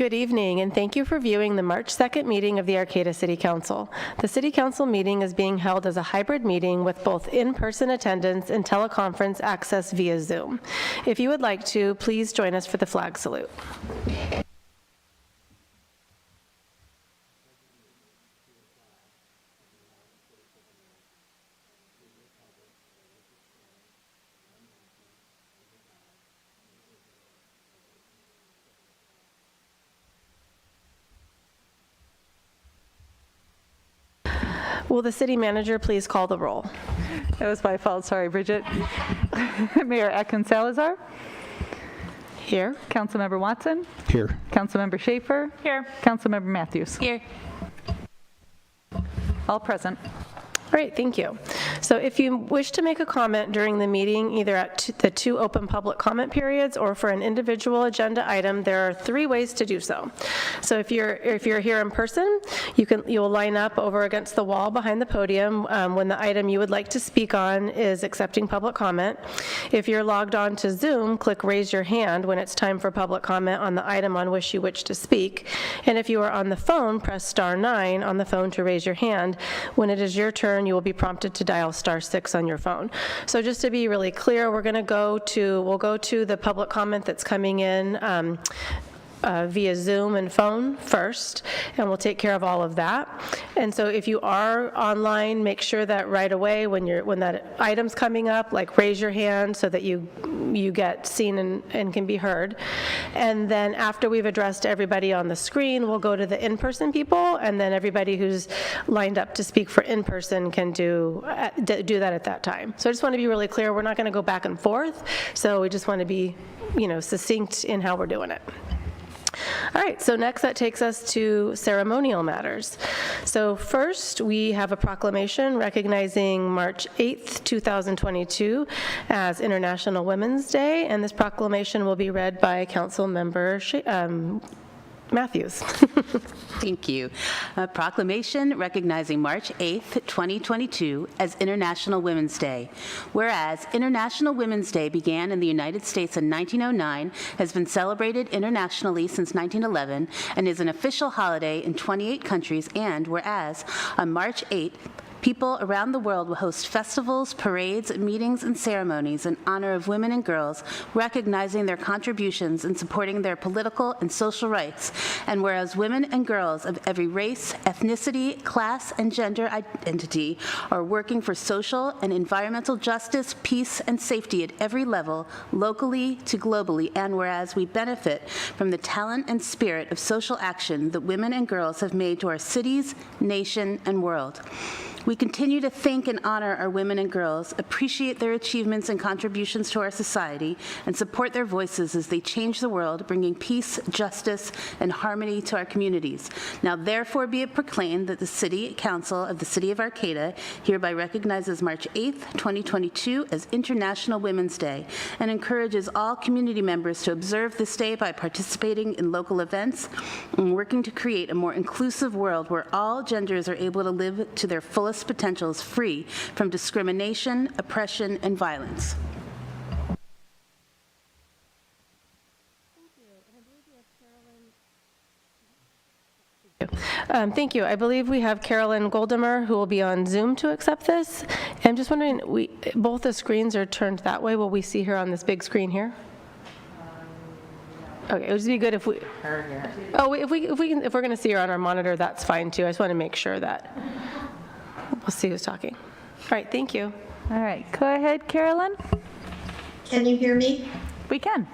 Good evening, and thank you for viewing the March 2nd meeting of the Arcata City Council. The City Council meeting is being held as a hybrid meeting with both in-person attendance and teleconference access via Zoom. If you would like to, please join us for the flag salute. Will the city manager please call the roll? That was my fault. Sorry, Bridget. Mayor Atkins-Salazar. Here. Councilmember Watson. Here. Councilmember Schaefer. Here. Councilmember Matthews. Here. All present. Great, thank you. So if you wish to make a comment during the meeting, either at the two open public comment periods or for an individual agenda item, there are 3 ways to do so. So if you're here in person, you'll line up over against the wall behind the podium when the item you would like to speak on is accepting public comment. If you're logged on to Zoom, click raise your hand when it's time for public comment on the item on which you wish to speak. And if you are on the phone, press *9 on the phone to raise your hand. When it is your turn, you will be prompted to dial *6 on your phone. So just to be really clear, we'll go to the public comment that's coming in via Zoom and phone first, and we'll take care of all of that. And so if you are online, make sure that right away when that item's coming up, like raise your hand so that you get seen and can be heard. And then after we've addressed everybody on the screen, we'll go to the in-person people, and then everybody who's lined up to speak for in-person can do that at that time. So I just want to be really clear, we're not going to go back and forth, so we just want to be, succinct in how we're doing it. All right, so next that takes us to ceremonial matters. So first, we have a proclamation recognizing March 8th, 2022 as International Women's Day, and this proclamation will be read by Council Member Matthews. Thank you. A proclamation recognizing March 8th, 2022 as International Women's Day. Whereas International Women's Day began in the United States in 1909, has been celebrated internationally since 1911, and is an official holiday in 28 countries, and whereas on March 8th, people around the world will host festivals, parades, meetings, and ceremonies in honor of women and girls, recognizing their contributions and supporting their political and social rights. And whereas women and girls of every race, ethnicity, class, and gender identity are working for social and environmental justice, peace, and safety at every level, locally to globally, and whereas we benefit from the talent and spirit of social action that women and girls have made to our cities, nation, and world. We continue to thank and honor our women and girls, appreciate their achievements and contributions to our society, and support their voices as they change the world, bringing peace, justice, and harmony to our communities. Now, therefore, be it proclaimed that the City Council of the City of Arcata hereby recognizes March 8th, 2022 as International Women's Day, and encourages all community members to observe this day by participating in local events and working to create a more inclusive world where all genders are able to live to their fullest potentials, free from discrimination, oppression, and violence. Thank you. I believe we have Carolyn Goldamer who will be on Zoom to accept this. I'm just wondering, both the screens are turned that way. Will we see her on this big screen here? Okay, it would just be good if we. Oh, if we're going to see her on our monitor, that's fine too. I just want to make sure that. We'll see who's talking. All right, thank you. All right, go ahead, Carolyn. Can you hear me? We can.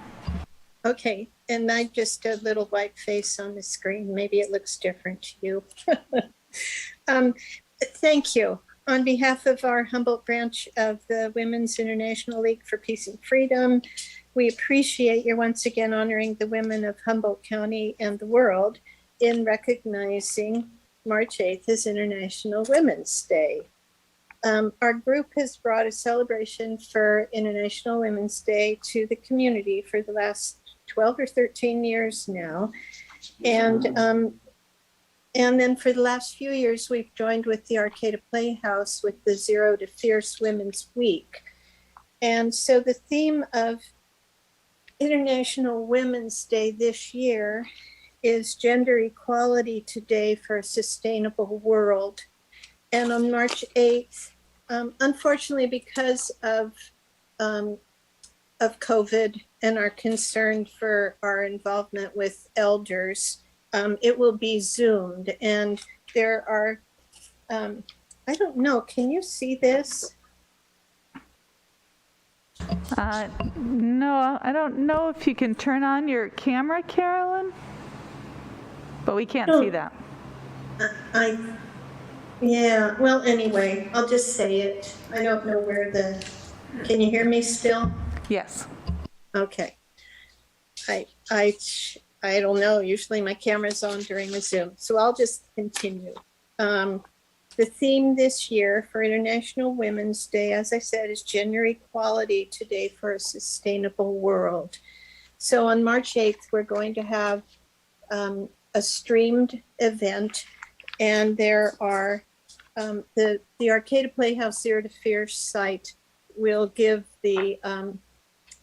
Okay, and I just a little white face on the screen. Maybe it looks different to you. Thank you. On behalf of our Humboldt branch of the Women's International League for Peace and Freedom, we appreciate your once again honoring the women of Humboldt County and the world in recognizing March 8th is International Women's Day. Our group has brought a celebration for International Women's Day to the community for the last 12 or 13 years now. And then for the last few years, we've joined with the Arcata Playhouse with the Zero to Fierce Women's Week. And so the theme of International Women's Day this year is Gender Equality Today for a Sustainable World. And on March 8th, unfortunately, because of COVID and our concern for our involvement with elders, it will be Zoomed. And there are, I don't know, can you see this? No, I don't know if you can turn on your camera, Carolyn, but we can't see that. Yeah, well, anyway, I'll just say it. I don't know where can you hear me still? Yes. Okay. I don't know. Usually my camera's on during the Zoom, so I'll just continue. The theme this year for International Women's Day, as I said, is Gender Equality Today for a Sustainable World. So on March 8th, we're going to have a streamed event, and there are the Arcata Playhouse Zero to Fear site will give the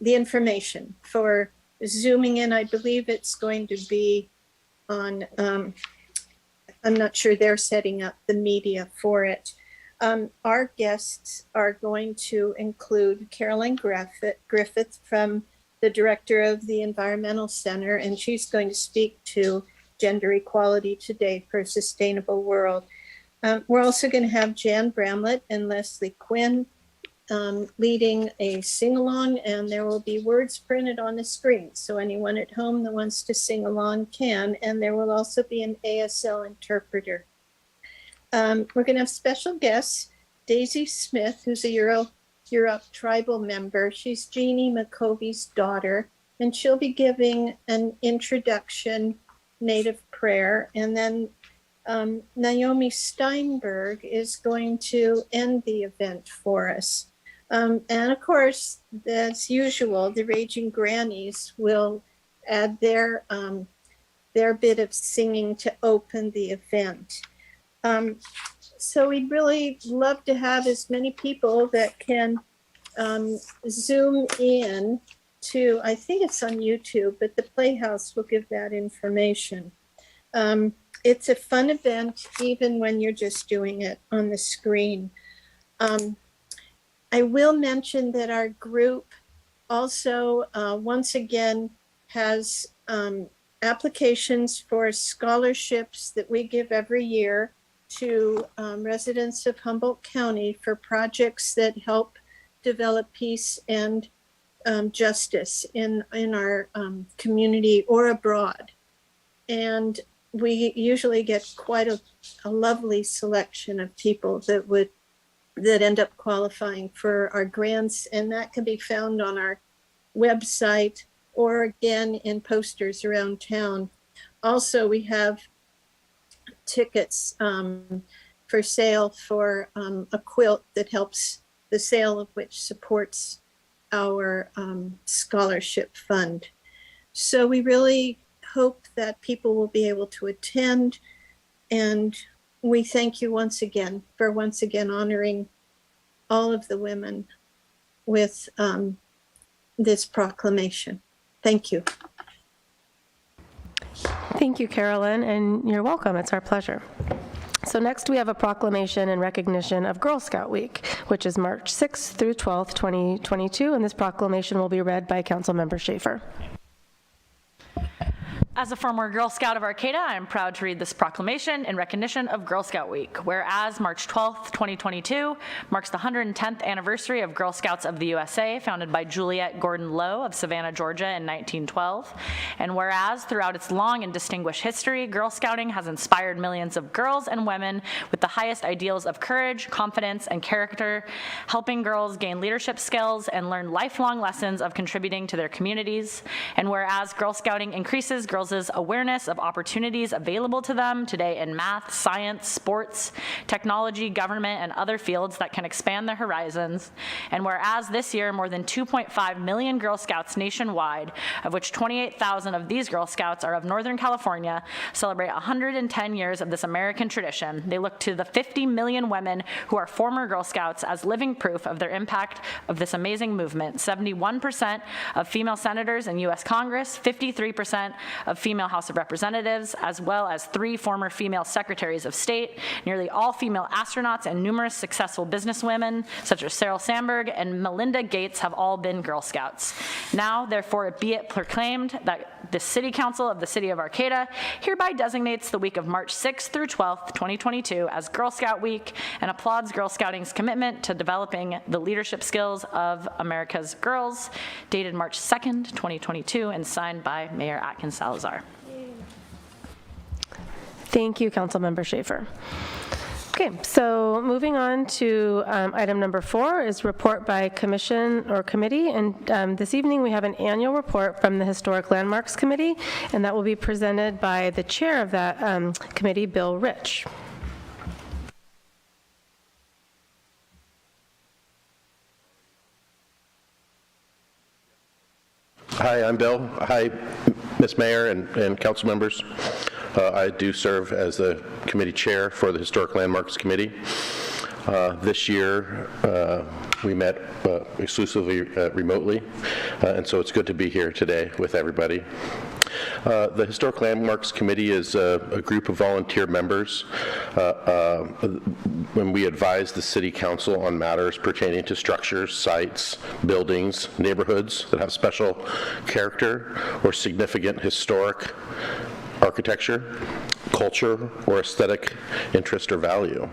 information for Zooming in. I believe it's going to be on, I'm not sure they're setting up the media for it. Our guests are going to include Caroline Griffith from the director of the Environmental Center, and she's going to speak to Gender Equality Today for a Sustainable World. We're also going to have Jan Bramlett and Leslie Quinn leading a sing-along, and there will be words printed on the screen. So anyone at home that wants to sing along can, and there will also be an ASL interpreter. We're going to have special guests, Daisy Smith, who's a Europe tribal member. She's Jeannie McCovey's daughter, and she'll be giving an introduction native prayer. And then Naomi Steinberg is going to end the event for us. And of course, as usual, the Raging Grannies will add their bit of singing to open the event. So we'd really love to have as many people that can Zoom in to, I think it's on YouTube, but the Playhouse will give that information. It's a fun event, even when you're just doing it on the screen. I will mention that our group also, once again, has applications for scholarships that we give every year to residents of Humboldt County for projects that help develop peace and justice in our community or abroad. And we usually get quite a lovely selection of people that end up qualifying for our grants, and that can be found on our website or again in posters around town. Also, we have tickets for sale for a quilt that helps, the sale of which supports our scholarship fund. So we really hope that people will be able to attend, and we thank you once again for honoring all of the women with this proclamation. Thank you. Thank you, Carolyn, and you're welcome. It's our pleasure. So next we have a proclamation in recognition of Girl Scout Week, which is March 6th through 12th, 2022, and this proclamation will be read by Councilmember Schaefer. As a former Girl Scout of Arcata, I am proud to read this proclamation in recognition of Girl Scout Week, whereas March 12th, 2022 marks the 110th anniversary of Girl Scouts of the USA, founded by Juliette Gordon Low of Savannah, Georgia in 1912. And whereas throughout its long and distinguished history, Girl Scouting has inspired millions of girls and women with the highest ideals of courage, confidence, and character, helping girls gain leadership skills and learn lifelong lessons of contributing to their communities. And whereas Girl Scouting increases girls' awareness of opportunities available to them today in math, science, sports, technology, government, and other fields that can expand their horizons. And whereas this year, more than 2.5 million Girl Scouts nationwide, of which 28,000 of these Girl Scouts are of Northern California, celebrate 110 years of this American tradition, they look to the 50 million women who are former Girl Scouts as living proof of their impact of this amazing movement. 71% of female senators in U.S. Congress, 53% of of female House of Representatives, as well as 3 former female secretaries of state, nearly all female astronauts, and numerous successful businesswomen, such as Sheryl Sandberg and Melinda Gates, have all been Girl Scouts. Now, therefore, be it proclaimed that the City Council of the City of Arcata hereby designates the week of March 6th through 12th, 2022 as Girl Scout Week and applauds Girl Scouting's commitment to developing the leadership skills of America's girls, dated March 2nd, 2022, and signed by Mayor Atkins Salazar. Thank you, Councilmember Schaefer. Okay, so moving on to item number 4 is report by commission or committee. And this evening we have an annual report from the Historic Landmarks Committee, and that will be presented by the chair of that committee, Bill Rich. Hi, I'm Bill. Hi, Ms. Mayor and council members. I do serve as the committee chair for the Historic Landmarks Committee. This year, we met exclusively remotely, and so it's good to be here today with everybody. The Historic Landmarks Committee is a group of volunteer members when we advise the City Council on matters pertaining to structures, sites, buildings, neighborhoods that have special character or significant historic architecture, culture, or aesthetic interest or value.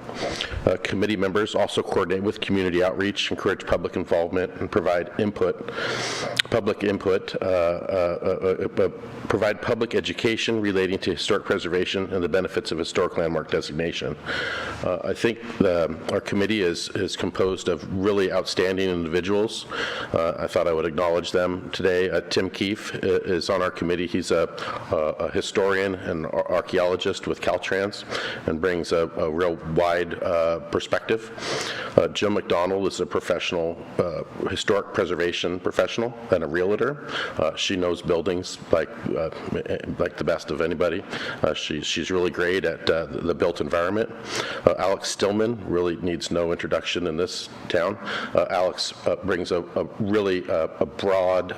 Committee members also coordinate with community outreach, encourage public involvement, and provide public input, provide public education relating to historic preservation and the benefits of historic landmark designation. I think our committee is composed of really outstanding individuals. I thought I would acknowledge them today. Tim Keefe is on our committee. He's a historian and archaeologist with Caltrans and brings a real wide perspective. Jim McDonald is a professional, historic preservation professional and a realtor. She knows buildings like the best of anybody. She's really great at the built environment. Alex Stillman really needs no introduction in this town. Alex brings a really broad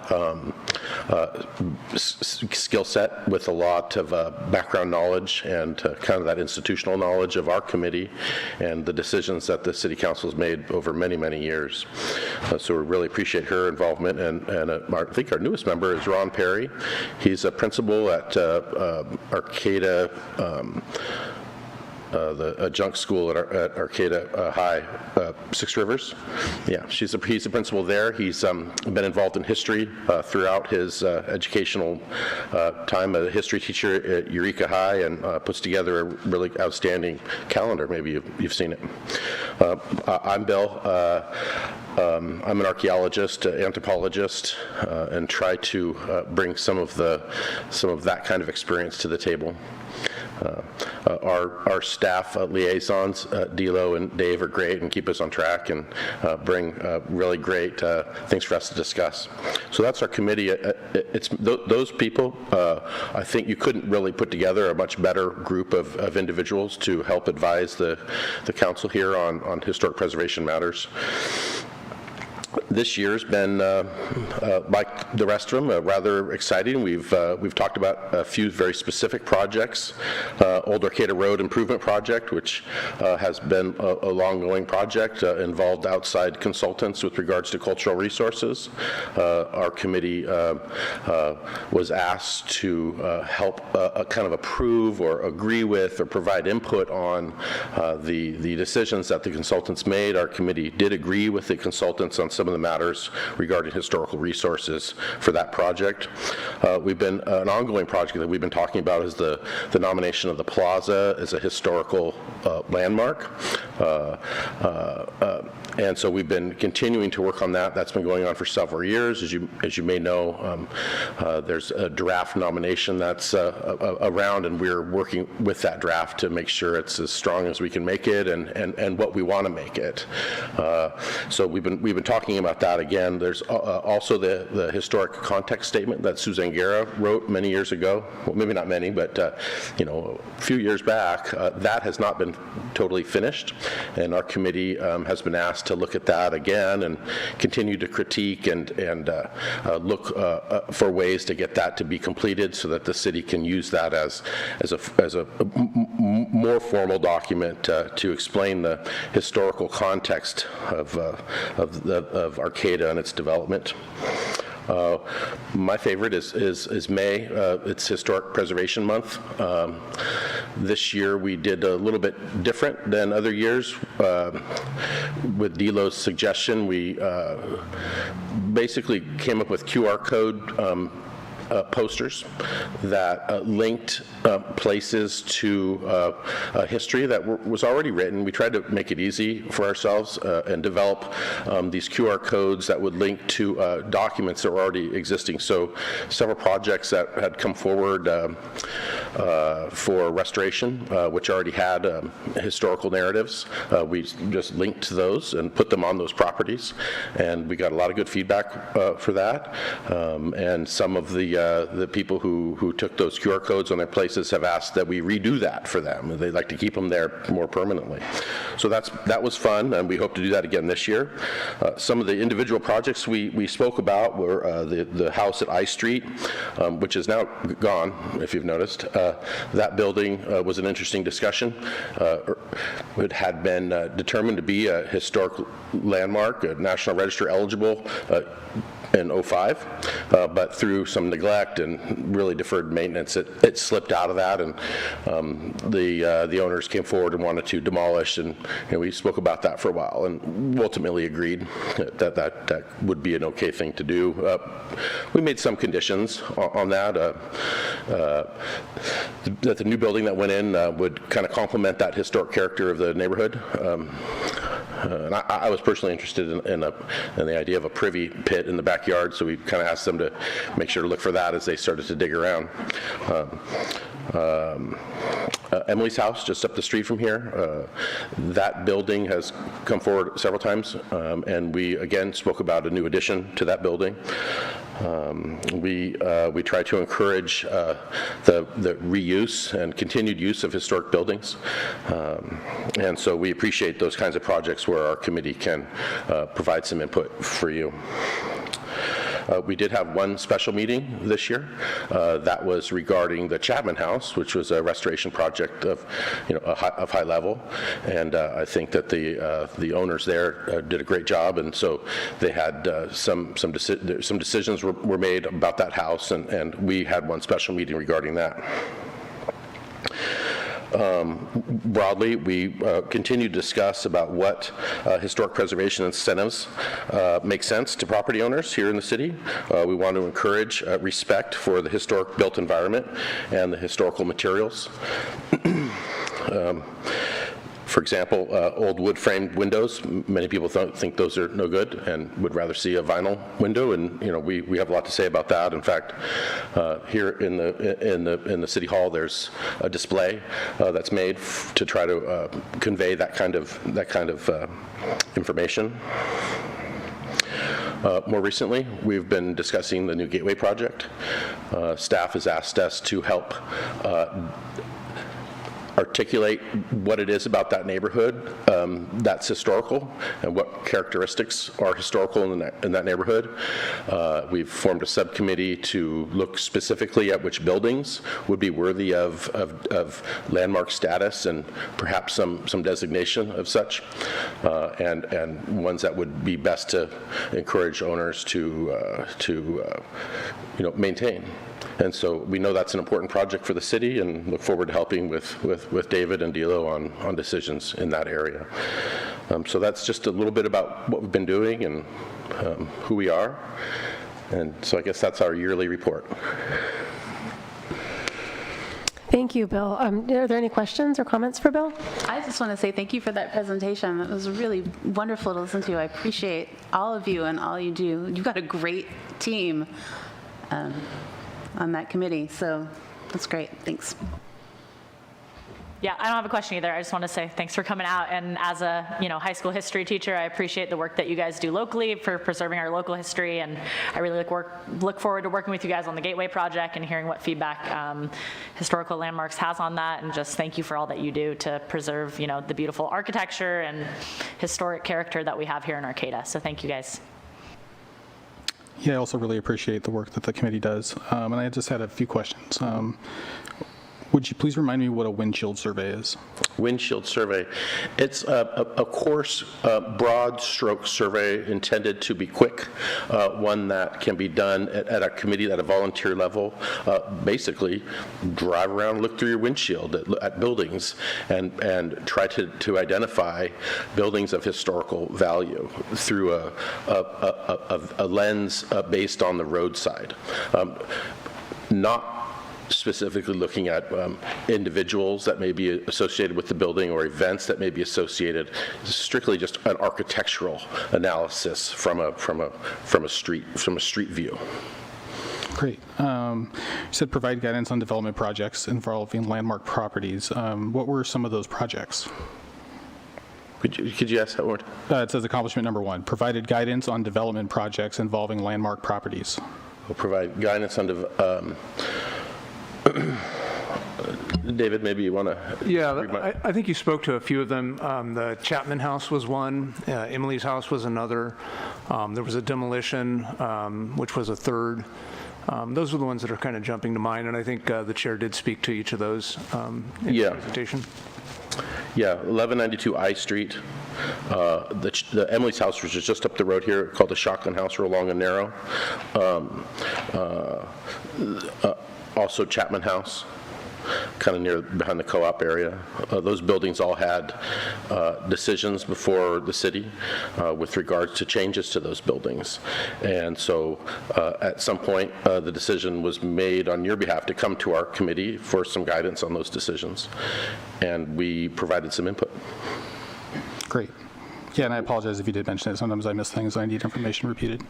skill set with a lot of background knowledge and kind of that institutional knowledge of our committee and the decisions that the City Council has made over many, many years. So we really appreciate her involvement. And I think our newest member is Ron Perry. He's a principal at Arcata, the adjunct school at Arcata High, Six Rivers. Yeah, he's a principal there. He's been involved in history throughout his educational time, a history teacher at Eureka High, and puts together a really outstanding calendar. Maybe you've seen it. I'm Bill. I'm an archaeologist, anthropologist, and try to bring some of that kind of experience to the table. Our staff liaisons, Dilo and Dave, are great and keep us on track and bring really great things for us to discuss. So that's our committee. It's those people. I think you couldn't really put together a much better group of individuals to help advise the council here on historic preservation matters. This year's been, like the rest of them, rather exciting. We've talked about a few very specific projects. Old Arcata Road Improvement Project, which has been a long-going project, involved outside consultants with regards to cultural resources. Our committee was asked to help kind of approve or agree with or provide input on the decisions that the consultants made. Our committee did agree with the consultants on some of the matters regarding historical resources for that project. We've been an ongoing project that we've been talking about is the nomination of the Plaza as a historical landmark. And so we've been continuing to work on that. That's been going on for several years. As you may know, there's a draft nomination that's around, and we're working with that draft to make sure it's as strong as we can make it and what we want to make it. So we've been talking about that again. There's also the historic context statement that Suzanne Guerra wrote many years ago. Well, maybe not many, but a few years back. That has not been totally finished, and our committee has been asked asked to look at that again and continue to critique and look for ways to get that to be completed so that the city can use that as a more formal document to explain the historical context of Arcata and its development. My favorite is May. It's Historic Preservation Month. This year we did a little bit different than other years. With Dilo's suggestion, we basically came up with QR code posters that linked places to history that was already written. We tried to make it easy for ourselves and develop these QR codes that would link to documents that were already existing. So several projects that had come forward for restoration, which already had historical narratives. We just linked to those and put them on those properties, and we got a lot of good feedback for that. And some of the people who took those QR codes on their places have asked that we redo that for them. They'd like to keep them there more permanently. So that was fun, and we hope to do that again this year. Some of the individual projects we spoke about were the house at I Street, which is now gone, if you've noticed. That building was an interesting discussion. It had been determined to be a historic landmark, a National Register eligible in '05, but through some neglect and really deferred maintenance, it slipped out of that, and the owners came forward and wanted to demolish, and we spoke about that for a while, and ultimately agreed that would be an okay thing to do. We made some conditions on that, that the new building that went in would kind of complement that historic character of the neighborhood. And I was personally interested in the idea of a privy pit in the backyard, so we kind of asked them to make sure to look for that as they started to dig around. Emily's house, just up the street from here, that building has come forward several times, and we again spoke about a new addition to that building. We try to encourage the reuse and continued use of historic buildings, and so we appreciate those kinds of projects where our committee can provide some input for you. We did have one special meeting this year that was regarding the Chapman House, which was a restoration project of, of high level, and I think that the owners there did a great job, and so they had some decisions were made about that house, and we had one special meeting regarding that. Broadly, we continue to discuss about what historic preservation incentives make sense to property owners here in the city. We want to encourage respect for the historic built environment and the historical materials. For example, old wood-framed windows, many people think those are no good and would rather see a vinyl window, and we have a lot to say about that. In fact, here in the city hall, there's a display that's made to try to convey that kind of information. More recently, we've been discussing the new Gateway project. Staff has asked us to help articulate what it is about that neighborhood that's historical and what characteristics are historical in that neighborhood. We've formed a subcommittee to look specifically at which buildings would be worthy of landmark status and perhaps some designation of such, and ones that would be best to encourage owners to maintain. And so we know that's an important project for the city, and look forward to helping with David and Dilo on decisions in that area. So that's just a little bit about what we've been doing and who we are. And so I guess that's our yearly report. Thank you, Bill. Are there any questions or comments for Bill? I just want to say thank you for that presentation. It was really wonderful to listen to. I appreciate all of you and all you do. You've got a great team on that committee, so that's great. Thanks. Yeah, I don't have a question either. I just want to say thanks for coming out. And as a high school history teacher, I appreciate the work that you guys do locally for preserving our local history. And I really look forward to working with you guys on the Gateway project and hearing what feedback Historical Landmarks has on that. And just thank you for all that you do to preserve the beautiful architecture and historic character that we have here in Arcata. So thank you guys. Yeah, I also really appreciate the work that the committee does. And I just had a few questions. Would you please remind me what a windshield survey is? Windshield survey. It's a coarse, broad stroke survey intended to be quick, one that can be done at a committee at a volunteer level. Basically, drive around, look through your windshield at buildings, and try to identify buildings of historical value through a lens based on the roadside. Not specifically looking at individuals that may be associated with the building or events that may be associated. It's strictly just an architectural analysis from a street view. Great. You said provide guidance on development projects involving landmark properties. What were some of those projects? Could you ask that word? It says accomplishment number 1, provided guidance on development projects involving landmark properties. We'll provide guidance on David, maybe you want to? Yeah, I think you spoke to a few of them. The Chapman House was one. Emily's house was another. There was a demolition, which was a third. Those are the ones that are kind of jumping to mind, and I think the chair did speak to each of those in his presentation. Yeah, 1192 I Street. The Emily's house, which is just up the road here, called the Shotgun House, real long and narrow. Also Chapman House, kind of near behind the co-op area. Those buildings all had decisions before the city with regards to changes to those buildings. And so at some point, the decision was made on your behalf to come to our committee for some guidance on those decisions. And we provided some input. Great. Yeah, and I apologize if you did mention it. Sometimes I miss things. I need information repeated.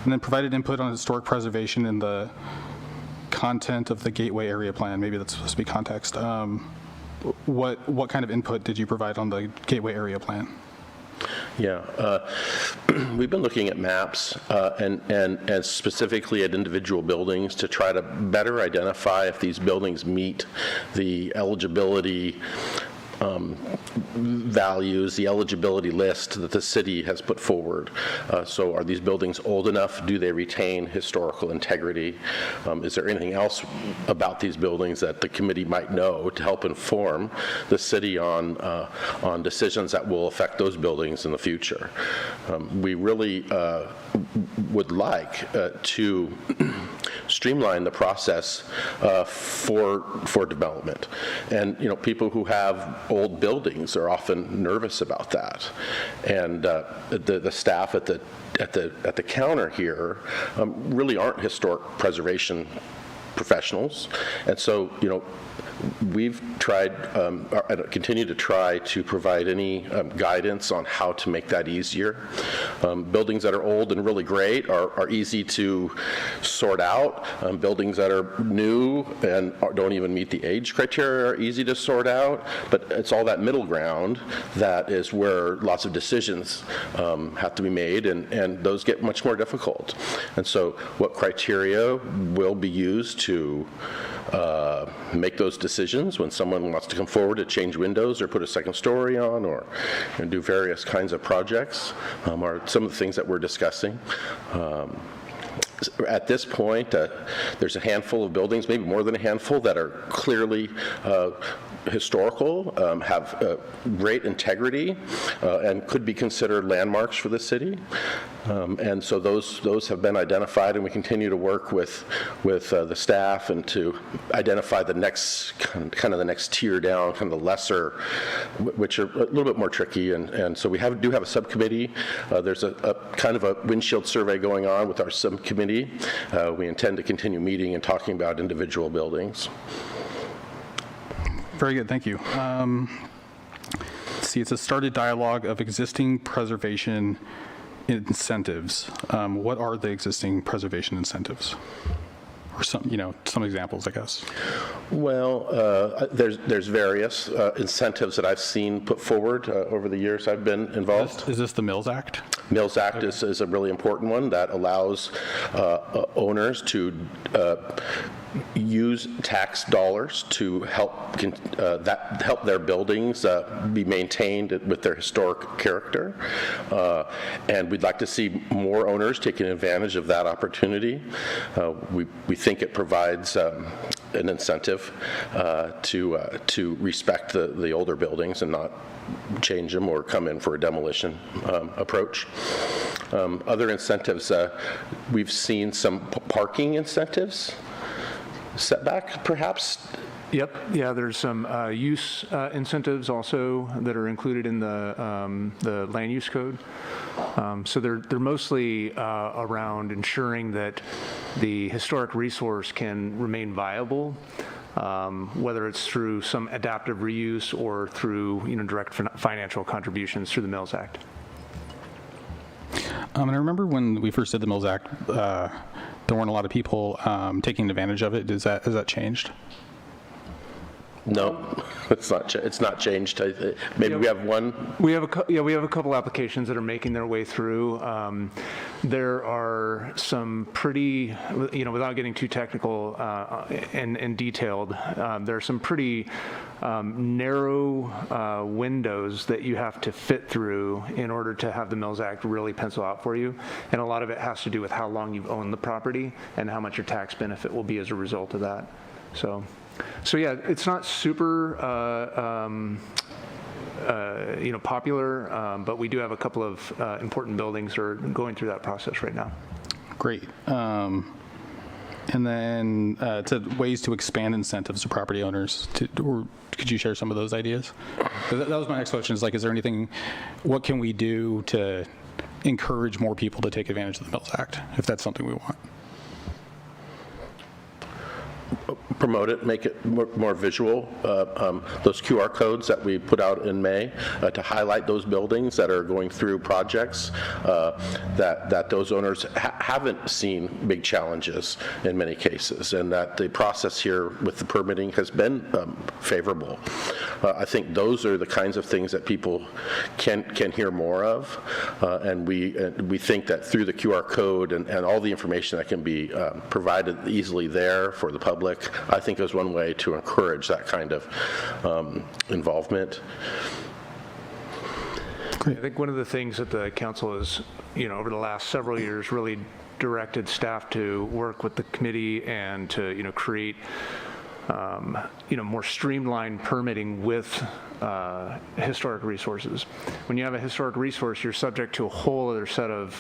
And then provided input on historic preservation in the content of the Gateway Area Plan. Maybe that's supposed to be context. What kind of input did you provide on the Gateway Area Plan? Yeah, we've been looking at maps and specifically at individual buildings to try to better identify if these buildings meet the eligibility values, the eligibility list that the city has put forward. So are these buildings old enough? Do they retain historical integrity? Is there anything else about these buildings that the committee might know to help inform the city on decisions that will affect those buildings in the future? We really would like to streamline the process for development. And people who have old buildings are often nervous about that. And the staff at the counter here really aren't historic preservation professionals. And so, we've tried and continue to try to provide any guidance on how to make that easier. Buildings that are old and really great are easy to sort out. Buildings that are new and don't even meet the age criteria are easy to sort out. But it's all that middle ground that is where lots of decisions have to be made, and those get much more difficult. And so what criteria will be used to make those decisions when someone wants to come forward to change windows or put a second story on or do various kinds of projects are some of the things that we're discussing. At this point, there's a handful of buildings, maybe more than a handful, that are clearly historical, have great integrity, and could be considered landmarks for the city. And so those have been identified, and we continue to work with the staff and to identify the next kind of the next tier down, kind of the lesser, which are a little bit more tricky. And so we do have a subcommittee. There's a kind of a windshield survey going on with our subcommittee. We intend to continue meeting and talking about individual buildings. Very good, thank you. Let's see, it's a started dialogue of existing preservation incentives. What are the existing preservation incentives? or some, some examples, I guess. Well, there's various incentives that I've seen put forward over the years I've been involved. Is this the Mills Act? Mills Act is a really important one that allows owners to use tax dollars to help their buildings be maintained with their historic character, and we'd like to see more owners taking advantage of that opportunity. We think it provides an incentive to respect the older buildings and not change them or come in for a demolition approach. Other incentives, we've seen some parking incentives setback, perhaps. Yep. Yeah, there's some use incentives also that are included in the land use code. So they're mostly around ensuring that the historic resource can remain viable, whether it's through some adaptive reuse or through direct financial contributions through the Mills Act. And I remember when we first did the Mills Act, there weren't a lot of people taking advantage of it. Has that changed? No, it's not changed. Maybe we have one. We have a couple applications that are making their way through. There are some pretty, without getting too technical and detailed, there are some pretty narrow windows that you have to fit through in order to have the Mills Act really pencil out for you. And a lot of it has to do with how long you've owned the property and how much your tax benefit will be as a result of that. So yeah, it's not super, popular, but we do have a couple of important buildings that are going through that process right now. Great. And then it said ways to expand incentives to property owners. Or could you share some of those ideas? That was my next question. Is there anything? What can we do to encourage more people to take advantage of the Mills Act, if that's something we want? Promote it, make it more visual. Those QR codes that we put out in May to highlight those buildings that are going through projects that those owners haven't seen big challenges in many cases, and that the process here with the permitting has been favorable. I think those are the kinds of things that people can hear more of, and we think that through the QR code and all the information that can be provided easily there for the public, I think is one way to encourage that kind of involvement. I think one of the things that the council has, over the last several years really directed staff to work with the committee and to, create, more streamlined permitting with historic resources. When you have a historic resource, you're subject to a whole other set of,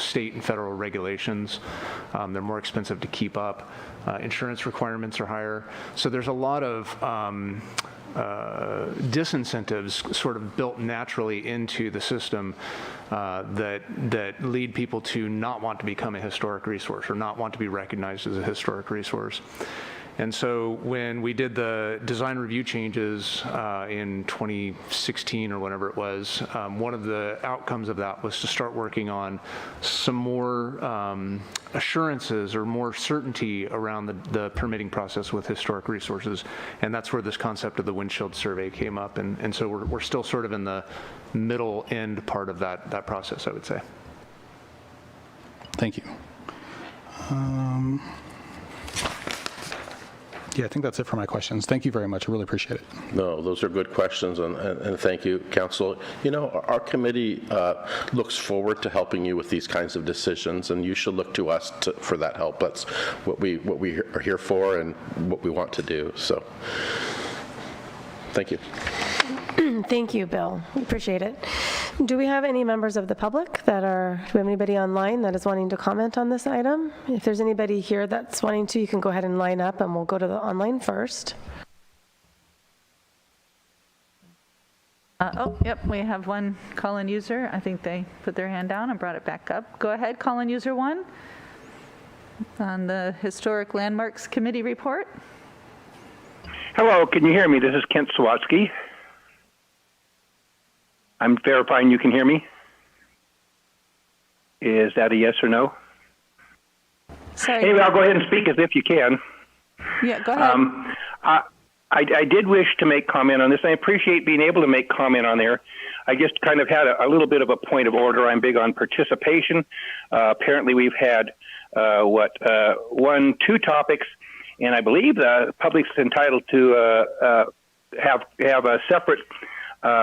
state and federal regulations. They're more expensive to keep up. Insurance requirements are higher. So there's a lot of disincentives sort of built naturally into the system that lead people to not want to become a historic resource or not want to be recognized as a historic resource. And so when we did the design review changes in 2016 or whenever it was, one of the outcomes of that was to start working on some more assurances or more certainty around the permitting process with historic resources. And that's where this concept of the windshield survey came up. And so we're still sort of in the middle end part of that process, I would say. Thank you. Yeah, I think that's it for my questions. Thank you very much. I really appreciate it. No, those are good questions, and thank you, Council. Our committee looks forward to helping you with these kinds of decisions, and you should look to us for that help. That's what we are here for and what we want to do. So, thank you. Thank you, Bill. We appreciate it. Do we have any members of the public do we have anybody online that is wanting to comment on this item? If there's anybody here that's wanting to, you can go ahead and line up, and we'll go to the online first. Yep, we have one call-in user. I think they put their hand down and brought it back up. Go ahead, call-in user 1 on the Historic Landmarks Committee report. Hello, can you hear me? This is Kent Sawatsky. I'm verifying you can hear me. Is that a yes or no? Sorry. Anyway, I'll go ahead and speak as if you can. Yeah, go ahead. I did wish to make comment on this. I appreciate being able to make comment on there. I just kind of had a little bit of a point of order. I'm big on participation. Apparently, we've had, two topics, and I believe the public's entitled to have a separate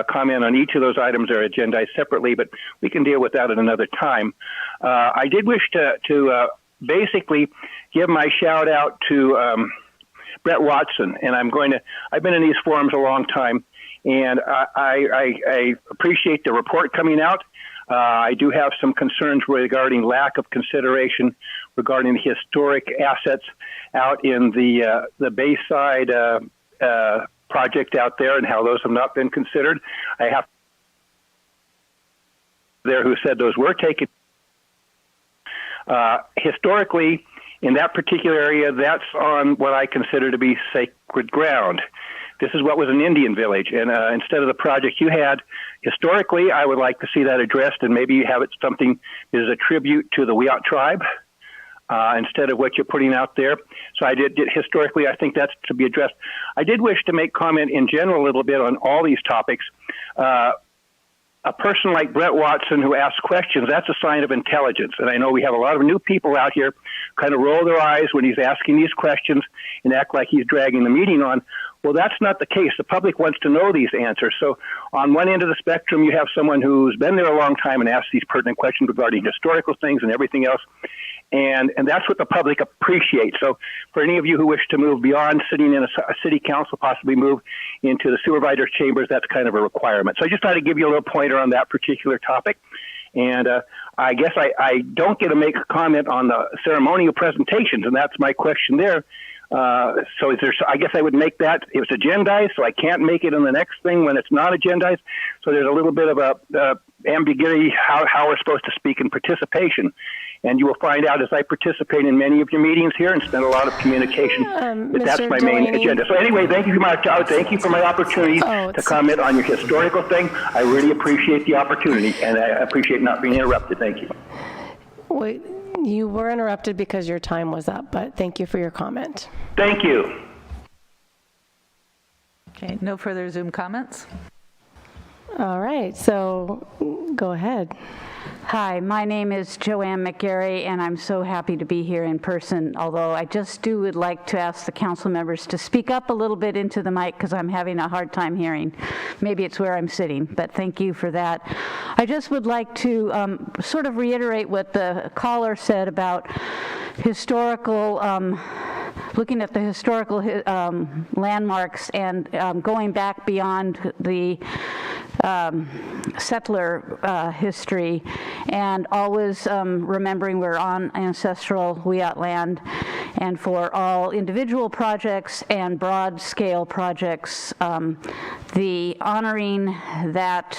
comment on each of those items that are agendized separately, but we can deal with that at another time. I did wish to basically give my shout out to Brett Watson, and I've been in these forums a long time, and I appreciate the report coming out. I do have some concerns regarding lack of consideration regarding the historic assets out in the Bayside project out there and how those have not been considered. I have there who said those were taken. Historically, in that particular area, that's on what I consider to be sacred ground. This is what was an Indian village, and instead of the project you had, historically, I would like to see that addressed, and maybe you have it something that is a tribute to the Wiyot tribe instead of what you're putting out there. So historically, I think that's to be addressed. I did wish to make comment in general a little bit on all these topics. A person like Brett Watson who asks questions, that's a sign of intelligence. And I know we have a lot of new people out here kind of roll their eyes when he's asking these questions and act like he's dragging the meeting on. Well, that's not the case. The public wants to know these answers. So on one end of the spectrum, you have someone who's been there a long time and asks these pertinent questions regarding historical things and everything else. And that's what the public appreciates. So for any of you who wish to move beyond sitting in a city council, possibly move into the supervisor's chambers, that's kind of a requirement. So I just thought I'd give you a little pointer on that particular topic. And I guess I don't get to make a comment on the ceremonial presentations, and that's my question there. So I guess I would make that, it was agendized, so I can't make it in the next thing when it's not agendized. So there's a little bit of a ambiguity how we're supposed to speak in participation. And you will find out as I participate in many of your meetings here and spend a lot of communication that's my main agenda. So anyway, thank you for my opportunity to comment on your historical thing. I really appreciate the opportunity, and I appreciate not being interrupted. Thank you. Wait, you were interrupted because your time was up, but thank you for your comment. Thank you. Okay, no further Zoom comments? All right, so go ahead. Hi, my name is Joanne McGarry, and I'm so happy to be here in person, although I just would like to ask the council members to speak up a little bit into the mic because I'm having a hard time hearing. Maybe it's where I'm sitting, but thank you for that. I just would like to sort of reiterate what the caller said about historical looking at the historical landmarks and going back beyond the settler history, and always remembering we're on ancestral Wiyot land, and for all individual projects and broad-scale projects, the honoring that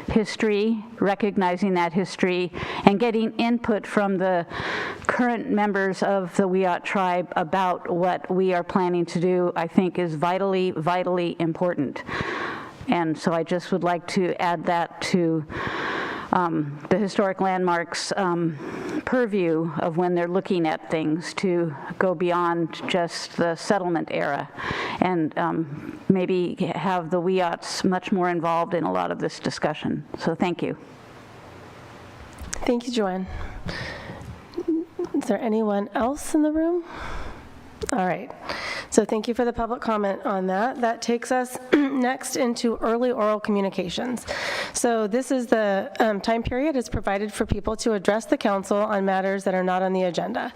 history, recognizing that history, and getting input from the current members of the Wiyot tribe about what we are planning to do, I think is vitally, vitally important. And so I just would like to add that to the historic landmarks purview of when they're looking at things, to go beyond just the settlement era and maybe have the Wiyots much more involved in a lot of this discussion. So thank you. Thank you, Joanne. Is there anyone else in the room? All right. So thank you for the public comment on that. That takes us next into early oral communications. So this is the time period is provided for people to address the council on matters that are not on the agenda.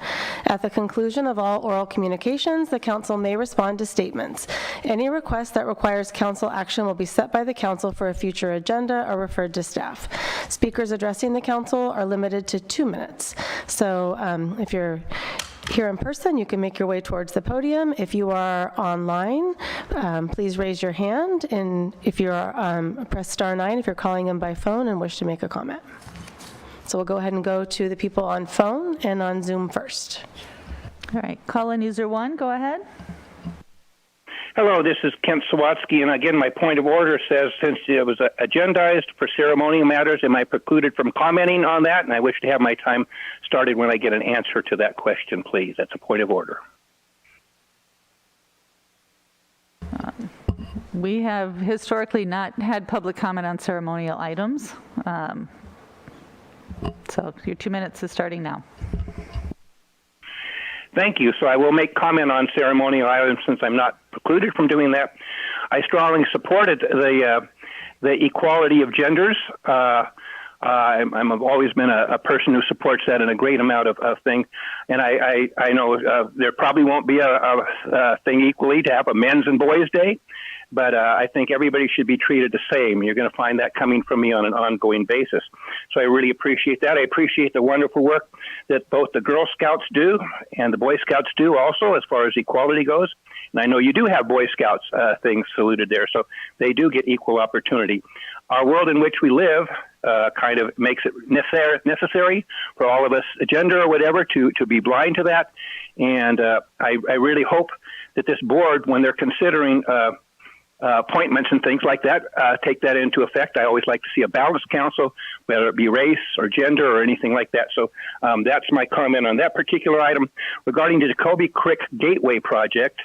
At the conclusion of all oral communications, the council may respond to statements. Any request that requires council action will be set by the council for a future agenda or referred to staff. Speakers addressing the council are limited to 2 minutes. So if you're here in person, you can make your way towards the podium. If you are online, please raise your hand, and if you're press *9 if you're calling in by phone and wish to make a comment. So we'll go ahead and go to the people on phone and on Zoom first. All right, call-in user 1, go ahead. Hello, this is Kent Sawatsky, and again, my point of order says since it was agendized for ceremonial matters, am I precluded from commenting on that? And I wish to have my time started when I get an answer to that question, please. That's a point of order. We have historically not had public comment on ceremonial items. So your 2 minutes is starting now. Thank you. So I will make comment on ceremonial items since I'm not precluded from doing that. I strongly supported the equality of genders. I've always been a person who supports that in a great amount of things. And I know there probably won't be a thing equally to have a men's and boys' day, but I think everybody should be treated the same. You're going to find that coming from me on an ongoing basis. So I really appreciate that. I appreciate the wonderful work that both the Girl Scouts do and the Boy Scouts do also as far as equality goes. And I know you do have Boy Scouts things saluted there, so they do get equal opportunity. Our world in which we live kind of makes it necessary for all of us, gender or whatever, to be blind to that. And I really hope that this board, when they're considering appointments and things like that, take that into effect. I always like to see a balanced council, whether it be race or gender or anything like that. So that's my comment on that particular item. Regarding the Jacoby Crick Gateway project,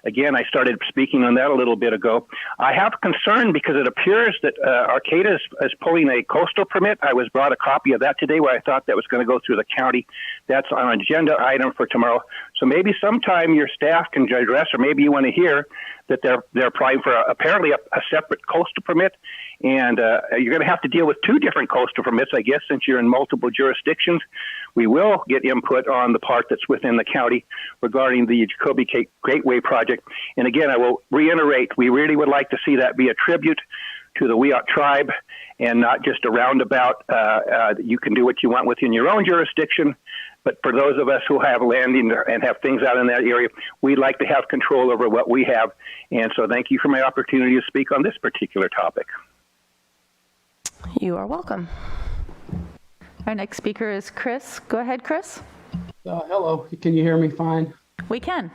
again, I started speaking on that a little bit ago. I have concern because it appears that Arcata is pulling a coastal permit. I was brought a copy of that today where I thought that was going to go through the county. That's on an agenda item for tomorrow. So maybe sometime your staff can address, or maybe you want to hear that they're applying for apparently a separate coastal permit. And you're going to have to deal with two different coastal permits, I guess, since you're in multiple jurisdictions. We will get input on the part that's within the county regarding the Jacoby Gateway project. And again, I will reiterate, we really would like to see that be a tribute to the Wiyot tribe and not just a roundabout. You can do what you want within your own jurisdiction. But for those of us who have land and have things out in that area, we'd like to have control over what we have. And so thank you for my opportunity to speak on this particular topic. You are welcome. Our next speaker is Chris. Go ahead, Chris. Hello, can you hear me fine? We can.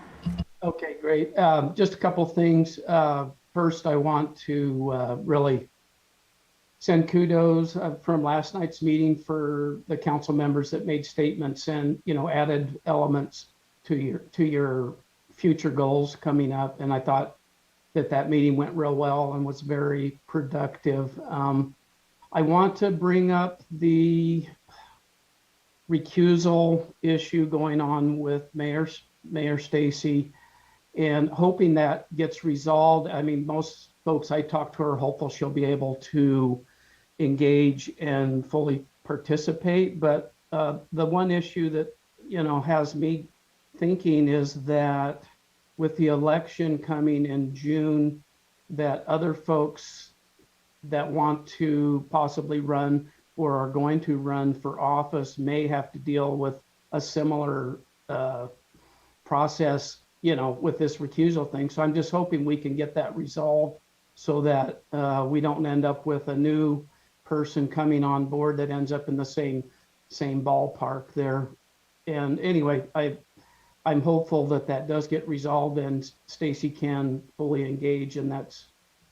Okay, great. Just a couple things. First, I want to really send kudos from last night's meeting for the council members that made statements and, added elements to your future goals coming up. And I thought that meeting went real well and was very productive. I want to bring up the recusal issue going on with Mayor Stacy and hoping that gets resolved. I mean, most folks I talk to are hopeful she'll be able to engage and fully participate. But the one issue that, has me thinking is that with the election coming in June, that other folks that want to possibly run or are going to run for office may have to deal with a similar process, with this recusal thing. So I'm just hoping we can get that resolved so that we don't end up with a new person coming on board that ends up in the same ballpark there. And anyway, I'm hopeful that does get resolved and Stacy can fully engage, and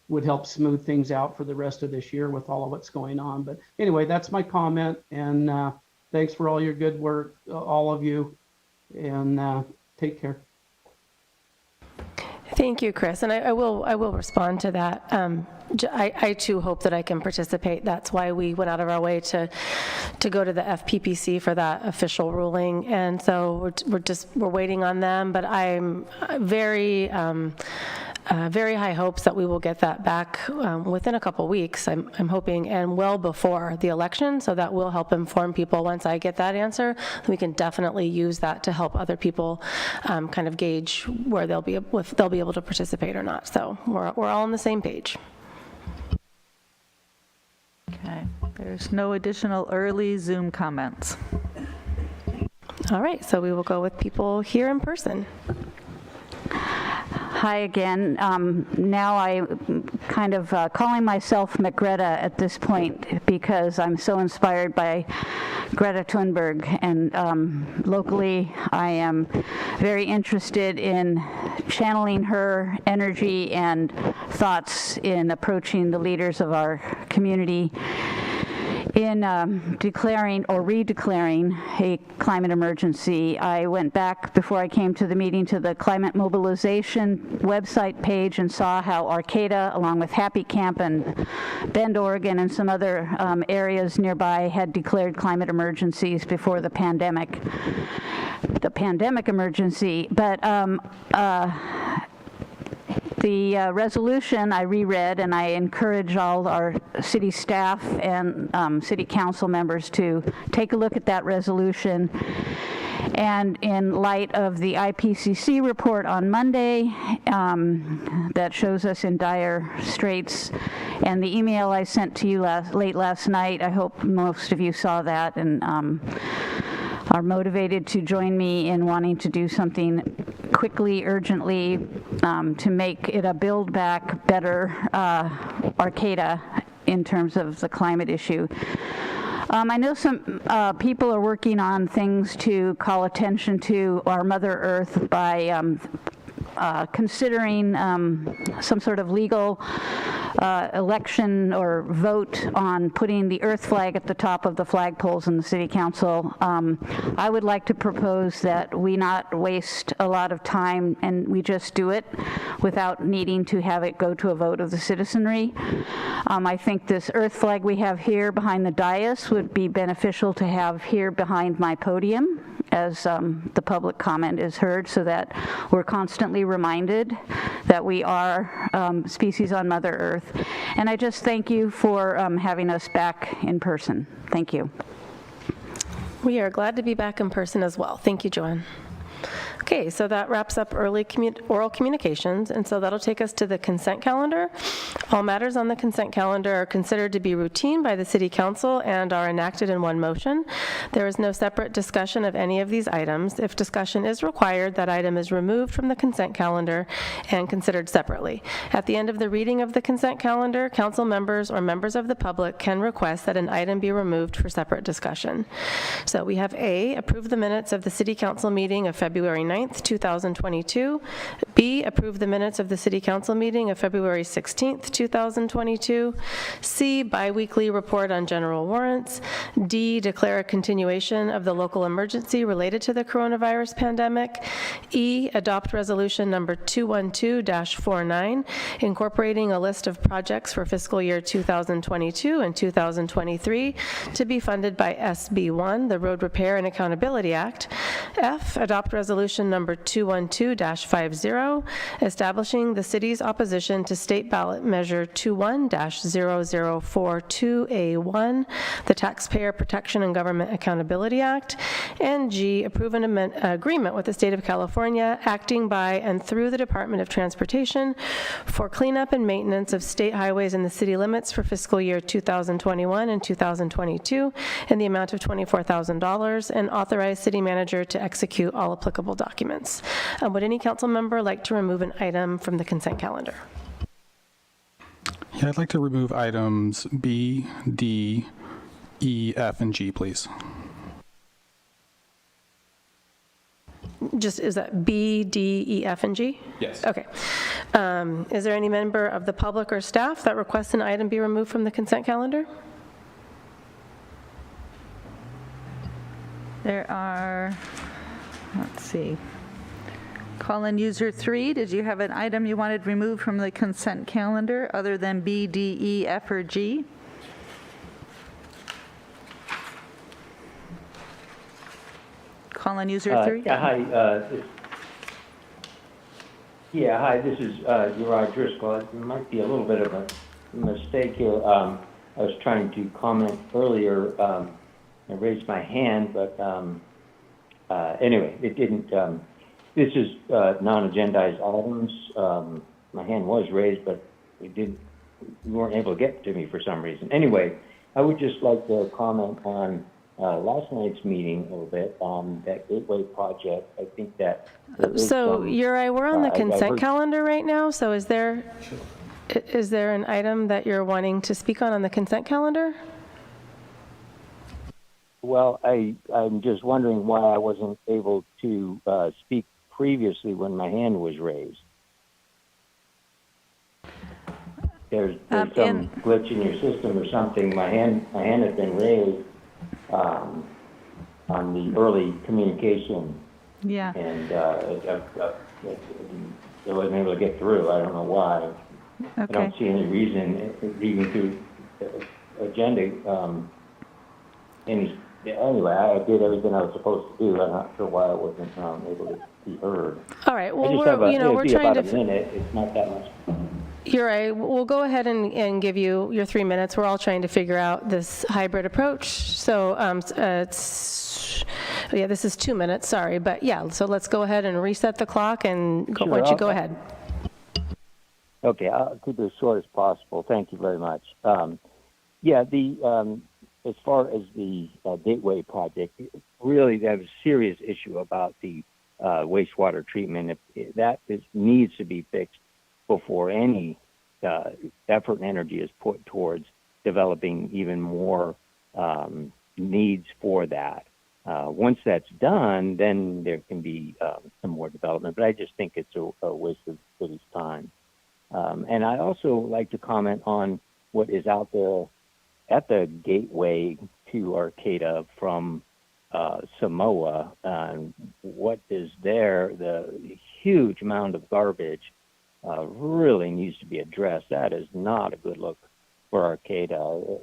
would help smooth things out for the rest of this year with all of what's going on. But anyway, that's my comment, and thanks for all your good work, all of you, and take care. Thank you, Chris, and I will respond to that. I too hope that I can participate. That's why we went out of our way to go to the FPPC for that official ruling, and so we're waiting on them. But I'm very high hopes that we will get that back within a couple weeks. I'm hoping, and well before the election, so that will help inform people. Once I get that answer, we can definitely use that to help other people kind of gauge where they'll be able to participate or not. So we're all on the same page. Okay, there's no additional early Zoom comments. All right, so we will go with people here in person. Hi again. Now I'm kind of calling myself McGreta at this point because I'm so inspired by Greta Thunberg, and locally I am very interested in channeling her energy and thoughts in approaching the leaders of our community in declaring or redeclaring a climate emergency. I went back before I came to the meeting to the climate mobilization website page and saw how Arcata, along with Happy Camp and Bend, Oregon, and some other areas nearby had declared climate emergencies before the pandemic emergency. But the resolution I reread, and I encourage all our city staff and city council members to take a look at that resolution. And in light of the IPCC report on Monday that shows us in dire straits, and the email I sent to you late last night, I hope most of you saw that and are motivated to join me in wanting to do something quickly, urgently, to make it a Build Back Better Arcata in terms of the climate issue. I know some people are working on things to call attention to our Mother Earth by considering some sort of legal election or vote on putting the Earth flag at the top of the flagpoles in the City Council. I would like to propose that we not waste a lot of time and we just do it without needing to have it go to a vote of the citizenry. I think this Earth flag we have here behind the dais would be beneficial to have here behind my podium as the public comment is heard, so that we're constantly reminded that we are species on Mother Earth. And I just thank you for having us back in person. Thank you. We are glad to be back in person as well. Thank you, Joanne. Okay, so that wraps up oral communications, and so that'll take us to the consent calendar. All matters on the consent calendar are considered to be routine by the City Council and are enacted in one motion. There is no separate discussion of any of these items. If discussion is required, that item is removed from the consent calendar and considered separately. At the end of the reading of the consent calendar, council members or members of the public can request that an item be removed for separate discussion. So we have A, approve the minutes of the City Council meeting of February 9th, 2022. B, approve the minutes of the City Council meeting of February 16th, 2022. C, biweekly report on general warrants. D, declare a continuation of the local emergency related to the coronavirus pandemic. E, adopt resolution number 212-49, incorporating a list of projects for fiscal year 2022 and 2023 to be funded by SB1, the Road Repair and Accountability Act. F, adopt resolution number 212-50, establishing the city's opposition to state ballot measure 21-0042A1, the Taxpayer Protection and Government Accountability Act. And G, approve an agreement with the state of California acting by and through the Department of Transportation for cleanup and maintenance of state highways in the city limits for fiscal year 2021 and 2022 in the amount of $24,000, and authorize city manager to execute all applicable documents. Would any council member like to remove an item from the consent calendar? Yeah, I'd like to remove items B, D, E, F, and G, please. Just, is that B, D, E, F, and G? Yes. Okay. Is there any member of the public or staff that requests an item be removed from the consent calendar? There are, let's see. Call-in user 3, did you have an item you wanted removed from the consent calendar other than B, D, E, F, or G? Call-in user 3? Hi, hi, this is Uriah Driscoll. It might be a little bit of a mistake here. I was trying to comment earlier. I raised my hand, but anyway, it didn't. This is non-agendized items. My hand was raised, but you weren't able to get to me for some reason. Anyway, I would just like to comment on last night's meeting a little bit on that Gateway project. I think that so, Uri, we're on the consent calendar right now, so is there an item that you're wanting to speak on the consent calendar? Well, I'm just wondering why I wasn't able to speak previously when my hand was raised. There's some glitch in your system or something. My hand had been raised on the early communication. Yeah. And I wasn't able to get through. I don't know why. Okay. I don't see any reason reading through the agenda. Anyway, I did everything I was supposed to do. I'm not sure why I wasn't able to be heard. All right, well, I just have we're trying about to. a minute. It's not that much. You're right. We'll go ahead and give you your 3 minutes. We're all trying to figure out this hybrid approach. So this is 2 minutes, sorry. But yeah, so let's go ahead and reset the clock and Sure, why don't you go ahead? Okay, I'll keep it as short as possible. Thank you very much. As far as the Gateway project, really there's a serious issue about the wastewater treatment. That needs to be fixed before any effort and energy is put towards developing even more needs for that. Once that's done, then there can be some more development, but I just think it's a waste of the city's time. And I also like to comment on what is out there at the gateway to Arcata from Samoa. What is there, the huge amount of garbage really needs to be addressed. That is not a good look for Arcata.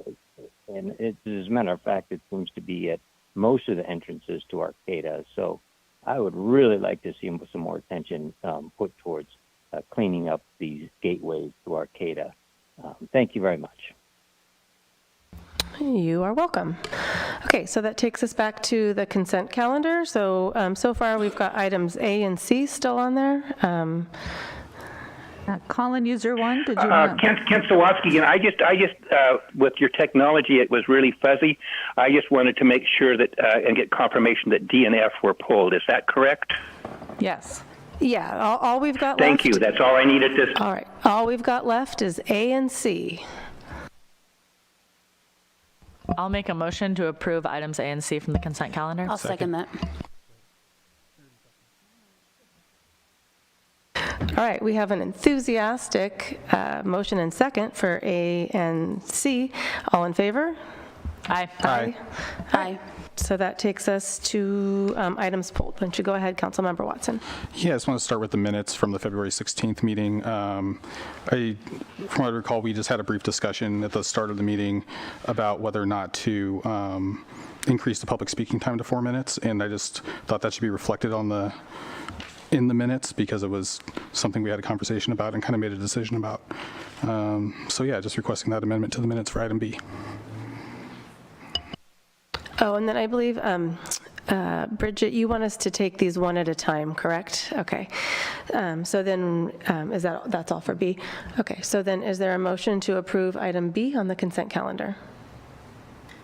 And as a matter of fact, it seems to be at most of the entrances to Arcata. So I would really like to see some more attention put towards cleaning up these gateways to Arcata. Thank you very much. You are welcome. Okay, so that takes us back to the consent calendar. So so far we've got items A and C still on there. Colin, user 1, did you want Kent Sawatsky again. I just with your technology, it was really fuzzy. I just wanted to make sure that and get confirmation that D and F were pulled. Is that correct? Yes. Yeah, all we've got Thank left. you. That's all I needed to. All right, all we've got left is A and C. I'll make a motion to approve items A and C from the consent calendar. I'll second that. All right, we have an enthusiastic motion and second for A and C. All in favor? Aye. Aye. Aye. So that takes us to items pulled. Why don't you go ahead, Councilmember Watson? Yeah, I just want to start with the minutes from the February 16th meeting. From what I recall, we just had a brief discussion at the start of the meeting about whether or not to increase the public speaking time to 4 minutes, and I just thought that should be reflected in the minutes because it was something we had a conversation about and kind of made a decision about. So yeah, just requesting that amendment to the minutes for item B. Oh, and then I believe, Bridget, you want us to take these one at a time, correct? Okay. So then, that's all for B? Okay, so then is there a motion to approve item B on the consent calendar?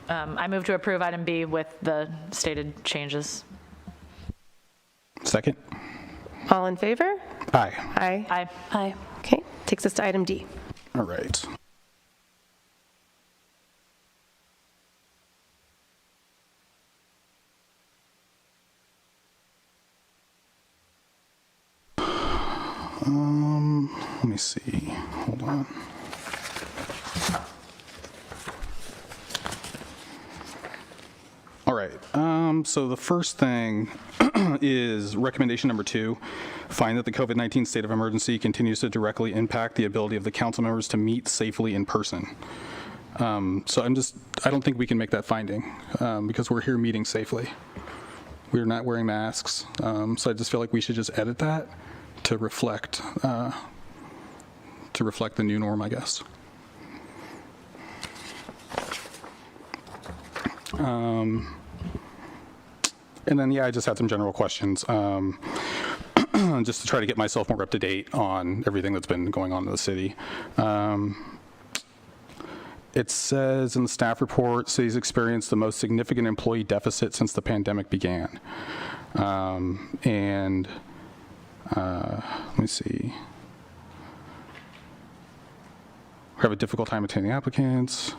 I move to approve item B with the stated changes. Second. All in favor? Aye. Aye. Aye. Aye. Okay, takes us to item D. All right. Let me see. Hold on. All right. So the first thing is recommendation number 2. Find that the COVID-19 state of emergency continues to directly impact the ability of the council members to meet safely in person. So I don't think we can make that finding because we're here meeting safely. We're not wearing masks. So I just feel like we should just edit that to reflect the new norm, I guess. And then, yeah, I just had some general questions, just to try to get myself more up to date on everything that's been going on in the city. It says in the staff report, city's experienced the most significant employee deficit since the pandemic began. Let me see. We have a difficult time attaining applicants.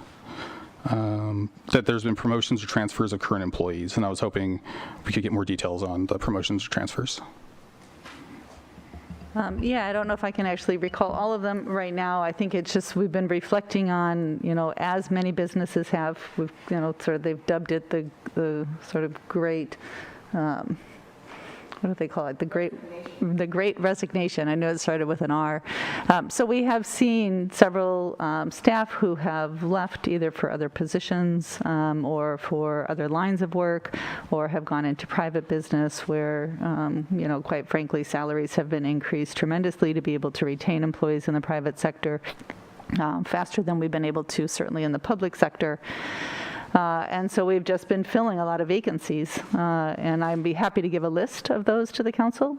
That there's been promotions or transfers of current employees, and I was hoping we could get more details on the promotions or transfers. Yeah, I don't know if I can actually recall all of them right now. I think it's just we've been reflecting on, as many businesses have, we've, sort of they've dubbed it the sort of great, what do they call it? The Great Resignation. I know it started with an R. So we have seen several staff who have left either for other positions or for other lines of work, or have gone into private business where, quite frankly, salaries have been increased tremendously to be able to retain employees in the private sector faster than we've been able to, certainly in the public sector. And so we've just been filling a lot of vacancies, and I'd be happy to give a list of those to the council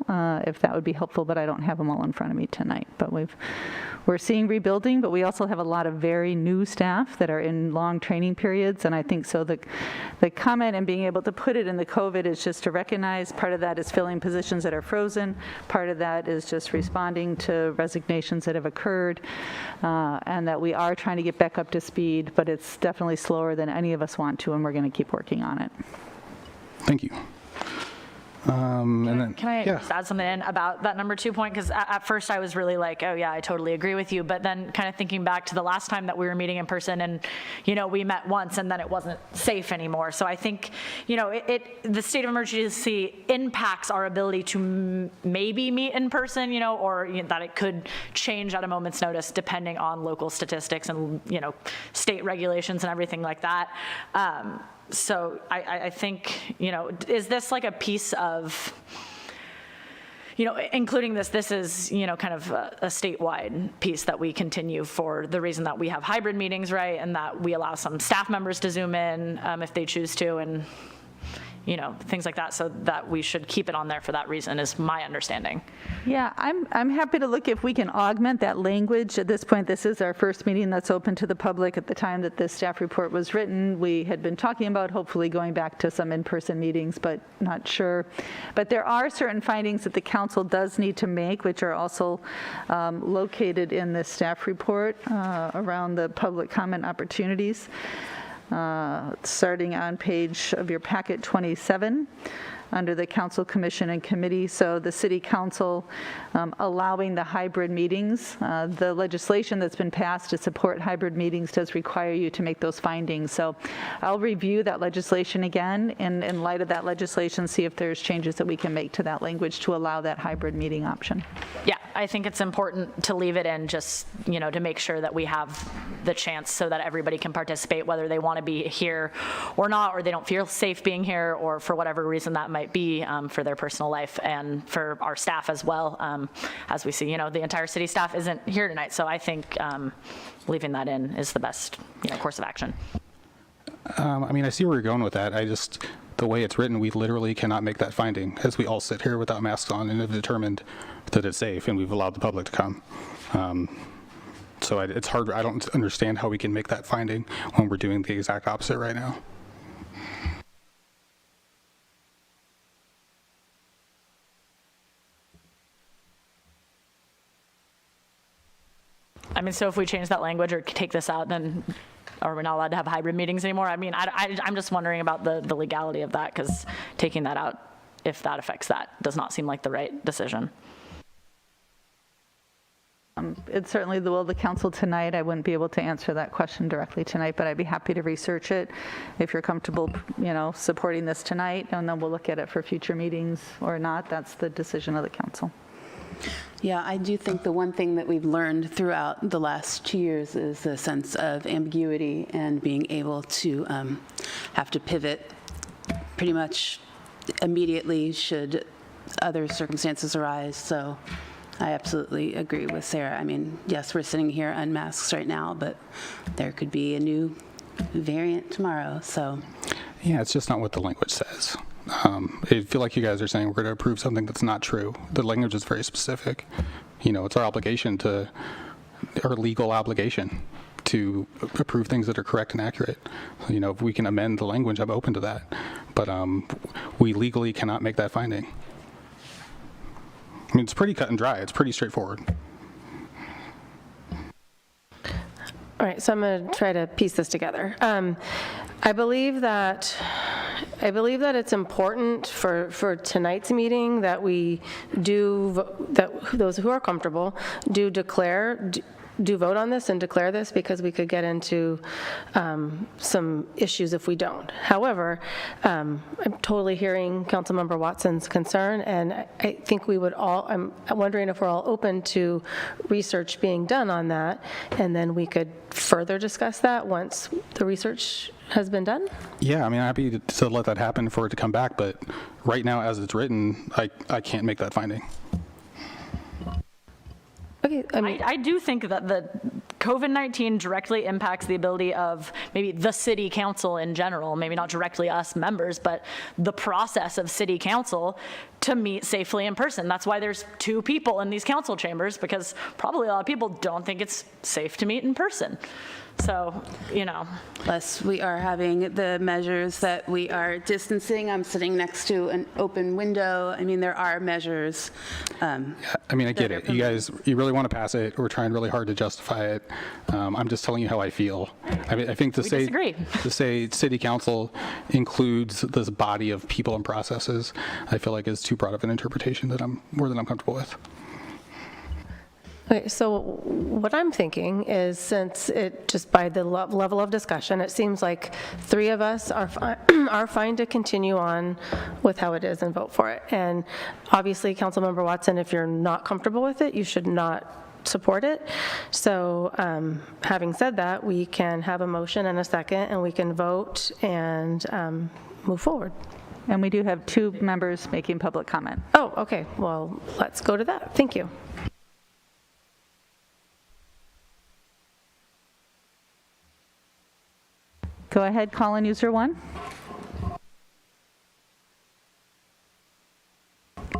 if that would be helpful, but I don't have them all in front of me tonight. But we're seeing rebuilding, but we also have a lot of very new staff that are in long training periods, and I think so the comment and being able to put it in the COVID is just to recognize part of that is filling positions that are frozen, part of that is just responding to resignations that have occurred, and that we are trying to get back up to speed, but it's definitely slower than any of us want to, and we're going to keep working on it. Thank you. Can I just add something in about that number 2 point? Because at first I was really like, oh yeah, I totally agree with you. But then kind of thinking back to the last time that we were meeting in person, and we met once and then it wasn't safe anymore. So I think the state of emergency impacts our ability to maybe meet in person, or that it could change at a moment's notice depending on local statistics and state regulations and everything like that. So I think, is this like a piece of, including this is, kind of a statewide piece that we continue for the reason that we have hybrid meetings, right? And that we allow some staff members to Zoom in if they choose to, and, things like that, so that we should keep it on there for that reason is my understanding. Yeah, I'm happy to look if we can augment that language. At this point, this is our first meeting that's open to the public. At the time that this staff report was written, we had been talking about hopefully going back to some in-person meetings, but not sure. But there are certain findings that the council does need to make, which are also located in this staff report around the public comment opportunities. Starting on page of your packet 27, under the council, commission, and committee. So the city council allowing the hybrid meetings. The legislation that's been passed to support hybrid meetings does require you to make those findings. So I'll review that legislation again, and in light of that legislation, see if there's changes that we can make to that language to allow that hybrid meeting option. Yeah, I think it's important to leave it in, just, to make sure that we have the chance so that everybody can participate, whether they want to be here or not, or they don't feel safe being here, or for whatever reason that might be, for their personal life and for our staff as well. As we see, the entire city staff isn't here tonight, so I think leaving that in is the best course of action. I see where you're going with that. The way it's written, we literally cannot make that finding, as we all sit here without masks on and have determined that it's safe, and we've allowed the public to come. So it's hard. I don't understand how we can make that finding when we're doing the exact opposite right now. So if we change that language or take this out, then are we not allowed to have hybrid meetings anymore? I'm just wondering about the legality of that, because taking that out, if that affects that, does not seem like the right decision. It's certainly the will of the council tonight. I wouldn't be able to answer that question directly tonight, but I'd be happy to research it if you're comfortable, supporting this tonight, and then we'll look at it for future meetings or not. That's the decision of the council. Yeah, I do think the one thing that we've learned throughout the last 2 years is a sense of ambiguity and being able to have to pivot pretty much immediately should other circumstances arise. So I absolutely agree with Sarah. Yes, we're sitting here unmasked right now, but there could be a new variant tomorrow, so. Yeah, it's just not what the language says. I feel like you guys are saying we're going to approve something that's not true. The language is very specific. It's our obligation our legal obligation to approve things that are correct and accurate. If we can amend the language, I'm open to that. But we legally cannot make that finding. It's pretty cut and dry. It's pretty straightforward. All right, so I'm going to try to piece this together. I believe that I believe that it's important for tonight's meeting that we that those who are comfortable do vote on this and declare this, because we could get into some issues if we don't. However, I'm totally hearing Councilmember Watson's concern, and I think we would all, I'm wondering if we're all open to research being done on that, and then we could further discuss that once the research has been done? Yeah, I mean, I'm happy to let that happen for it to come back, but right now, as it's written, I can't make that finding. Okay, I do think that the COVID-19 directly impacts the ability of maybe the city council in general, maybe not directly us members, but the process of city council to meet safely in person. That's why there's 2 people in these council chambers, because probably a lot of people don't think it's safe to meet in person. So, you know. Plus, we are having the measures that we are distancing. I'm sitting next to an open window. I mean, there are measures. I mean, I get it. You guys, you really want to pass it. We're trying really hard to justify it. I'm just telling you how I feel. I mean, I think to say city council includes this body of people and processes, I feel like is too broad of an interpretation that I'm more than I'm comfortable with. Okay, so what I'm thinking is, since it, just by the level of discussion, it seems like 3 of us are fine to continue on with how it is and vote for it. And obviously, Councilmember Watson, if you're not comfortable with it, you should not support it. So having said that, we can have a motion and a second, and we can vote and move forward. And we do have 2 members making public comment. Oh, okay. Well, let's go to that. Thank you. Go ahead, call-in user 1.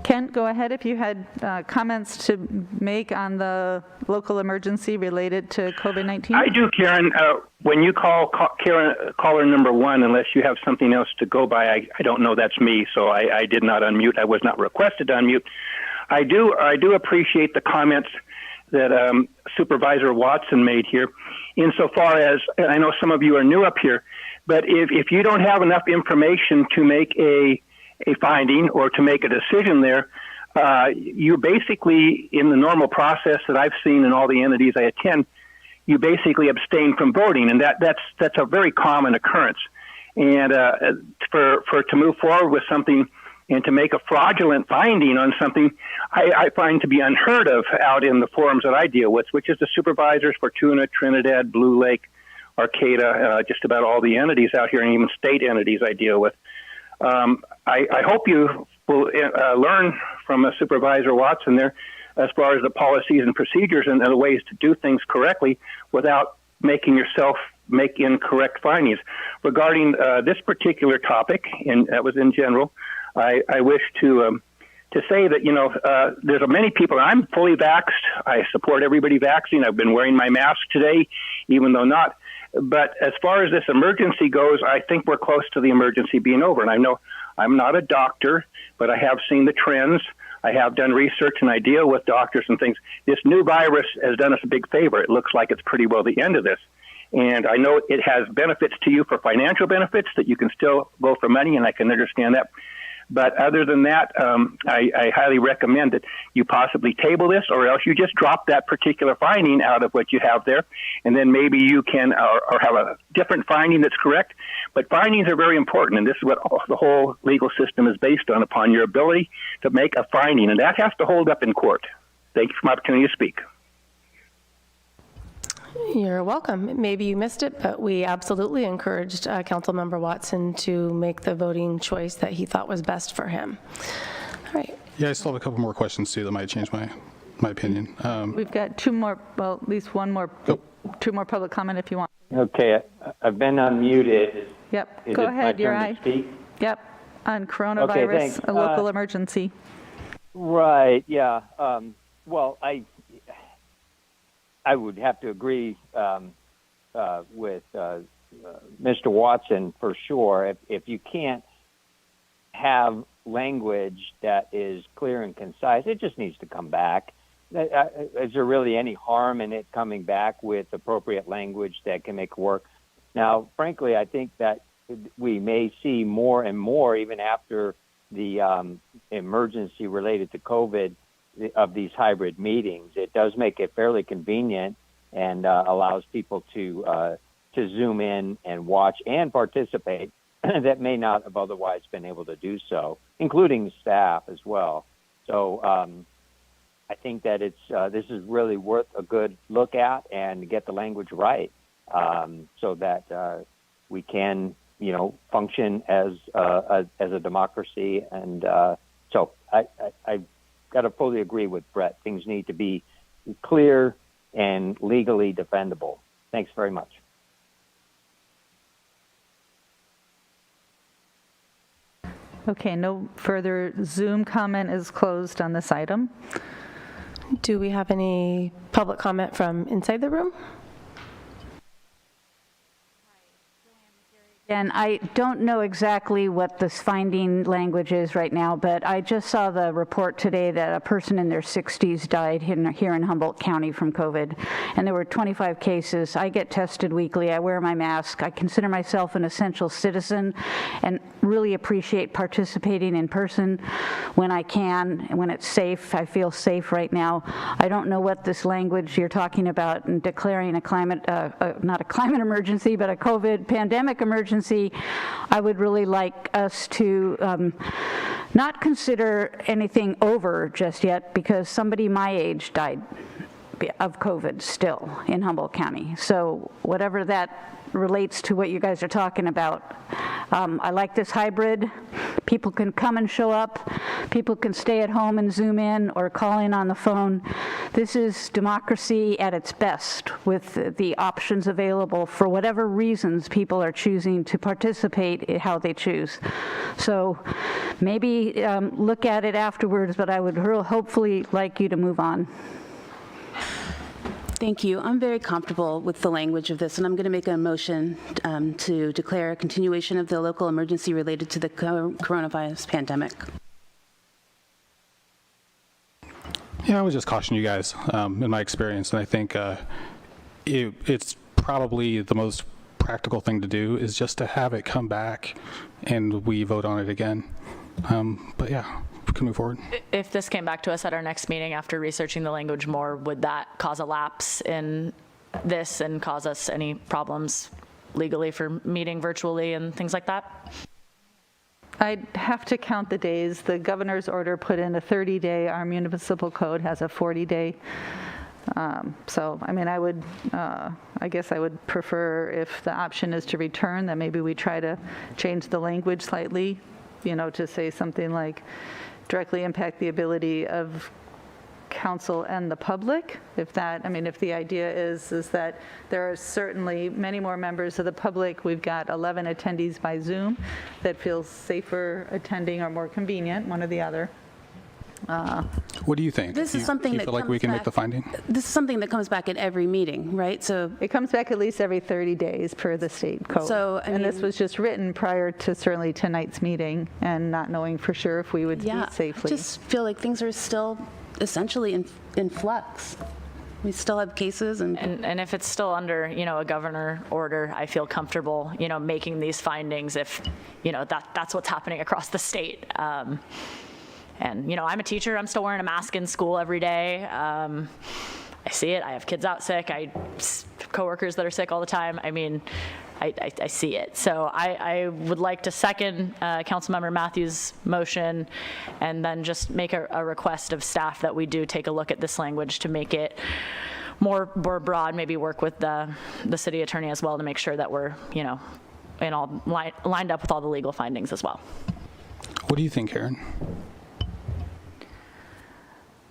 Kent, go ahead if you had comments to make on the local emergency related to COVID-19. I do, Karen. When you call caller number 1, unless you have something else to go by, I don't know that's me, so I did not unmute. I was not requested to unmute. I do appreciate the comments that Supervisor Watson made here, insofar as, and I know some of you are new up here, but if you don't have enough information to make a finding or to make a decision there, you basically, in the normal process that I've seen in all the entities I attend, you basically abstain from voting, and that's a very common occurrence. And to move forward with something and to make a fraudulent finding on something, I find to be unheard of out in the forums that I deal with, which is the supervisors for Tuna, Trinidad, Blue Lake, Arcata, just about all the entities out here, and even state entities I deal with. I hope you will learn from Supervisor Watson there as far as the policies and procedures and the ways to do things correctly without making yourself make incorrect findings. Regarding this particular topic, and that was in general, I wish to say that, you know, there's many people. I'm fully vaxxed. I support everybody vaccinating. I've been wearing my mask today, even though not. But as far as this emergency goes, I think we're close to the emergency being over. And I know I'm not a doctor, but I have seen the trends. I have done research, and I deal with doctors and things. This new virus has done us a big favor. It looks like it's pretty well the end of this. And I know it has benefits to you for financial benefits, that you can still go for money, and I can understand that. But other than that, I highly recommend that you possibly table this, or else you just drop that particular finding out of what you have there, and then maybe you can or have a different finding that's correct. But findings are very important, and this is what the whole legal system is based on, upon your ability to make a finding, and that has to hold up in court. Thank you for my opportunity to speak. You're welcome. Maybe you missed it, but we absolutely encouraged Councilmember Watson to make the voting choice that he thought was best for him. All right. Yeah, I still have a couple more questions too that might change my opinion. We've got 2 more, well, at least 1 more, 2 more public comment if you want. Okay, I've been unmuted. Yep, Is go it ahead, my your turn eye. to speak? Yep, on coronavirus, thanks. a local emergency. Right, yeah. Well, I would have to agree with Mr. Watson for sure. If you can't have language that is clear and concise, it just needs to come back. Is there really any harm in it coming back with appropriate language that can make it work? Now, frankly, I think that we may see more and more, even after the emergency related to COVID, of these hybrid meetings. It does make it fairly convenient and allows people to zoom in and watch and participate that may not have otherwise been able to do so, including staff as well. So I think that this is really worth a good look at and get the language right, so that we can, function as a democracy. And so I got to fully agree with Brett. Things need to be clear and legally defendable. Thanks very much. Okay, no further Zoom comment is closed on this item. Do we have any public comment from inside the room? And I don't know exactly what this finding language is right now, but I just saw the report today that a person in their 60s died here in Humboldt County from COVID, and there were 25 cases. I get tested weekly. I wear my mask. I consider myself an essential citizen and really appreciate participating in person when I can, and when it's safe. I feel safe right now. I don't know what this language you're talking about and declaring a climate, not a climate emergency, but a COVID pandemic emergency. I would really like us to not consider anything over just yet, because somebody my age died of COVID still in Humboldt County. So whatever that relates to what you guys are talking about, I like this hybrid. People can come and show up. People can stay at home and Zoom in or call in on the phone. This is democracy at its best, with the options available for whatever reasons people are choosing to participate how they choose. So maybe look at it afterwards, but I would hopefully like you to move on. Thank you. I'm very comfortable with the language of this, and I'm going to make a motion to declare a continuation of the local emergency related to the coronavirus pandemic. Yeah, I would just caution you guys, in my experience, and I think it's probably the most practical thing to do is just to have it come back and we vote on it again. But yeah, we can move forward. If this came back to us at our next meeting after researching the language more, would that cause a lapse in this and cause us any problems legally for meeting virtually and things like that? I'd have to count the days. The governor's order put in a 30-day. Our municipal code has a 40-day. So, I mean, I guess I would prefer, if the option is to return, that maybe we try to change the language slightly, to say something like directly impact the ability of council and the public. If the idea is that there are certainly many more members of the public. We've got 11 attendees by Zoom that feels safer attending or more convenient, one or the other. What do you think? This is something do you that feel like we can make the finding? This is something that comes back at every meeting, right? So it comes back at least every 30 days per the state code. So, and this was just written prior to certainly tonight's meeting, and not knowing for sure if we would meet safely. I just feel like things are still essentially in flux. We still have cases, and if it's still under, a governor order, I feel comfortable, making these findings if, that's what's happening across the state. And, I'm a teacher. I'm still wearing a mask in school every day. I see it. I have kids out sick. I coworkers that are sick all the time. I mean, I see it. So I would like to second Councilmember Matthews' motion, and then just make a request of staff that we do take a look at this language to make it more broad, maybe work with the city attorney as well to make sure that we're, lined up with all the legal findings as well. What do you think, Karen?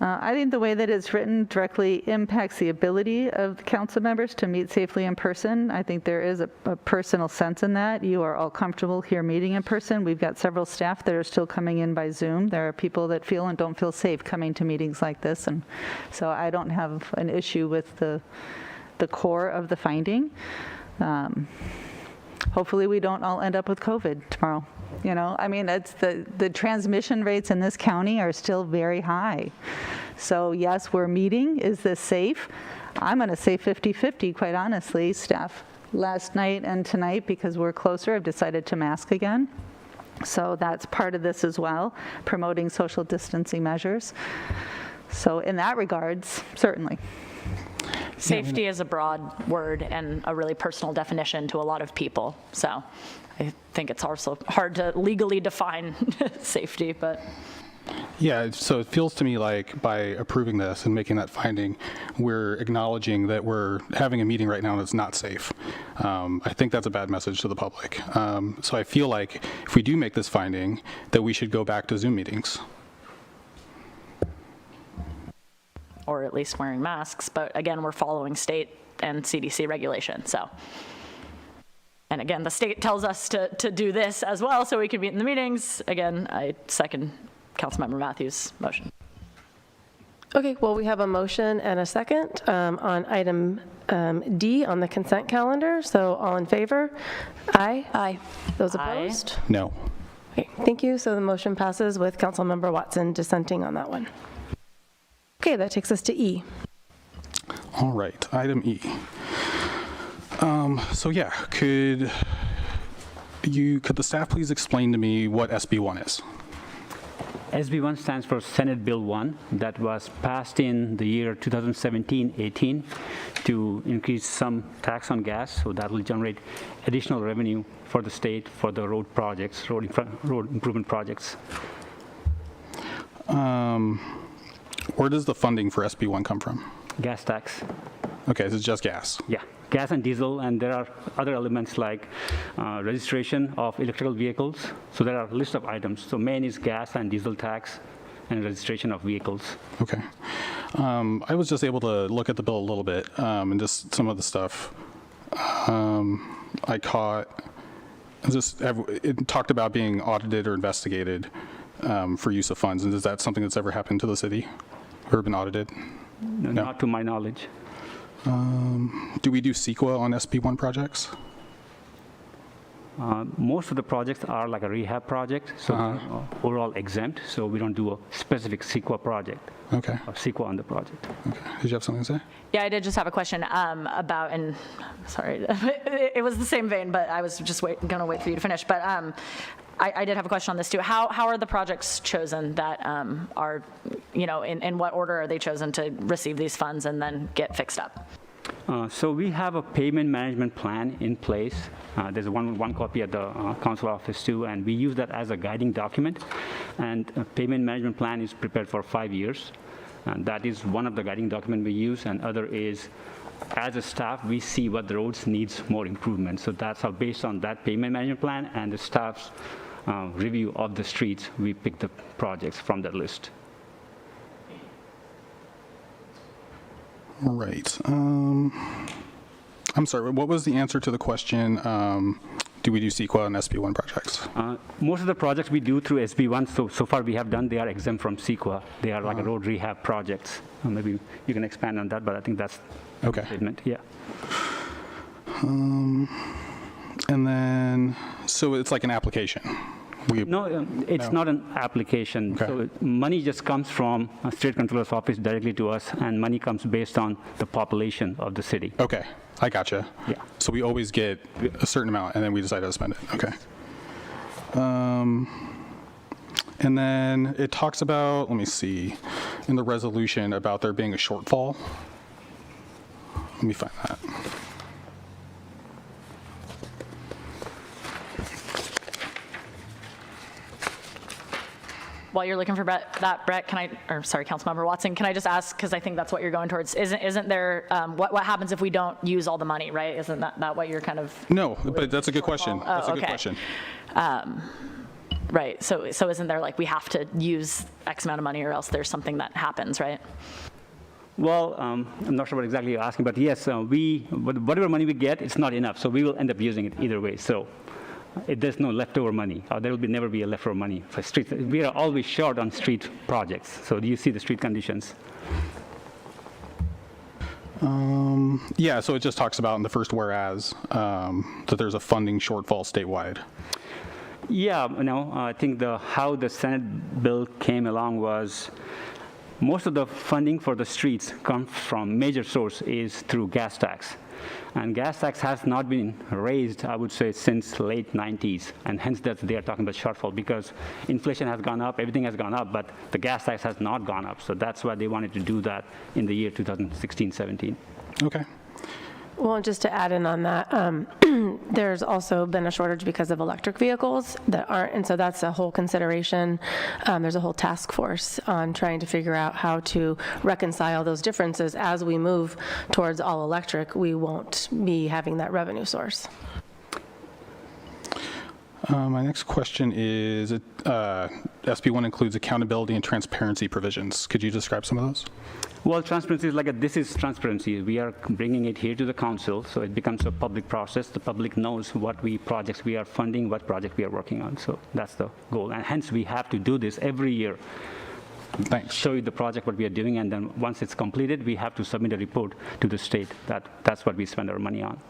I think the way that it's written directly impacts the ability of the council members to meet safely in person. I think there is a personal sense in that. You are all comfortable here meeting in person. We've got several staff that are still coming in by Zoom. There are people that feel and don't feel safe coming to meetings like this. And so I don't have an issue with the core of the finding. Hopefully we don't all end up with COVID tomorrow. It's the transmission rates in this county are still very high. So yes, we're meeting. Is this safe? I'm going to say 50-50, quite honestly. Staff last night and tonight, because we're closer, I've decided to mask again. So that's part of this as well, promoting social distancing measures. So in that regards, certainly. Safety is a broad word and a really personal definition to a lot of people. So I think it's also hard to legally define safety, but. Yeah, so it feels to me like by approving this and making that finding, we're acknowledging that we're having a meeting right now and it's not safe. I think that's a bad message to the public. So I feel like if we do make this finding, that we should go back to Zoom meetings. Or at least wearing masks, but again, we're following state and CDC regulation, so. And again, the state tells us to do this as well, so we can meet in the meetings. Again, I second Councilmember Matthews' motion. Okay, well, we have a motion and a second on item D on the consent calendar. So all in favor? Aye. Aye. Those opposed? No. Okay, thank you. So the motion passes with Councilmember Watson dissenting on that one. Okay, that takes us to E. All right, item E. So yeah, could the staff please explain to me what SB1 is? SB1 stands for Senate Bill 1 that was passed in the year 2017-18 to increase some tax on gas, so that will generate additional revenue for the state for the road projects, road improvement projects. Where does the funding for SB1 come from? Gas tax. Okay, this is just gas. Yeah, gas and diesel, and there are other elements like registration of electrical vehicles. So there are a list of items. So main is gas and diesel tax and registration of vehicles. Okay. I was just able to look at the bill a little bit and just some of the stuff I caught. It talked about being audited or investigated for use of funds. And is that something that's ever happened to the city or been audited? No. Not to my knowledge. Do we do CEQA on SB1 projects? Most of the projects are like a rehab project, so they're overall exempt, so we don't do a specific CEQA project. Okay. Or CEQA on the project. Okay. Did you have something to say? Yeah, I did just have a question about, and sorry, it was the same vein, but I was just gonna wait for you to finish. But I did have a question on this too. How are the projects chosen that are, in what order are they chosen to receive these funds and then get fixed up? So we have a payment management plan in place. There's one copy at the council office too, and we use that as a guiding document. And a payment management plan is prepared for 5 years. And that is one of the guiding documents we use, and other is, as a staff, we see what the roads needs more improvement. So that's how, based on that payment management plan and the staff's review of the streets, we pick the projects from that list. All right. I'm sorry, what was the answer to the question, do we do CEQA on SB1 projects? Most of the projects we do through SB1, so far we have done, they are exempt from CEQA. They are like a road rehab projects. Maybe you can expand on that, but I think that's okay. The statement, yeah. And then, so it's like an application? No, it's not an application. Okay. So money just comes from a state controller's office directly to us, and money comes based on the population of the city. Okay, I gotcha. Yeah. So we always get a certain amount, and then we decide how to spend it. Okay. And then it talks about, let me see, in the resolution about there being a shortfall. Let me find that. While you're looking for Brett, Councilmember Watson, can I just ask, because I think that's what you're going towards, isn't there, what happens if we don't use all the money, right? Isn't that what you're kind of? No, but that's a good question. That's a good question. Right, so isn't there like, we have to use X amount of money or else there's something that happens, right? Well, I'm not sure what exactly you're asking, but yes, whatever money we get, it's not enough, so we will end up using it either way. So there's no leftover money, or there will never be a leftover money for streets. We are always short on street projects. So do you see the street conditions? Yeah, so it just talks about in the first whereas that there's a funding shortfall statewide. Yeah, I think how the Senate bill came along was most of the funding for the streets comes from major source is through gas tax. And gas tax has not been raised, I would say, since late 90s, and hence they are talking about shortfall because inflation has gone up, everything has gone up, but the gas tax has not gone up. So that's why they wanted to do that in the year 2016-17. Okay. Well, just to add in on that, there's also been a shortage because of electric vehicles that aren't, and so that's a whole consideration. There's a whole task force on trying to figure out how to reconcile those differences. As we move towards all electric, we won't be having that revenue source. My next question is, SB1 includes accountability and transparency provisions. Could you describe some of those? Well, transparency is this is transparency. We are bringing it here to the council, so it becomes a public process. The public knows what projects we are funding, what project we are working on. So that's the goal. And hence, we have to do this every year. Thanks. Show you the project, what we are doing, and then once it's completed, we have to submit a report to the state. That's what we spend our money on.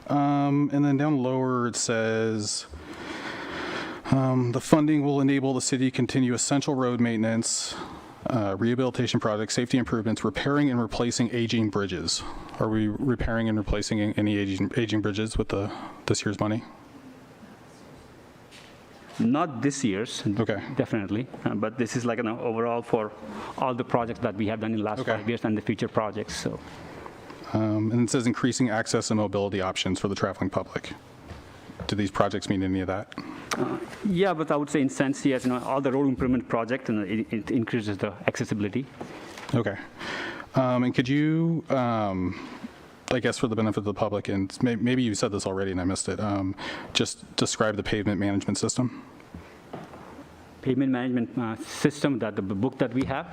And then down lower, it says, the funding will enable the city to continue essential road maintenance, rehabilitation projects, safety improvements, repairing and replacing aging bridges. Are we repairing and replacing any aging bridges with this year's money? Not this year's, okay, definitely, but this is like an overall for all the projects that we have done in the last 5 years and the future projects. So. And it says increasing access and mobility options for the traveling public. Do these projects mean any of that? Yeah, but I would say in sense, yes, all the road improvement project, and it increases the accessibility. Okay. And could you, I guess for the benefit of the public, and maybe you said this already and I missed it, just describe the pavement management system? Pavement management system, the book that we have?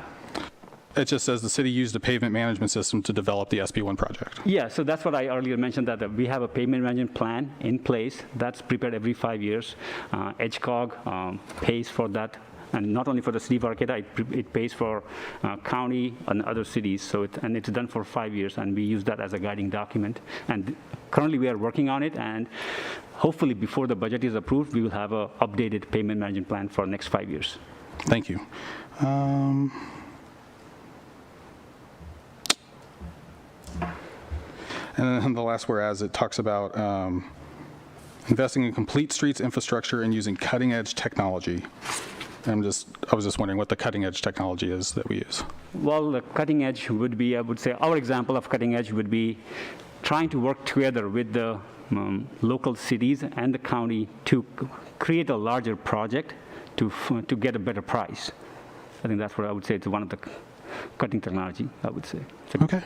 It just says the city used a pavement management system to develop the SB1 project. Yeah, so that's what I earlier mentioned, that we have a pavement management plan in place that's prepared every 5 years. HCOG pays for that, and not only for the city of Arcata, it pays for county and other cities. So it's done for 5 years, and we use that as a guiding document. And currently we are working on it, and hopefully before the budget is approved, we will have an updated pavement management plan for the next 5 years. Thank you. And then the last whereas, it talks about investing in complete streets infrastructure and using cutting-edge technology. I was just wondering what the cutting-edge technology is that we use. Well, the cutting edge would be, I would say, our example of cutting edge would be trying to work together with the local cities and the county to create a larger project to get a better price. I think that's what I would say. It's one of the cutting technology, I would say. Okay.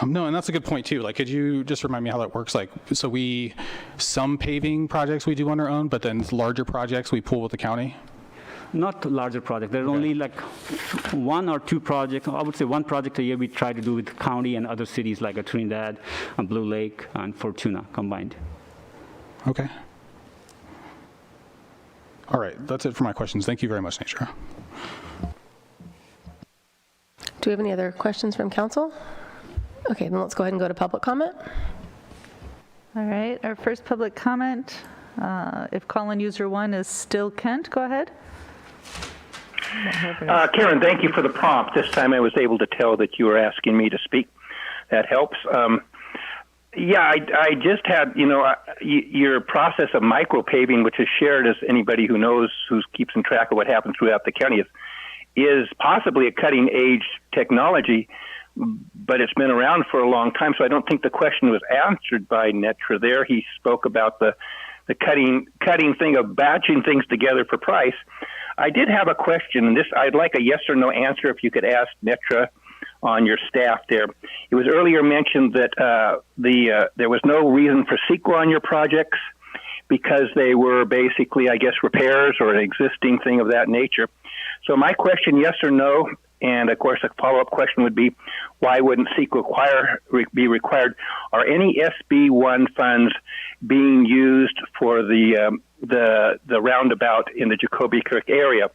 No, and that's a good point too. Like, could you just remind me how that works? Like, so some paving projects we do on our own, but then larger projects we pool with the county? Not larger project. There's only like 1 or 2 projects. I would say 1 project a year we try to do with the county and other cities like Trinidad, and Blue Lake, and Fortuna combined. Okay. All right, that's it for my questions. Thank you very much, Nesha. Do we have any other questions from council? Okay, then let's go ahead and go to public comment. All right, our first public comment, if call-in user 1 is still Kent, go ahead. Karen, thank you for the prompt. This time I was able to tell that you were asking me to speak. That helps. Yeah, I just had, your process of micro-paving, which is shared as anybody who knows, who keeps in track of what happens throughout the county, is possibly a cutting-edge technology, but it's been around for a long time, so I don't think the question was answered by Netra there. He spoke about the cutting thing of batching things together for price. I did have a question, and I'd like a yes or no answer if you could ask Netra on your staff there. It was earlier mentioned that there was no reason for CEQA on your projects because they were basically, I guess, repairs or an existing thing of that nature. So my question, yes or no, and of course a follow-up question would be, why wouldn't CEQA be required? Are any SB1 funds being used for the roundabout in the Jacoby Crick area?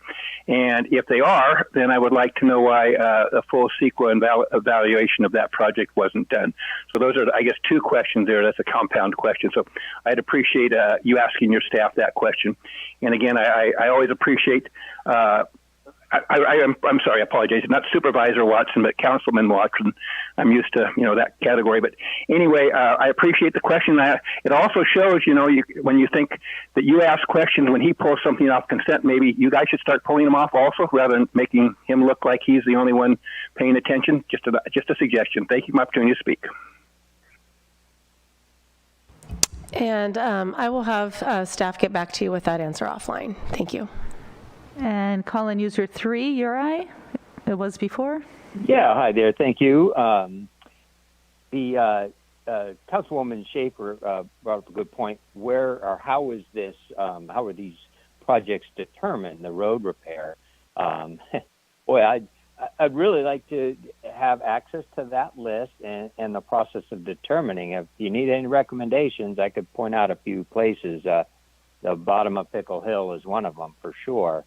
And if they are, then I would like to know why a full CEQA evaluation of that project wasn't done. So those are, I guess, 2 questions there. That's a compound question. So I'd appreciate you asking your staff that question. And again, I always appreciate I'm sorry, I apologize. Not Supervisor Watson, but Councilman Watson. I'm used to, that category. But anyway, I appreciate the question. It also shows, when you think that you ask questions, when he pulls something off consent, maybe you guys should start pulling them off also, rather than making him look like he's the only one paying attention. Just a suggestion. Thank you for my opportunity to speak. And I will have staff get back to you with that answer offline. Thank you. And call-in user 3, Uri, it was before. Yeah, hi there. Thank you. The Councilwoman Schaefer brought up a good point. Where or how is this? How are these projects determined? The road repair. Boy, I'd really like to have access to that list and the process of determining. If you need any recommendations, I could point out a few places. The bottom of Pickle Hill is one of them for sure.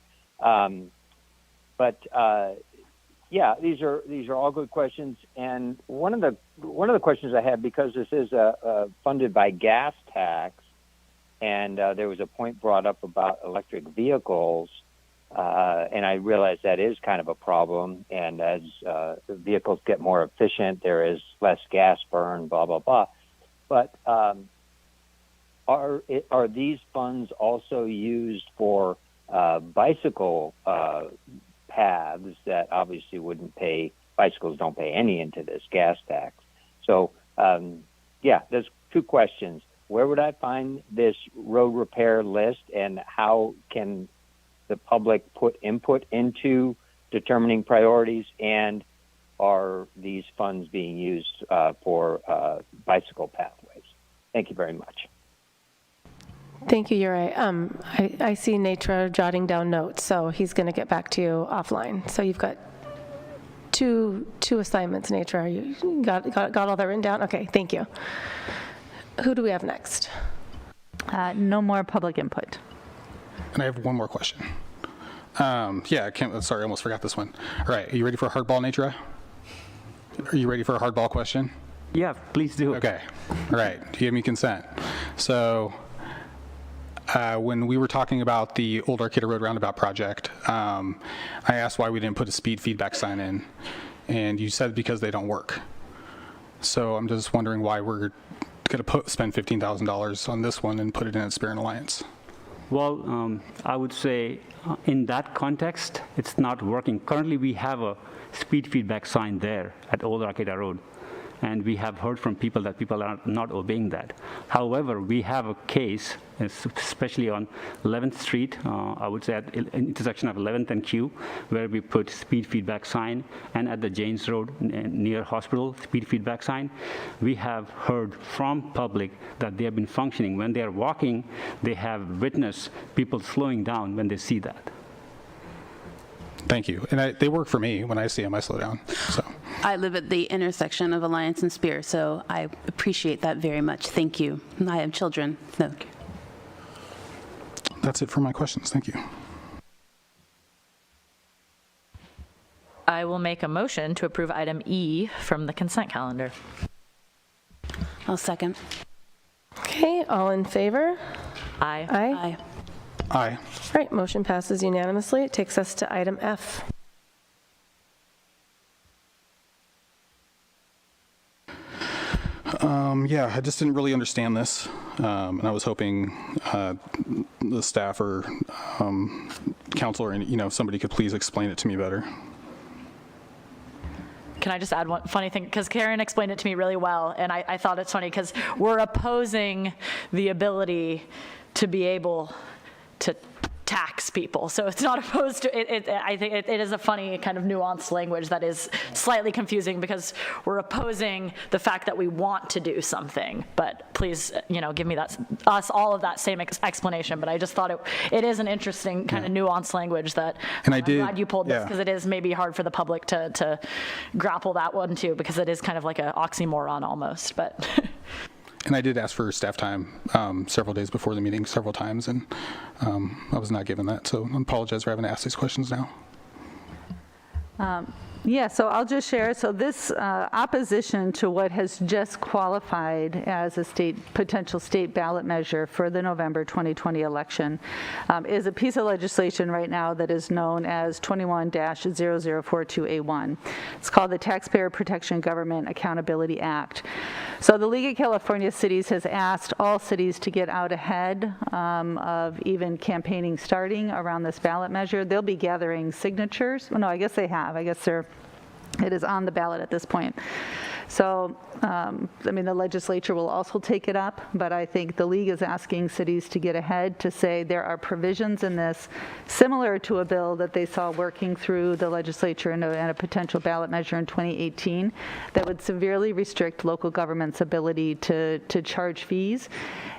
Yeah, these are all good questions. And one of the questions I had, because this is funded by gas tax, and there was a point brought up about electric vehicles, and I realize that is kind of a problem. And as vehicles get more efficient, there is less gas burn, blah blah blah. But are these funds also used for bicycle paths that obviously bicycles don't pay any into this gas tax? So, there's two questions. Where would I find this road repair list, and how can the public put input into determining priorities, and are these funds being used for bicycle pathways? Thank you very much. Thank you, Uri. I see Netra jotting down notes, so he's going to get back to you offline. So you've got two assignments, Netra. You got all that written down? Okay, thank you. Who do we have next? No more public input. And I have one more question. Sorry, I almost forgot this one. All right, are you ready for a hardball, Netra? Are you ready for a hardball question? Yeah, please do. Okay. All right. Do you give me consent? So when we were talking about the old Arcata Road roundabout project, I asked why we didn't put a speed feedback sign in, and you said because they don't work. So I'm just wondering why we're going to spend $15,000 on this one and put it in at Spear & Alliance. Well, I would say in that context, it's not working. Currently, we have a speed feedback sign there at Old Arcata Road, and we have heard from people that people are not obeying that. However, we have a case, especially on 11th Street, I would say at intersection of 11th and Q, where we put speed feedback sign, and at the Janes Road near hospital, speed feedback sign. We have heard from public that they have been functioning. When they are walking, they have witnessed people slowing down when they see that. Thank you. And they work for me. When I see them, I slow down. So I live at the intersection of Alliance and Spear, so I appreciate that very much. Thank you. I have children. So. That's it for my questions. Thank you. I will make a motion to approve item E from the consent calendar. I'll second. Okay, all in favor? Aye. Aye. Aye. All right, motion passes unanimously. It takes us to item F. I just didn't really understand this, and I was hoping the staff or council or somebody could please explain it to me better. Can I just add one funny thing? Because Karen explained it to me really well, and I thought it's funny because we're opposing the ability to be able to tax people. So it's not opposed to it. I think it is a funny kind of nuanced language that is slightly confusing because we're opposing the fact that we want to do something. But please, give me us all of that same explanation. But I just thought it is an interesting kind of nuanced language that I'm glad you pulled this because it is maybe hard for the public to grapple that one too, because it is kind of like an oxymoron almost. But. And I did ask for staff time several days before the meeting, several times, and I was not given that. So I apologize for having to ask these questions now. Yeah, so I'll just share. So this opposition to what has just qualified as a potential state ballot measure for the November 2020 election is a piece of legislation right now that is known as 21-0042A1. It's called the Taxpayer Protection Government Accountability Act. So the League of California Cities has asked all cities to get out ahead of even campaigning starting around this ballot measure. They'll be gathering signatures. Well, no, I guess they have. I guess it is on the ballot at this point. So, I mean, the legislature will also take it up, but I think the league is asking cities to get ahead to say there are provisions in this similar to a bill that they saw working through the legislature and a potential ballot measure in 2018 that would severely restrict local government's ability to charge fees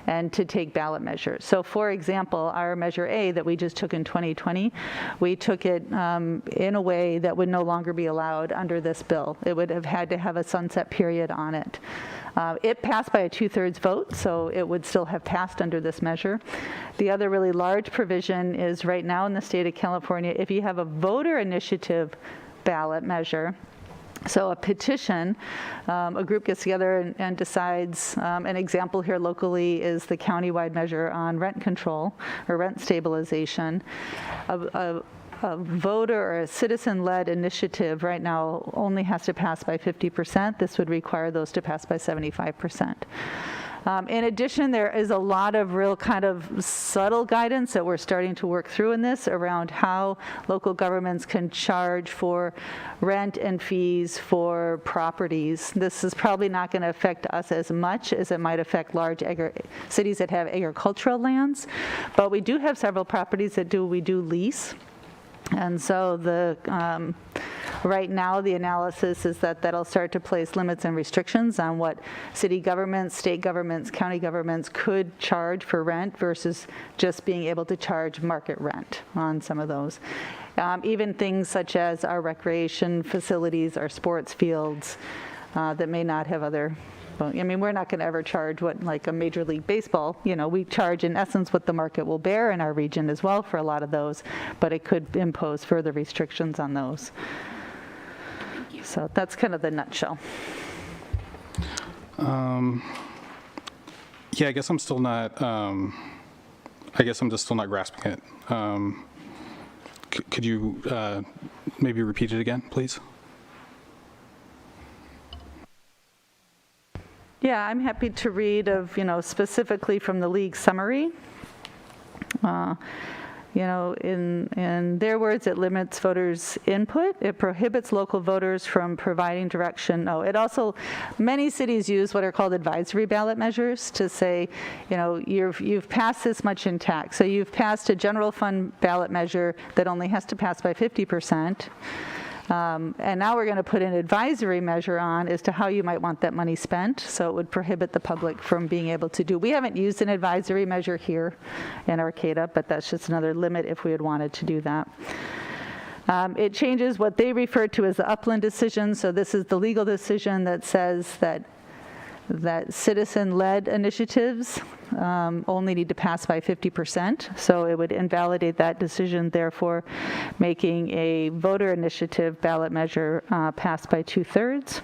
and to take ballot measures. So for example, our Measure A that we just took in 2020, we took it in a way that would no longer be allowed under this bill. It would have had to have a sunset period on it. It passed by a 2/3 vote, so it would still have passed under this measure. The other really large provision is right now in the state of California, if you have a voter initiative ballot measure, so a petition, a group gets together and decides, an example here locally is the countywide measure on rent control or rent stabilization. A voter or a citizen-led initiative right now only has to pass by 50%. This would require those to pass by 75%. In addition, there is a lot of real kind of subtle guidance that we're starting to work through in this around how local governments can charge for rent and fees for properties. This is probably not going to affect us as much as it might affect large cities that have agricultural lands, but we do have several properties that we do lease. And so right now the analysis is that that'll start to place limits and restrictions on what city governments, state governments, county governments could charge for rent versus just being able to charge market rent on some of those. Even things such as our recreation facilities, our sports fields that may not have other. I mean, we're not going to ever charge what, like a Major League Baseball, we charge in essence what the market will bear in our region as well for a lot of those, but it could impose further restrictions on those. So that's kind of the nutshell. Yeah, I guess I'm still not, I'm just still not grasping it. Could you maybe repeat it again, please? Yeah, I'm happy to read specifically from the league summary. In their words, it limits voters' input. It prohibits local voters from providing direction. Many cities use what are called advisory ballot measures to say, you've passed this much in tax. So you've passed a general fund ballot measure that only has to pass by 50%. And now we're going to put an advisory measure on as to how you might want that money spent. So it would prohibit the public from being able to do. We haven't used an advisory measure here in Arcata, but that's just another limit if we had wanted to do that. It changes what they refer to as the upland decision. So this is the legal decision that says that citizen-led initiatives only need to pass by 50%. So it would invalidate that decision, therefore making a voter initiative ballot measure pass by 2/3.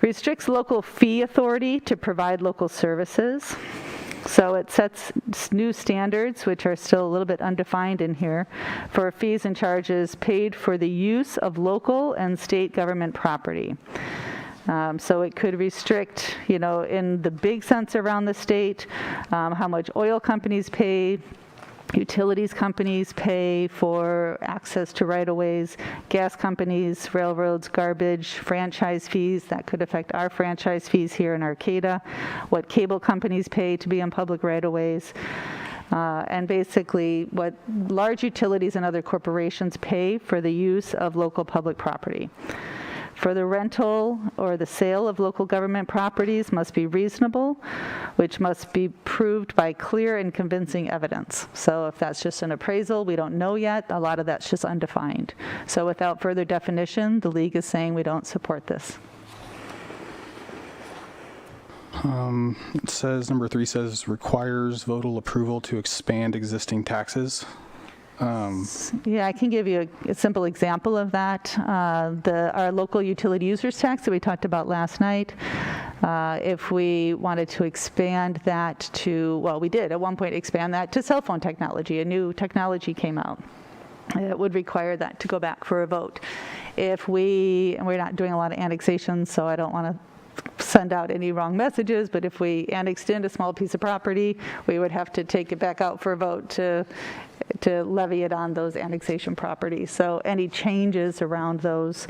Restricts local fee authority to provide local services. So it sets new standards, which are still a little bit undefined in here, for fees and charges paid for the use of local and state government property. So it could restrict, in the big sense around the state, how much oil companies pay, utilities companies pay for access to right-of-ways, gas companies, railroads, garbage, franchise fees. That could affect our franchise fees here in Arcata, what cable companies pay to be on public right-of-ways. And basically what large utilities and other corporations pay for the use of local public property. For the rental or the sale of local government properties must be reasonable, which must be proved by clear and convincing evidence. So if that's just an appraisal, we don't know yet. A lot of that's just undefined. So without further definition, the league is saying we don't support this. It says, number 3 says, requires votal approval to expand existing taxes. Yeah, I can give you a simple example of that. Our local utility users tax that we talked about last night, if we wanted to expand that to, well, we did at one point expand that to cell phone technology. A new technology came out. It would require that to go back for a vote. And we're not doing a lot of annexations, so I don't want to send out any wrong messages, but if we annexed in a small piece of property, we would have to take it back out for a vote to levy it on those annexation properties. So any changes around those,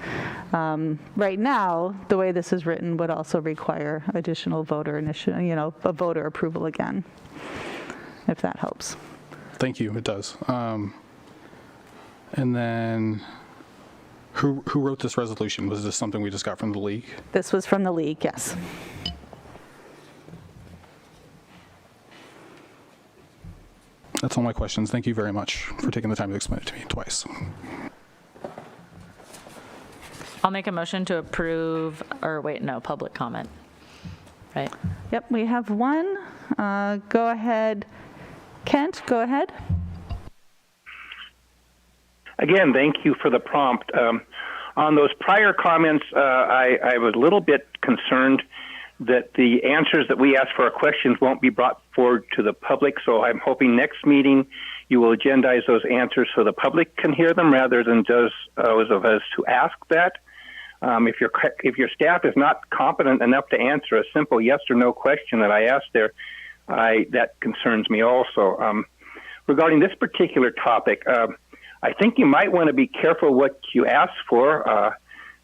right now, the way this is written would also require additional voter initiative, a voter approval again, if that helps. Thank you, it does. And then, who wrote this resolution? Was this something we just got from the league? This was from the league, yes. That's all my questions. Thank you very much for taking the time to explain it to me twice. I'll make a motion to approve, or wait, no, public comment, right? Yep, we have one. Go ahead. Kent, go ahead. Again, thank you for the prompt. On those prior comments, I was a little bit concerned that the answers that we ask for our questions won't be brought forward to the public, so I'm hoping next meeting you will agendize those answers so the public can hear them rather than just those of us who ask that. If your staff is not competent enough to answer a simple yes or no question that I asked there, that concerns me also. Regarding this particular topic, I think you might want to be careful what you ask for.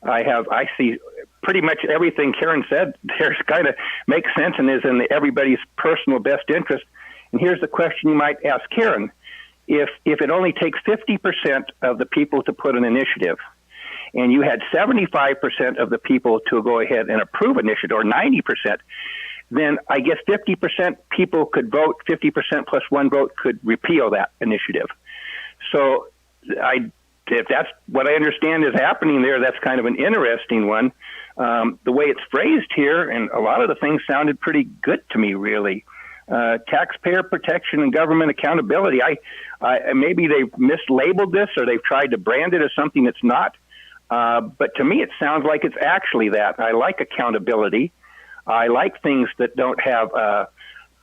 I see pretty much everything Karen said there's kind of makes sense and is in everybody's personal best interest. And here's the question you might ask Karen. If it only takes 50% of the people to put an initiative, and you had 75% of the people to go ahead and approve an initiative, or 90%, then I guess 50% people could vote, 50% plus one vote could repeal that initiative. So if that's what I understand is happening there, that's kind of an interesting one. The way it's phrased here, and a lot of the things sounded pretty good to me, really. Taxpayer protection and government accountability. Maybe they've mislabeled this or they've tried to brand it as something it's not. But to me, it sounds like it's actually that. I like accountability. I like things that don't have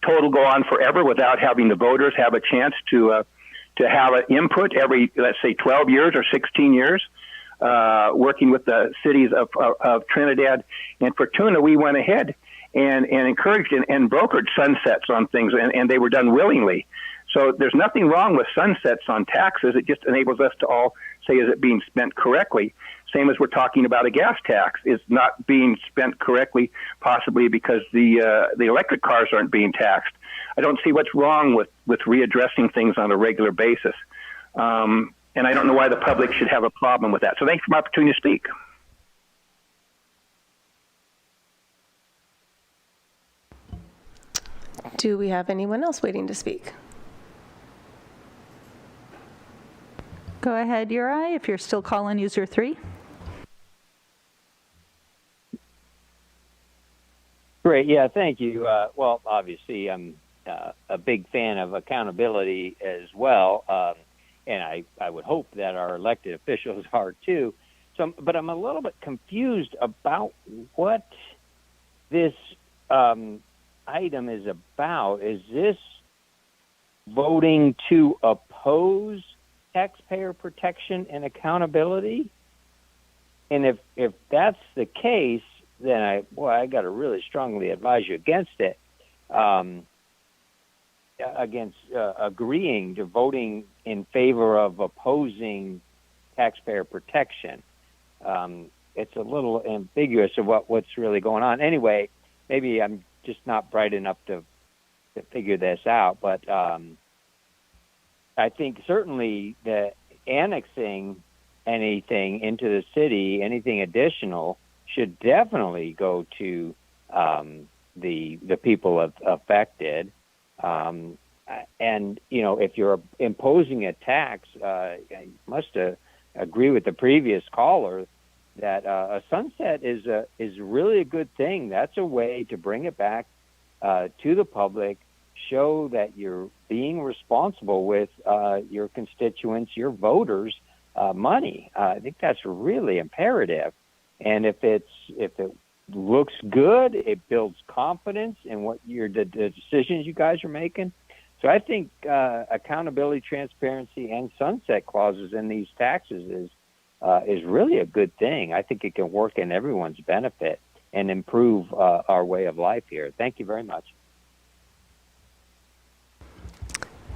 total go on forever without having the voters have a chance to have an input every, let's say, 12 years or 16 years. Working with the cities of Trinidad and Fortuna, we went ahead and encouraged and brokered sunsets on things, and they were done willingly. So there's nothing wrong with sunsets on taxes. It just enables us to all say, is it being spent correctly? Same as we're talking about a gas tax. It's not being spent correctly, possibly because the electric cars aren't being taxed. I don't see what's wrong with readdressing things on a regular basis. And I don't know why the public should have a problem with that. So thanks for the opportunity to speak. Do we have anyone else waiting to speak? Go ahead, Uri, if you're still calling user 3. Great. Yeah, thank you. Well, obviously, I'm a big fan of accountability as well. And I would hope that our elected officials are too. But I'm a little bit confused about what this item is about. Is this voting to oppose taxpayer protection and accountability? And if that's the case, then I got to really strongly advise you against it. Against agreeing to voting in favor of opposing taxpayer protection. It's a little ambiguous of what's really going on. Anyway, maybe I'm just not bright enough to figure this out, but I think certainly that annexing anything into the city, anything additional, should definitely go to the people affected. And, if you're imposing a tax, I must agree with the previous caller that a sunset is really a good thing. That's a way to bring it back to the public show that you're being responsible with your constituents, your voters' money. I think that's really imperative. And if it looks good, it builds confidence in what the decisions you guys are making. So I think accountability, transparency, and sunset clauses in these taxes is really a good thing. I think it can work in everyone's benefit and improve our way of life here. Thank you very much.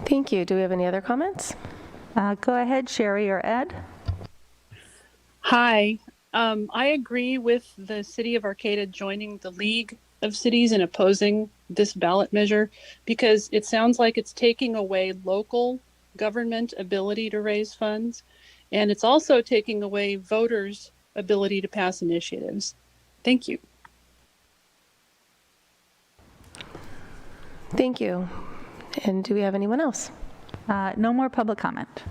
Thank you. Do we have any other comments? Go ahead, Sherry or Ed. Hi. I agree with the city of Arcata joining the League of Cities in opposing this ballot measure because it sounds like it's taking away local government ability to raise funds, and it's also taking away voters' ability to pass initiatives. Thank you. Thank you. And do we have anyone else? No more public comment.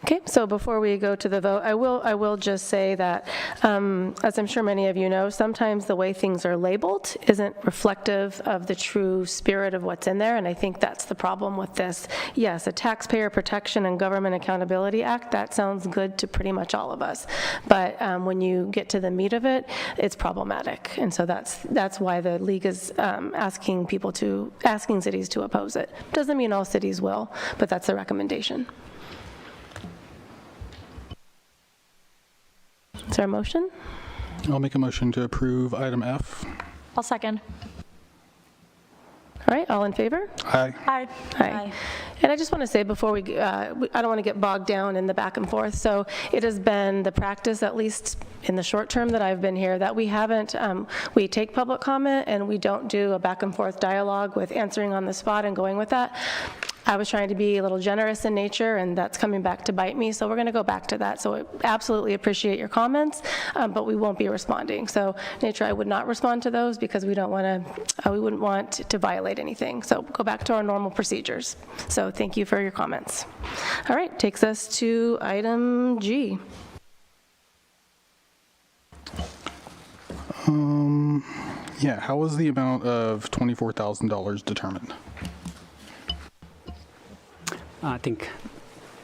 Okay, so before we go to the vote, I will just say that, as I'm sure many of you know, sometimes the way things are labeled isn't reflective of the true spirit of what's in there, and I think that's the problem with this. Yes, a Taxpayer Protection and Government Accountability Act, that sounds good to pretty much all of us, but when you get to the meat of it, it's problematic, and so that's why the league is asking cities to oppose it. Doesn't mean all cities will, but that's the recommendation. Is there a motion? I'll make a motion to approve item F. I'll second. All right, all in favor? Aye. Aye. Aye. And I just want to say before I don't want to get bogged down in the back and forth, so it has been the practice, at least in the short term that I've been here, that we haven't, we take public comment and we don't do a back and forth dialogue with answering on the spot and going with that. I was trying to be a little generous in nature, and that's coming back to bite me, so we're going to go back to that. So I absolutely appreciate your comments, but we won't be responding. So nature, I would not respond to those because we don't want to, we wouldn't want to violate anything. So go back to our normal procedures. So thank you for your comments. All right, takes us to item G. Yeah, how was the amount of $24,000 determined? I think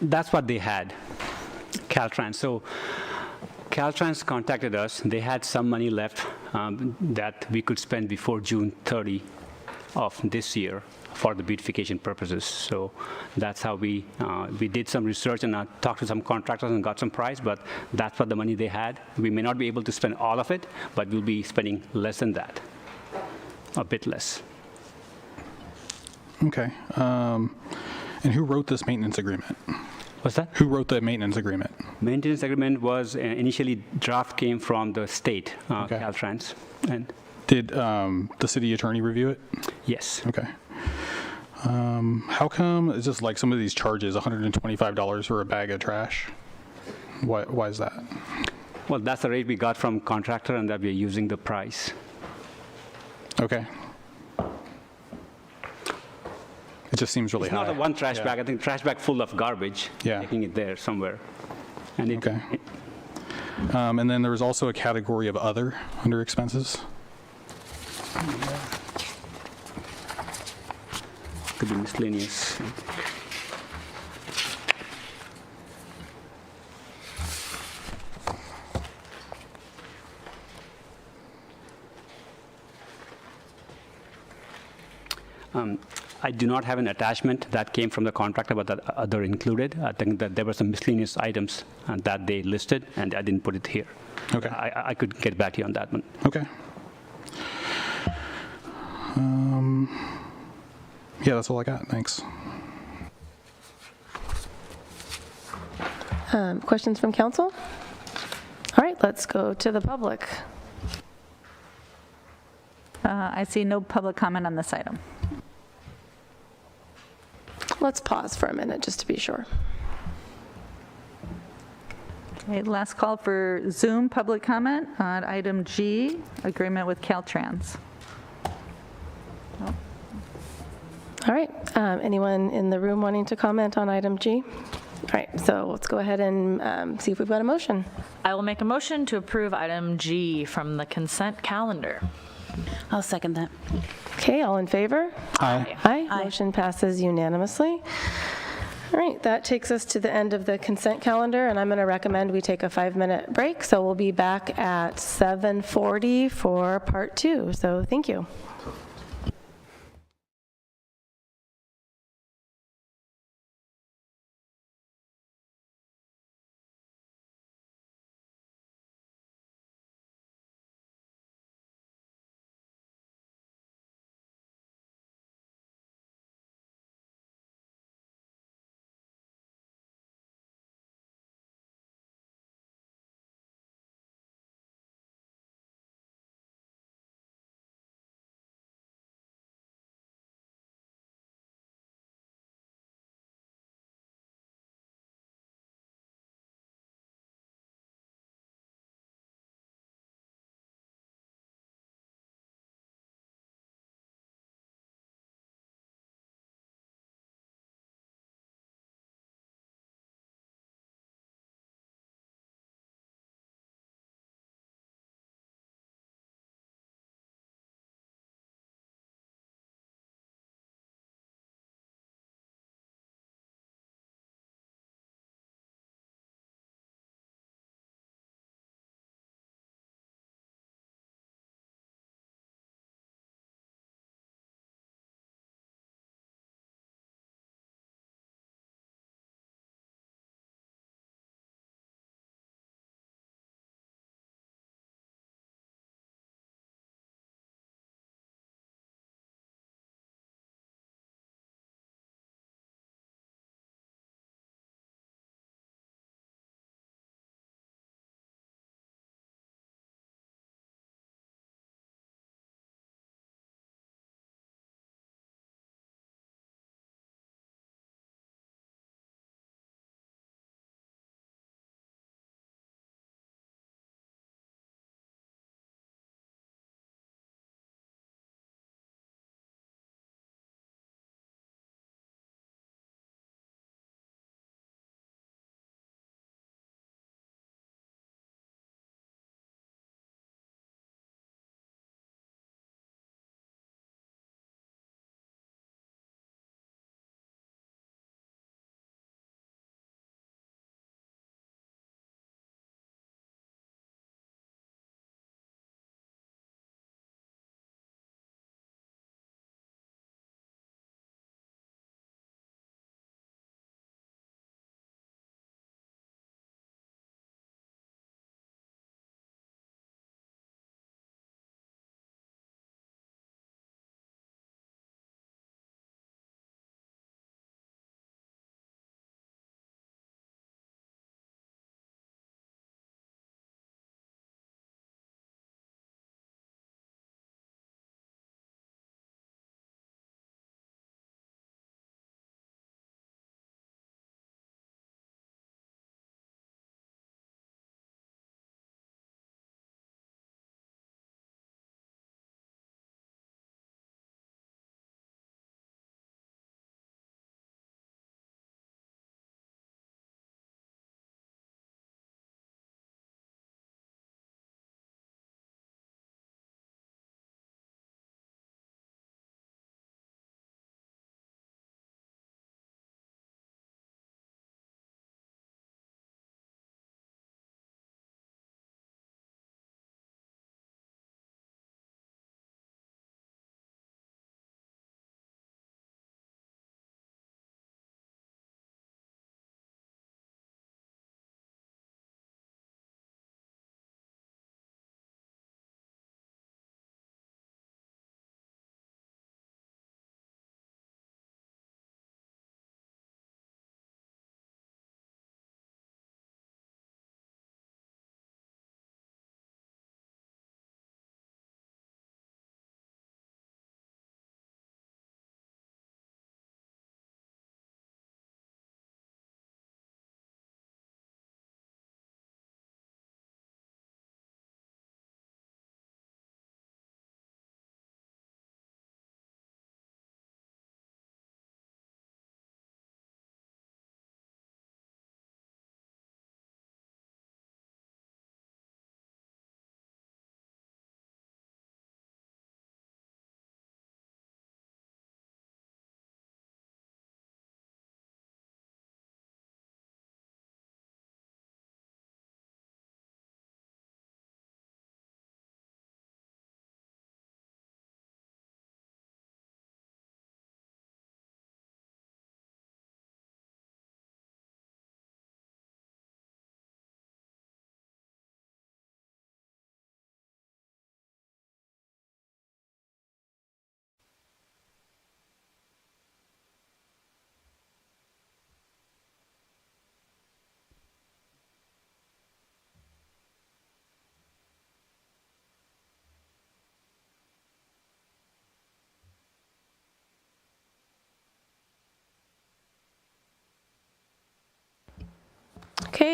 that's what they had, Caltrans. So Caltrans contacted us. They had some money left that we could spend before June 30 of this year for the beautification purposes. So that's how we did some research and talked to some contractors and got some price, but that's what the money they had. We may not be able to spend all of it, but we'll be spending less than that, a bit less. Okay. And who wrote this maintenance agreement? What's that? Who wrote the maintenance agreement? Maintenance agreement was initially draft came from the state, Okay. Caltrans. And Did the city attorney review it? yes. Okay. How come it's just like some of these charges, $125 for a bag of trash? Why is that? Well, that's the rate we got from contractor, and that we're using the price. Okay. It just seems really It's high. not a one trash Yeah. bag. I think trash bag full of garbage. Yeah. Taking it there somewhere. And Okay. And then there was also a category of other under expenses. Could be miscellaneous. I do not have an attachment that came from the contractor, but that other included. I think that there were some miscellaneous items that they listed, and I didn't put it here. Okay. I could get back to you on that one. Okay. Yeah, that's all I got. Thanks. Questions from council? All right, let's go to the public. I see no public comment on this item. Let's pause for a minute just to be sure. Okay, last call for Zoom public comment on item G, agreement with Caltrans. All right, anyone in the room wanting to comment on item G? All right, so let's go ahead and see if we've got a motion. I will make a motion to approve item G from the consent calendar. I'll second that. Okay, all in favor? Aye. Aye. Motion passes unanimously. All right, that takes us to the end of the consent calendar, and I'm going to recommend we take a 5-minute break. So we'll be back at 7:40 for part 2. So thank you.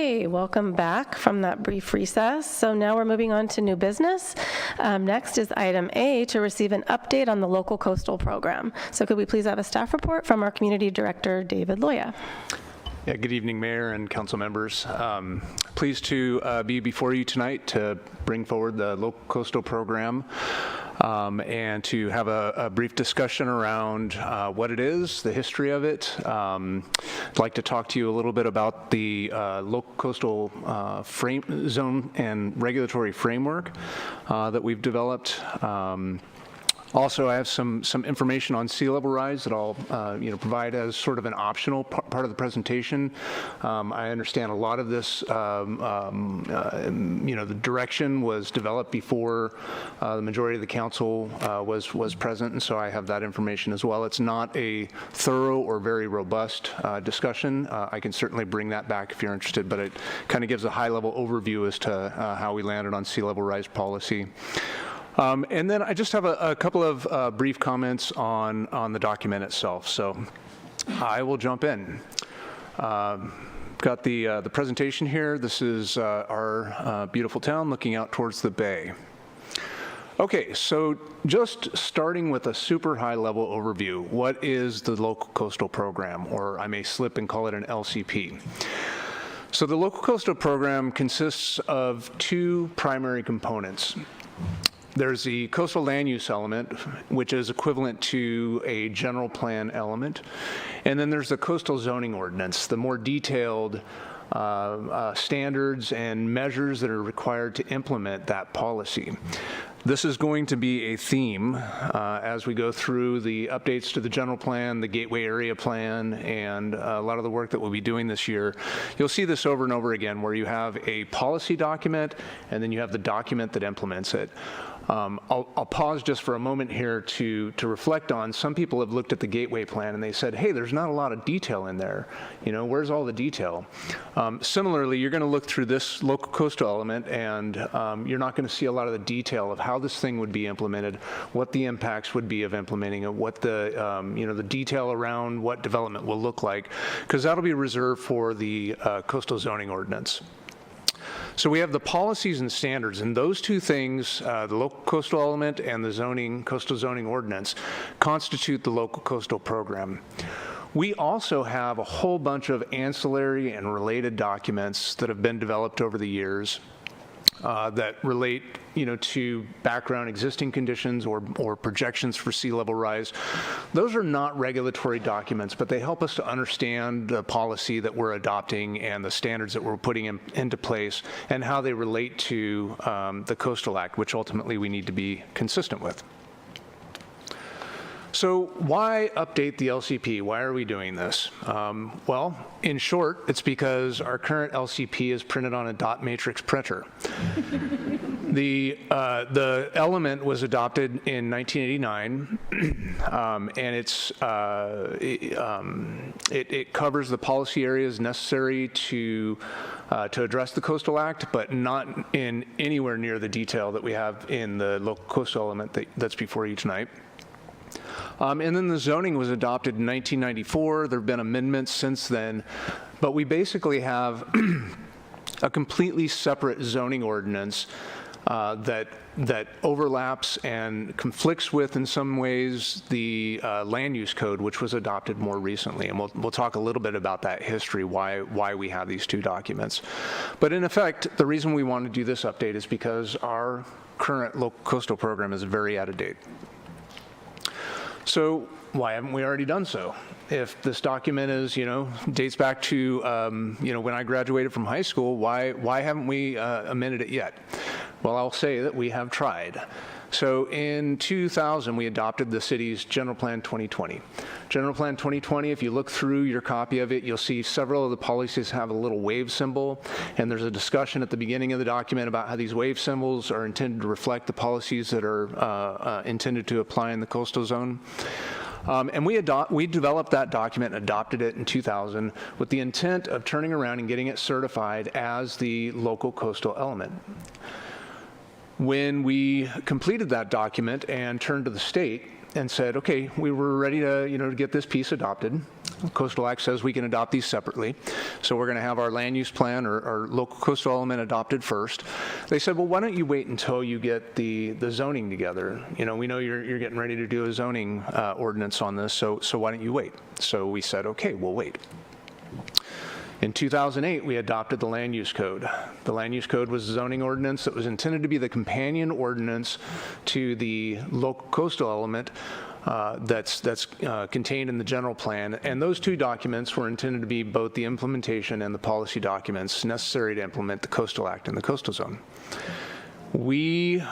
Okay, welcome back from that brief recess. So now we're moving on to new business. Next is item A, to receive an update on the local coastal program. So could we please have a staff report from our Community Director, David Loya? Yeah, good evening, Mayor and council members. Pleased to be before you tonight to bring forward the local coastal program and to have a brief discussion around what it is, the history of it. I'd like to talk to you a little bit about the local coastal zone and regulatory framework that we've developed. Also, I have some information on sea level rise that I'll provide as sort of an optional part of the presentation. I understand a lot of this, the direction was developed before the majority of the council was present, and so I have that information as well. It's not a thorough or very robust discussion. I can certainly bring that back if you're interested, but it kind of gives a high-level overview as to how we landed on sea level rise policy. And then I just have a couple of brief comments on the document itself. So I will jump in. Got the presentation here. This is our beautiful town looking out towards the bay. Okay, so just starting with a super high-level overview, what is the local coastal program, or I may slip and call it an LCP? So the local coastal program consists of two primary components. There's the coastal land use element, which is equivalent to a general plan element. And then there's the coastal zoning ordinance, the more detailed standards and measures that are required to implement that policy. This is going to be a theme as we go through the updates to the general plan, the gateway area plan, and a lot of the work that we'll be doing this year. You'll see this over and over again, where you have a policy document and then you have the document that implements it. I'll pause just for a moment here to reflect on, some people have looked at the gateway plan and they said, hey, there's not a lot of detail in there. Where's all the detail? Similarly, you're going to look through this local coastal element and you're not going to see a lot of the detail of how this thing would be implemented, what the impacts would be of implementing it, what the the detail around what development will look like, because that'll be reserved for the coastal zoning ordinance. So we have the policies and standards, and those two things, the local coastal element and the coastal zoning ordinance, constitute the local coastal program. We also have a whole bunch of ancillary and related documents that have been developed over the years that relate to background existing conditions or projections for sea level rise. Those are not regulatory documents, but they help us to understand the policy that we're adopting and the standards that we're putting into place and how they relate to the Coastal Act, which ultimately we need to be consistent with. So why update the LCP? Why are we doing this? Well, in short, it's because our current LCP is printed on a dot matrix printer. The element was adopted in 1989, and it covers the policy areas necessary to address the Coastal Act, but not in anywhere near the detail that we have in the local coastal element that's before you tonight. And then the zoning was adopted in 1994. There have been amendments since then, but we basically have a completely separate zoning ordinance that overlaps and conflicts with, in some ways, the land use code, which was adopted more recently. And we'll talk a little bit about that history, why we have these two documents. But in effect, the reason we want to do this update is because our current local coastal program is very out of date. So why haven't we already done so? If this document is, dates back to, when I graduated from high school, why haven't we amended it yet? Well, I'll say that we have tried. So in 2000, we adopted the city's General Plan 2020. General Plan 2020, if you look through your copy of it, you'll see several of the policies have a little wave symbol, and there's a discussion at the beginning of the document about how these wave symbols are intended to reflect the policies that are intended to apply in the coastal zone. And we developed that document and adopted it in 2000 with the intent of turning around and getting it certified as the local coastal element. When we completed that document and turned to the state and said, okay, we were ready to, to get this piece adopted, Coastal Act says we can adopt these separately. So we're going to have our land use plan or local coastal element adopted first. They said, well, why don't you wait until you get the zoning together? You know, we know you're getting ready to do a zoning ordinance on this, so why don't you wait? So we said, okay, we'll wait. In 2008, we adopted the Land Use Code. The Land Use Code was a zoning ordinance that was intended to be the companion ordinance to the local coastal element that's contained in the general plan. And those two documents were intended to be both the implementation and the policy documents necessary to implement the Coastal Act and the coastal zone. We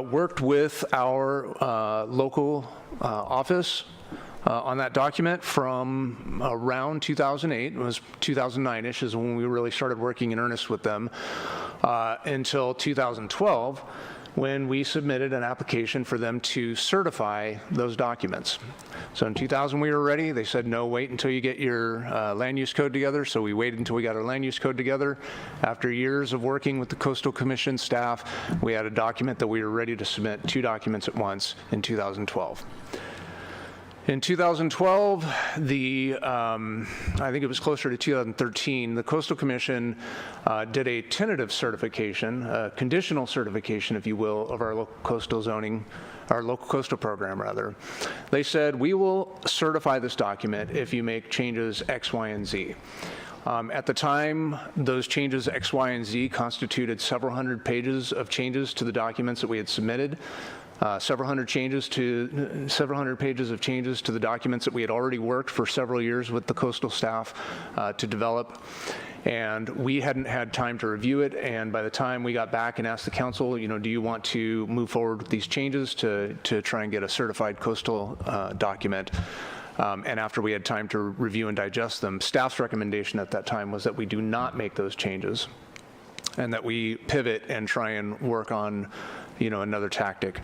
worked with our local office on that document from around 2008. It was 2009-ish is when we really started working in earnest with them until 2012, when we submitted an application for them to certify those documents. So in 2000 we were ready. They said, no, wait until you get your land use code together. So we waited until we got our land use code together. After years of working with the Coastal Commission staff, we had a document that we were ready to submit, two documents at once in 2012. In 2012, I think it was closer to 2013, the Coastal Commission did a tentative certification, a conditional certification, if you will, of our local coastal zoning, our local coastal program, rather. They said, we will certify this document if you make changes X, Y, and Z. At the time, those changes X, Y, and Z constituted several hundred pages of changes to the documents that we had submitted. Several hundred pages of changes to the documents that we had already worked for several years with the coastal staff to develop. And we hadn't had time to review it. And by the time we got back and asked the council, you know, do you want to move forward with these changes to try and get a certified coastal document? And after we had time to review and digest them, staff's recommendation at that time was that we do not make those changes and that we pivot and try and work on, you know, another tactic.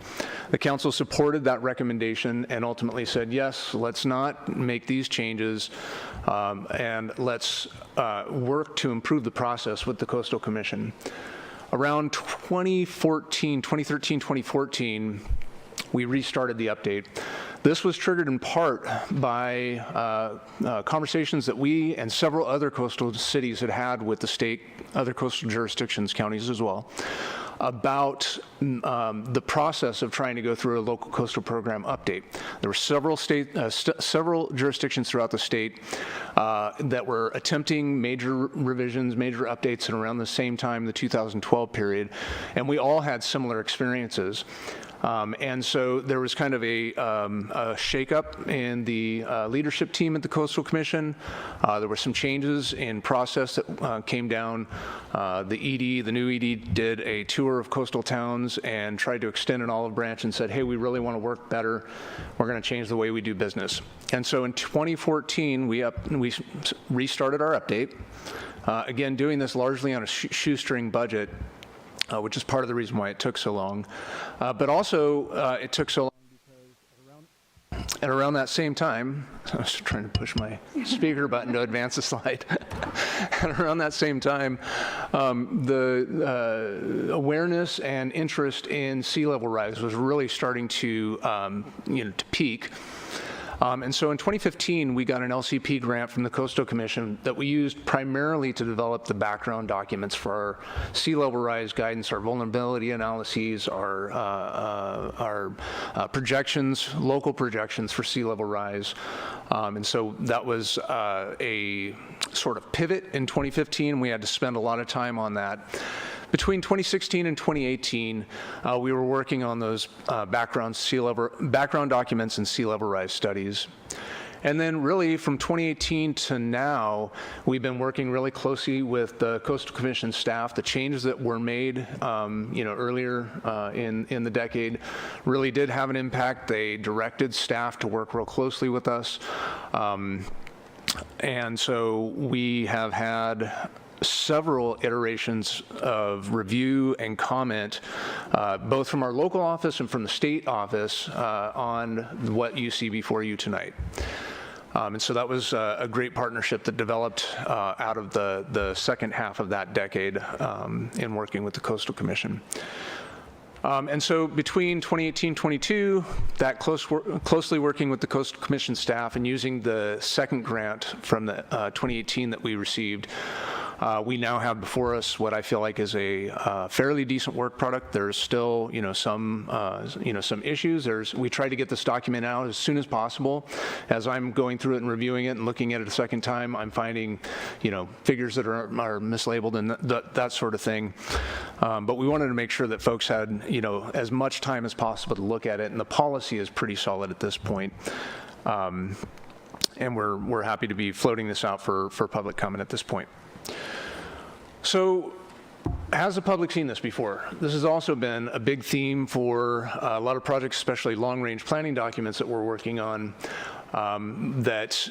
The council supported that recommendation and ultimately said, yes, let's not make these changes and let's work to improve the process with the Coastal Commission. Around 2013, 2014, we restarted the update. This was triggered in part by conversations that we and several other coastal cities had with the state, other coastal jurisdictions, counties as well, about the process of trying to go through a local coastal program update. There were several several jurisdictions throughout the state that were attempting major revisions, major updates at around the same time, the 2012 period, and we all had similar experiences. And so there was kind of a shakeup in the leadership team at the Coastal Commission. There were some changes in process that came down. The new ED did a tour of coastal towns and tried to extend an olive branch and said, hey, we really want to work better. We're going to change the way we do business. And so in 2014, we restarted our update. Again, doing this largely on a shoestring budget, which is part of the reason why it took so long. But also, it took so long because at around that same time, I was trying to push my speaker button to advance the slide. At around that same time, the awareness and interest in sea level rise was really starting to, to peak. And so in 2015, we got an LCP grant from the Coastal Commission that we used primarily to develop the background documents for our sea level rise guidance, our vulnerability analyses, our projections, local projections for sea level rise. And so that was a sort of pivot in 2015. We had to spend a lot of time on that. Between 2016 and 2018, we were working on those background documents and sea level rise studies. And then really from 2018 to now, we've been working really closely with the Coastal Commission staff. The changes that were made earlier in the decade really did have an impact. They directed staff to work real closely with us. And so we have had several iterations of review and comment, both from our local office and from the state office, on what you see before you tonight. And so that was a great partnership that developed out of the second half of that decade in working with the Coastal Commission. And so between 2018-22, that closely working with the Coastal Commission staff and using the second grant from the 2018 that we received, we now have before us what I feel like is a fairly decent work product. There's still, some issues. We try to get this document out as soon as possible. As I'm going through it and reviewing it and looking at it a second time, I'm finding, figures that are mislabeled and that sort of thing. But we wanted to make sure that folks had, as much time as possible to look at it, and the policy is pretty solid at this point. And we're happy to be floating this out for public comment at this point. So, has the public seen this before? This has also been a big theme for a lot of projects, especially long-range planning documents that we're working on, that,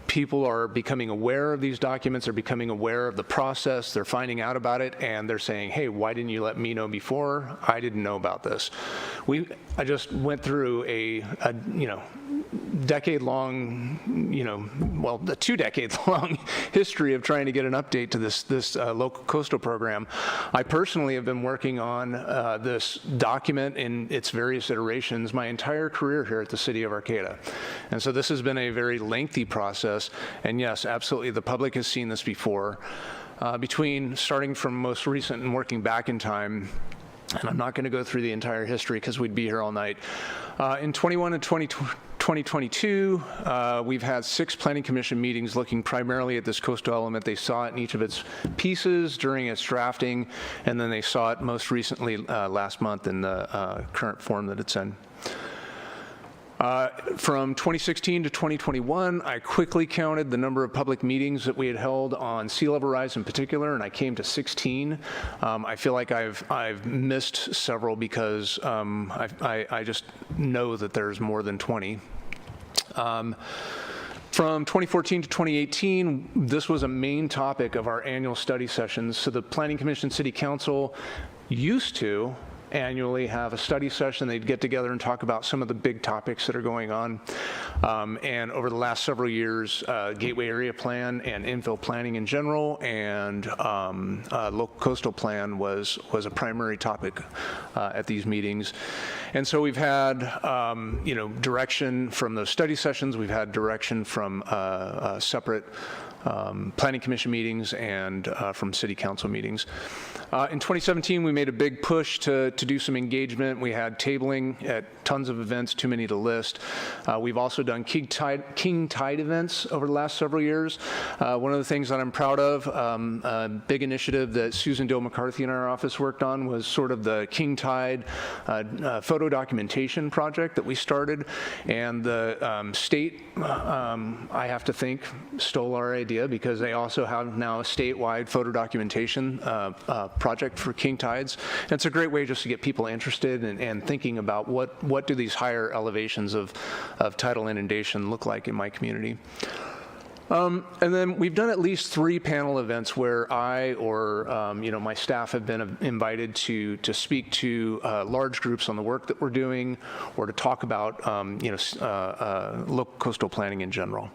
people are becoming aware of these documents, they're becoming aware of the process, they're finding out about it, and they're saying, hey, why didn't you let me know before? I didn't know about this. I just went through a decade-long, a 2-decade-long history of trying to get an update to this local coastal program. I personally have been working on this document in its various iterations my entire career here at the City of Arcata. And so this has been a very lengthy process. And yes, absolutely, the public has seen this before. Between starting from most recent and working back in time, and I'm not going to go through the entire history because we'd be here all night. In 21 and 2022, we've had 6 Planning Commission meetings looking primarily at this coastal element. They saw it in each of its pieces during its drafting, and then they saw it most recently last month in the current form that it's in. From 2016 to 2021, I quickly counted the number of public meetings that we had held on sea level rise in particular, and I came to 16. I feel like I've missed several because I just know that there's more than 20. From 2014 to 2018, this was a main topic of our annual study sessions. So the Planning Commission City Council used to annually have a study session. They'd get together and talk about some of the big topics that are going on. And over the last several years, Gateway Area Plan and infill planning in general and local coastal plan was a primary topic at these meetings. And so we've had, direction from those study sessions. We've had direction from separate Planning Commission meetings and from City Council meetings. In 2017, we made a big push to do some engagement. We had tabling at tons of events, too many to list. We've also done King Tide events over the last several years. One of the things that I'm proud of, a big initiative that Susan Dill McCarthy in our office worked on was sort of the King Tide photo documentation project that we started. And the state, I have to think, stole our idea because they also have now a statewide photo documentation project for king tides. And it's a great way just to get people interested and thinking about what do these higher elevations of tidal inundation look like in my community. And then we've done at least 3 panel events where I or my staff have been invited to speak to large groups on the work that we're doing or to talk about local coastal planning in general.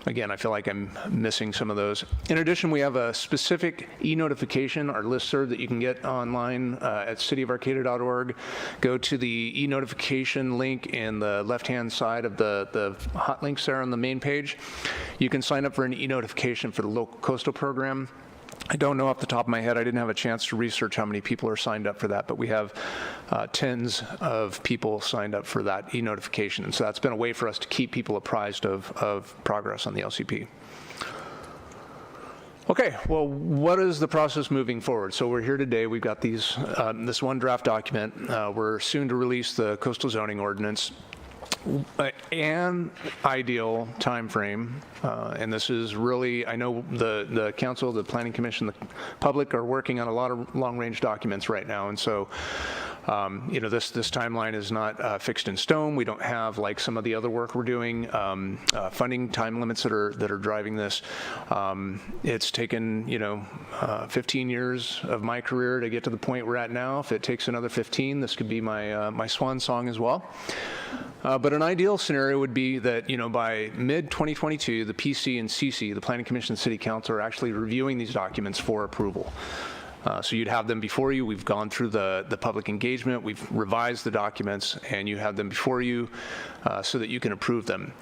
Again, I feel like I'm missing some of those. In addition, we have a specific e-notification, our listserv that you can get online at cityofarcata.org. Go to the e-notification link in the left-hand side of the hot links there on the main page. You can sign up for an e-notification for the local coastal program. I don't know off the top of my head, I didn't have a chance to research how many people are signed up for that, but we have tens of people signed up for that e-notification. And so that's been a way for us to keep people apprised of progress on the LCP. Okay, well, what is the process moving forward? So we're here today, we've got this one draft document. We're soon to release the coastal zoning ordinance. An ideal time frame, and this is really, I know the council, the planning commission, the public are working on a lot of long-range documents right now, and so this timeline is not fixed in stone. We don't have, like some of the other work we're doing, funding time limits that are driving this. It's taken 15 years of my career to get to the point we're at now. If it takes another 15, this could be my swan song as well. But an ideal scenario would be that, by mid-2022, the PC and CC, the Planning Commission and City Council, are actually reviewing these documents for approval. So you'd have them before you. We've gone through the public engagement. We've revised the documents, and you have them before you so that you can approve them.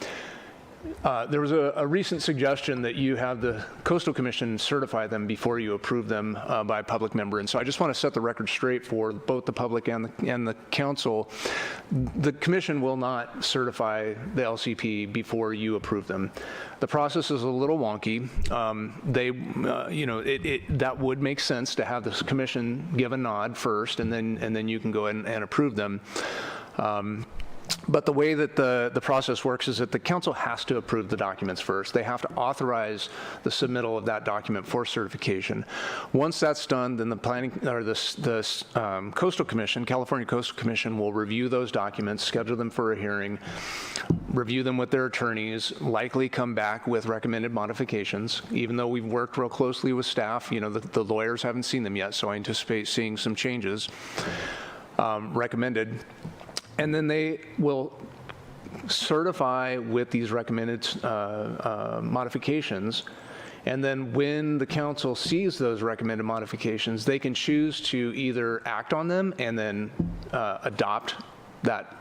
There was a recent suggestion that you have the Coastal Commission certify them before you approve them by a public member. And so I just want to set the record straight for both the public and the council. The commission will not certify the LCP before you approve them. The process is a little wonky. That would make sense to have this commission give a nod first, and then you can go ahead and approve them. But the way that the process works is that the council has to approve the documents first. They have to authorize the submittal of that document for certification. Once that's done, then the Coastal Commission, California Coastal Commission, will review those documents, schedule them for a hearing, review them with their attorneys, likely come back with recommended modifications. Even though we've worked real closely with staff, the lawyers haven't seen them yet, so I anticipate seeing some changes recommended. And then they will certify with these recommended modifications. And then when the council sees those recommended modifications, they can choose to either act on them and then adopt that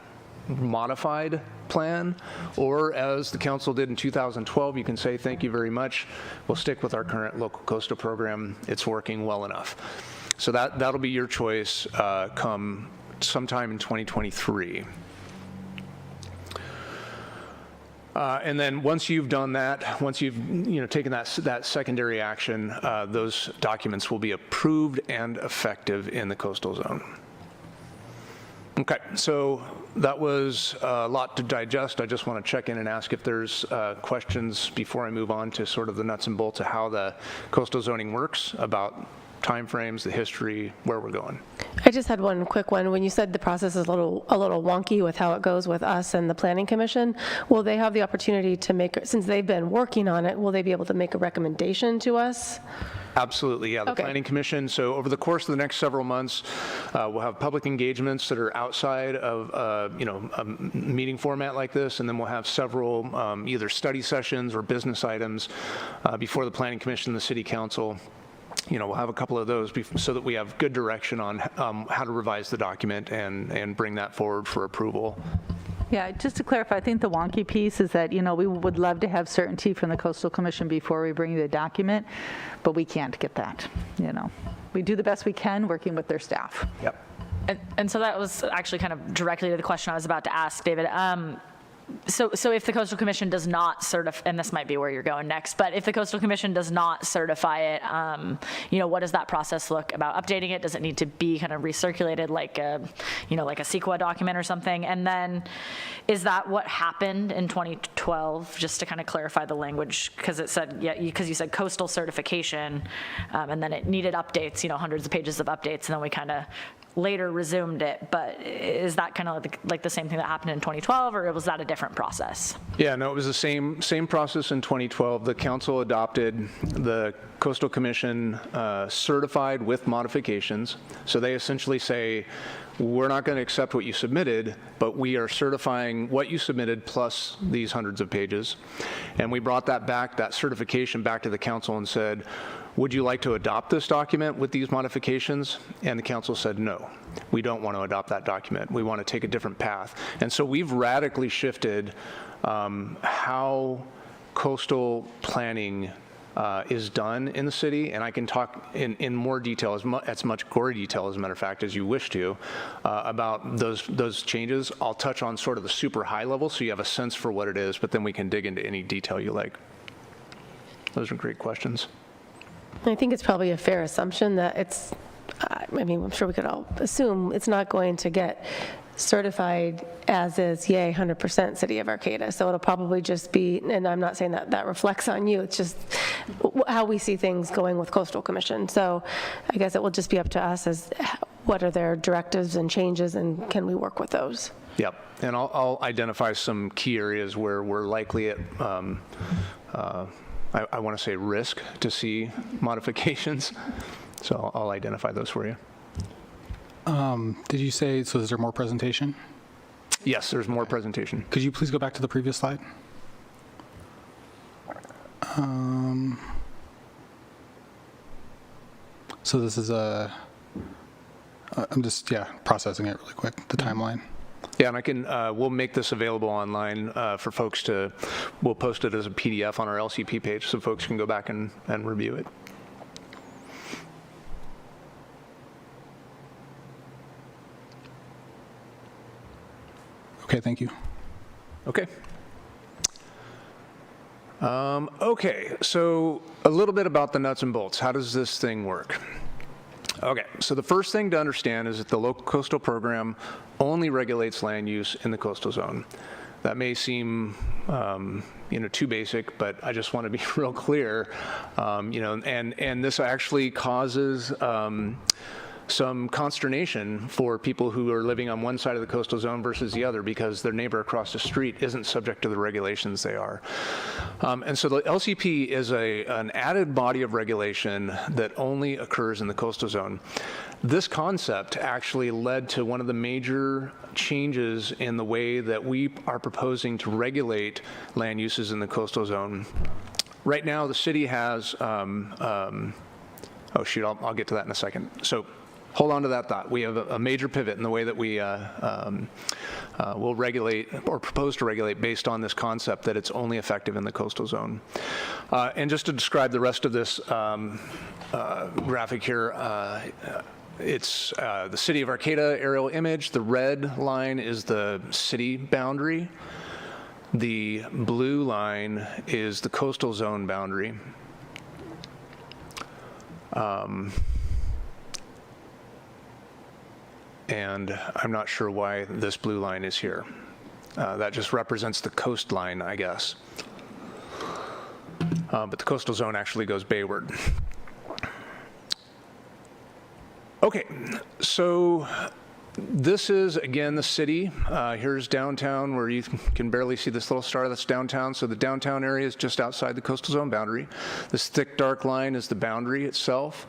modified plan, or as the council did in 2012, you can say, thank you very much. We'll stick with our current local coastal program. It's working well enough. So that'll be your choice come sometime in 2023. And then once you've done that, once you've taken that secondary action, those documents will be approved and effective in the coastal zone. Okay, so that was a lot to digest. I just want to check in and ask if there's questions before I move on to sort of the nuts and bolts of how the coastal zoning works, about timeframes, the history, where we're going. I just had one quick one. When you said the process is a little wonky with how it goes with us and the Planning Commission, will they have the opportunity to make, since they've been working on it, will they be able to make a recommendation to us? Absolutely, yeah. The Okay. Planning Commission. So over the course of the next several months, we'll have public engagements that are outside of a meeting format like this, and then we'll have several either study sessions or business items before the Planning Commission and the City Council. We'll have a couple of those so that we have good direction on how to revise the document and bring that forward for approval. Yeah, just to clarify, I think the wonky piece is that, we would love to have certainty from the Coastal Commission before we bring the document, but we can't get that, We do the best we can working with their staff. Yep. And so that was actually kind of directly to the question I was about to ask, David. So if the Coastal Commission does not certify, and this might be where you're going next, but if the Coastal Commission does not certify it, what does that process look about updating it? Does it need to be kind of recirculated like a CEQA document or something? And then is that what happened in 2012, just to kind of clarify the language? Because it said, because you said coastal certification, and then it needed updates, hundreds of pages of updates, and then we kind of later resumed it. But is that kind of like the same thing that happened in 2012, or was that a different process? Yeah, no, it was the same process in 2012. The council adopted, the Coastal Commission certified with modifications. So they essentially say, we're not going to accept what you submitted, but we are certifying what you submitted plus these hundreds of pages. And we brought that certification back to the council and said, would you like to adopt this document with these modifications? And the council said, no, we don't want to adopt that document. We want to take a different path. And so we've radically shifted how coastal planning is done in the city, and I can talk in more detail, as much gory detail, as a matter of fact, as you wish to, about those changes. I'll touch on sort of the super high level so you have a sense for what it is, but then we can dig into any detail you like. Those are great questions. I think it's probably a fair assumption that it's, I'm sure we could all assume it's not going to get certified as is, yay, 100% City of Arcata. So it'll probably just be, and I'm not saying that reflects on you, it's just how we see things going with Coastal Commission. So I guess it will just be up to us as what are their directives and changes, and can we work with those? Yep, and I'll identify some key areas where we're likely at, I want to say risk to see modifications. So I'll identify those for you. Did you say, so is there more presentation? Yes, there's more presentation. Could you please go back to the previous slide? So this is I'm just, processing it really quick, the timeline. Yeah, and I can, we'll make this available online for folks to, we'll post it as a PDF on our LCP page so folks can go back and review it. Okay, thank you. Okay. Okay, so a little bit about the nuts and bolts. How does this thing work? Okay, so the first thing to understand is that the local coastal program only regulates land use in the coastal zone. That may seem, too basic, but I just want to be real clear, and this actually causes some consternation for people who are living on one side of the coastal zone versus the other because their neighbor across the street isn't subject to the regulations they are. And so the LCP is an added body of regulation that only occurs in the coastal zone. This concept actually led to one of the major changes in the way that we are proposing to regulate land uses in the coastal zone. Right now, the city has, I'll get to that in a second. So hold on to that thought. We have a major pivot in the way that we will regulate or propose to regulate based on this concept that it's only effective in the coastal zone. And just to describe the rest of this graphic here, it's the city of Arcata aerial image. The red line is the city boundary. The blue line is the coastal zone boundary. And I'm not sure why this blue line is here. That just represents the coastline, I guess. But the coastal zone actually goes bayward. Okay, so this is, again, the city. Here's downtown where you can barely see this little star. That's downtown. So the downtown area is just outside the coastal zone boundary. This thick dark line is the boundary itself.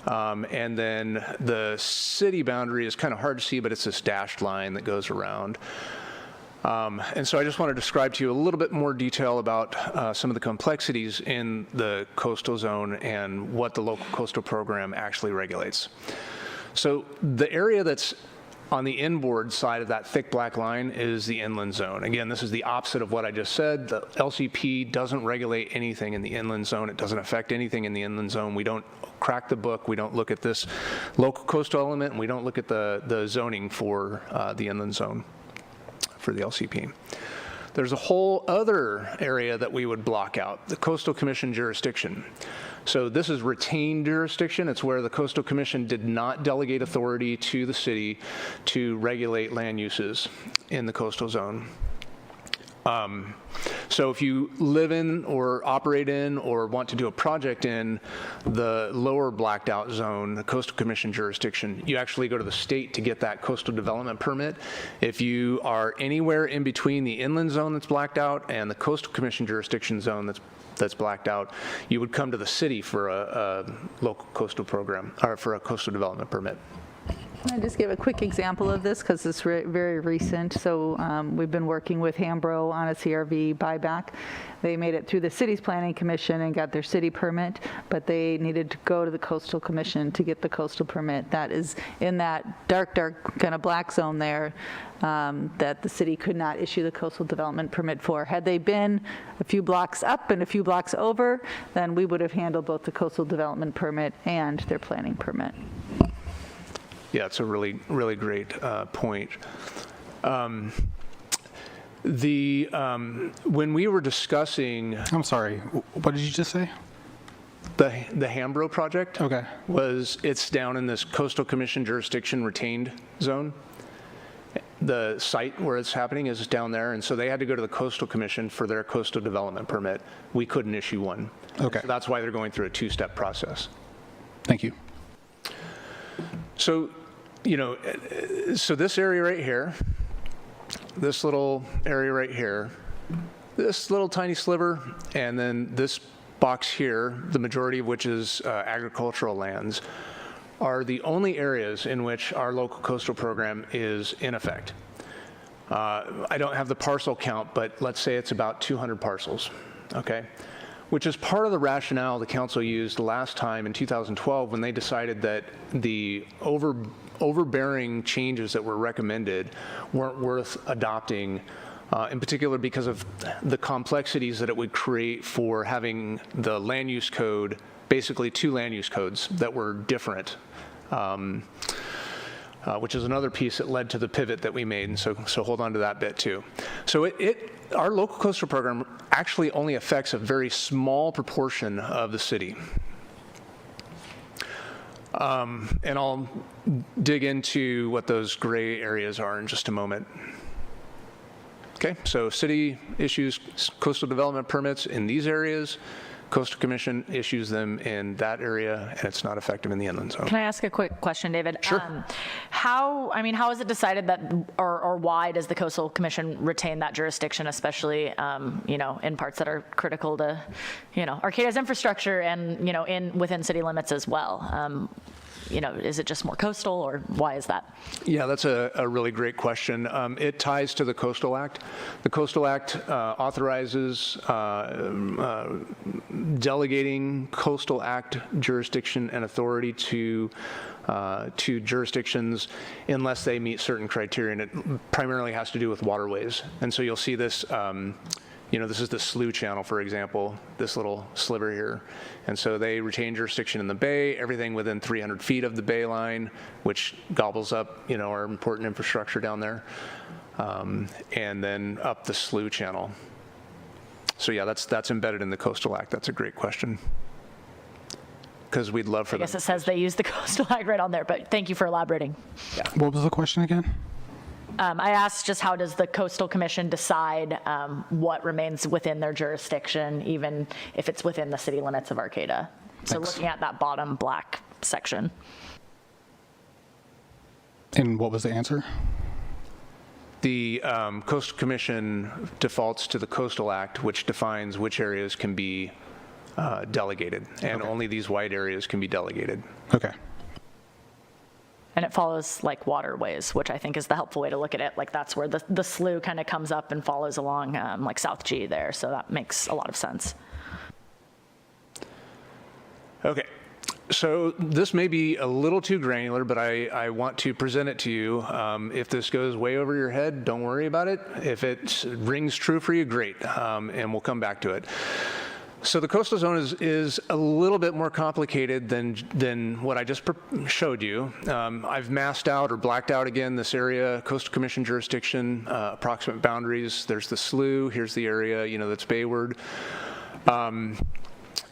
And then the city boundary is kind of hard to see, but it's this dashed line that goes around. And so I just want to describe to you a little bit more detail about some of the complexities in the coastal zone and what the local coastal program actually regulates. So the area that's on the inboard side of that thick black line is the inland zone. Again, this is the opposite of what I just said. The LCP doesn't regulate anything in the inland zone. It doesn't affect anything in the inland zone. We don't crack the book. We don't look at this local coastal element, and we don't look at the zoning for the inland zone for the LCP. There's a whole other area that we would block out, the Coastal Commission jurisdiction. So this is retained jurisdiction. It's where the Coastal Commission did not delegate authority to the city to regulate land uses in the coastal zone. So if you live in or operate in or want to do a project in the lower blacked out zone, the Coastal Commission jurisdiction, you actually go to the state to get that coastal development permit. If you are anywhere in between the inland zone that's blacked out and the Coastal Commission jurisdiction zone that's blacked out, you would come to the city for a local coastal program or for a coastal development permit. Can I just give a quick example of this because it's very recent. So we've been working with Hambro on a CRV buyback. They made it through the city's planning commission and got their city permit, but they needed to go to the coastal commission to get the coastal permit. That is in that dark kind of black zone there that the city could not issue the coastal development permit for. Had they been a few blocks up and a few blocks over, then we would have handled both the coastal development permit and their planning permit. Yeah, it's a really, really great point. When we were discussing... I'm sorry, what did you just say? The Hambro project? Okay. It's down in this Coastal Commission jurisdiction retained zone. The site where it's happening is down there, and so they had to go to the Coastal Commission for their coastal development permit. We couldn't issue one. Okay. So that's why they're going through a two-step process. Thank you. So, so this area right here, this little area right here, this little tiny sliver, and then this box here, the majority of which is agricultural lands, are the only areas in which our local coastal program is in effect. I don't have the parcel count, but let's say it's about 200 parcels, okay? which is part of the rationale the council used last time in 2012 when they decided that the overbearing changes that were recommended weren't worth adopting, in particular because of the complexities that it would create for having the land use code, basically 2 land use codes that were different, which is another piece that led to the pivot that we made, and so hold on to that bit too. So our local coastal program actually only affects a very small proportion of the city. And I'll dig into what those gray areas are in just a moment. Okay, so city issues coastal development permits in these areas. Coastal Commission issues them in that area, and it's not effective in the inland zone. Can I ask a quick question, David? Sure. How is it decided that, or why does the Coastal Commission retain that jurisdiction, especially, in parts that are critical to, Arcata's infrastructure and, within city limits as well? Is it just more coastal, or why is that? Yeah, that's a really great question. It ties to the Coastal Act. The Coastal Act authorizes delegating Coastal Act jurisdiction and authority to jurisdictions unless they meet certain criteria, and it primarily has to do with waterways. And so you'll see this, this is the slough channel, for example, this little sliver here. And so they retain jurisdiction in the bay, everything within 300 feet of the bay line, which gobbles up, our important infrastructure down there, and then up the slough channel. So yeah, that's embedded in the Coastal Act. That's a great question. Because we'd love for them. I guess it says they use the Coastal Act right on there, but thank you for elaborating. Yeah. What was the question again? I asked just how does the Coastal Commission decide what remains within their jurisdiction, even if it's within the city limits of Arcata? So Thanks. looking at that bottom black section. And what was the answer? The Coastal Commission defaults to the Coastal Act, which defines which areas can be delegated, and only these wide areas can be delegated. Okay. And it follows like waterways, which I think is the helpful way to look at it. Like that's where the slough kind of comes up and follows along like South G there. So that makes a lot of sense. Okay. So this may be a little too granular, but I want to present it to you. If this goes way over your head, don't worry about it. If it rings true for you, great, and we'll come back to it. So the coastal zone is a little bit more complicated than what I just showed you. I've masked out or blacked out again this area, Coastal Commission jurisdiction, approximate boundaries. There's the slough. Here's the area, that's bayward.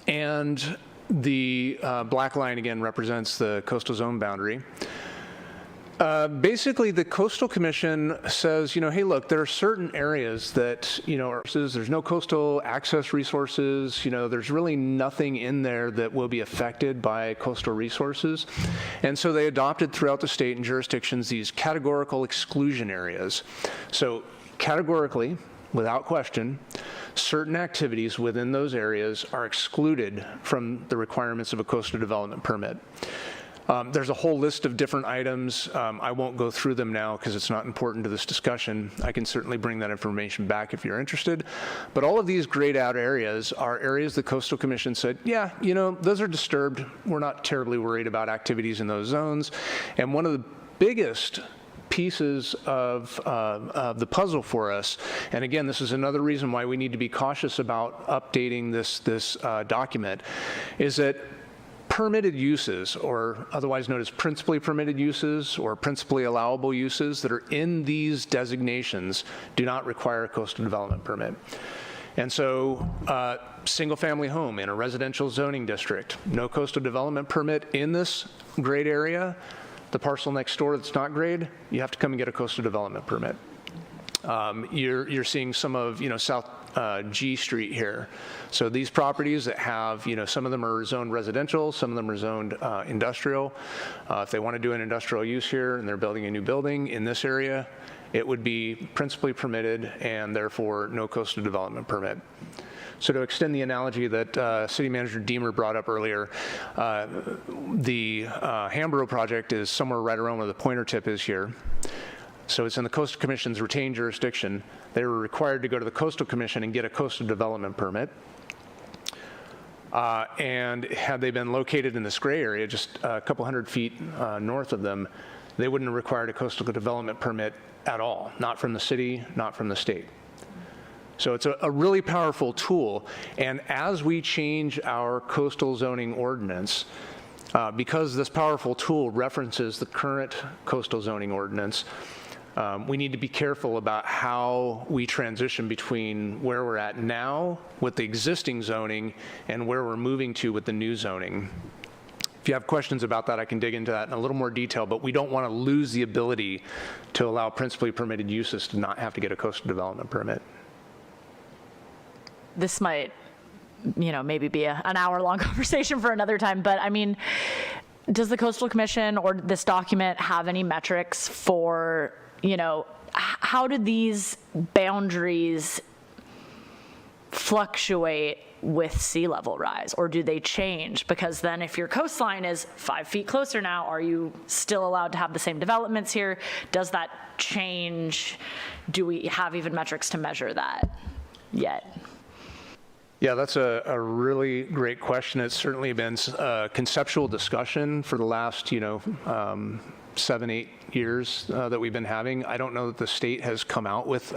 And the black line again represents the coastal zone boundary. Basically, the Coastal Commission says, hey, look, there are certain areas that, there's no coastal access resources, there's really nothing in there that will be affected by coastal resources. And so they adopted throughout the state and jurisdictions these categorical exclusion areas. So categorically, without question, certain activities within those areas are excluded from the requirements of a coastal development permit. There's a whole list of different items. I won't go through them now because it's not important to this discussion. I can certainly bring that information back if you're interested. But all of these grayed out areas are areas the Coastal Commission said, yeah, those are disturbed. We're not terribly worried about activities in those zones. And one of the biggest pieces of the puzzle for us, and again, this is another reason why we need to be cautious about updating this document, is that permitted uses, or otherwise known as principally permitted uses or principally allowable uses that are in these designations do not require a coastal development permit. And so single-family home in a residential zoning district, no coastal development permit in this grayed area. The parcel next door that's not grayed, you have to come and get a coastal development permit. You're seeing some of South G Street here. So these properties that have, some of them are zoned residential, some of them are zoned industrial. If they want to do an industrial use here and they're building a new building in this area, it would be principally permitted and therefore no coastal development permit. So to extend the analogy that City Manager Deemer brought up earlier, the Hambro project is somewhere right around where the pointer tip is here. So it's in the Coastal Commission's retained jurisdiction. They were required to go to the Coastal Commission and get a coastal development permit. And had they been located in this gray area, just a couple hundred feet north of them, they wouldn't have required a coastal development permit at all, not from the city, not from the state. So it's a really powerful tool. And as we change our coastal zoning ordinance, because this powerful tool references the current coastal zoning ordinance, we need to be careful about how we transition between where we're at now with the existing zoning and where we're moving to with the new zoning. If you have questions about that, I can dig into that in a little more detail, but we don't want to lose the ability to allow principally permitted uses to not have to get a coastal development permit. This might, maybe be an hour-long conversation for another time, but I mean, does the Coastal Commission or this document have any metrics for, how do these boundaries fluctuate with sea level rise, or do they change? Because then if your coastline is 5 feet closer now, are you still allowed to have the same developments here? Does that change? Do we have even metrics to measure that yet? Yeah, that's a really great question. It's certainly been a conceptual discussion for the last, 7-8 years that we've been having. I don't know that the state has come out with,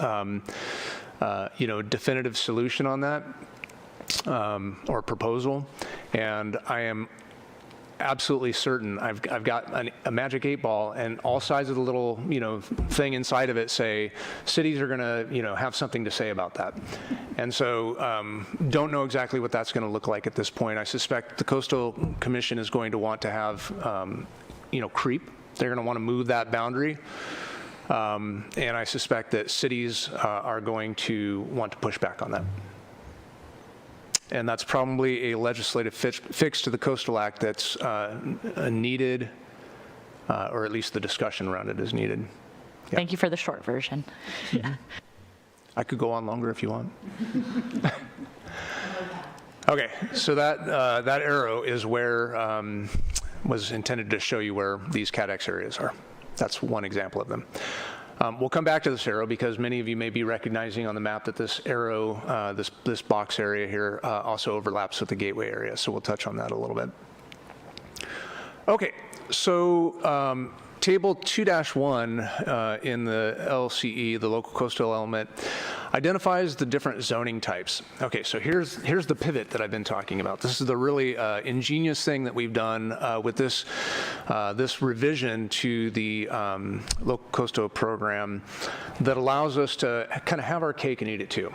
definitive solution on that or proposal. And I am absolutely certain I've got a magic 8-ball, and all sides of the little thing inside of it say cities are going to have something to say about that. And so don't know exactly what that's going to look like at this point. I suspect the Coastal Commission is going to want to have creep. They're going to want to move that boundary. And I suspect that cities are going to want to push back on that. And that's probably a legislative fix to the Coastal Act that's needed, or at least the discussion around it is needed. Yeah. Thank you for the short version. Yeah. I could go on longer if you want. Okay, so that arrow is where was intended to show you where these CADX areas are. That's one example of them. We'll come back to this arrow because many of you may be recognizing on the map that this arrow, this box area here also overlaps with the gateway area, so we'll touch on that a little bit. Okay, so Table 2-1 in the LCE, the local coastal element, identifies the different zoning types. Okay, so here's the pivot that I've been talking about. This is the really ingenious thing that we've done with this revision to the local coastal program that allows us to kind of have our cake and eat it too.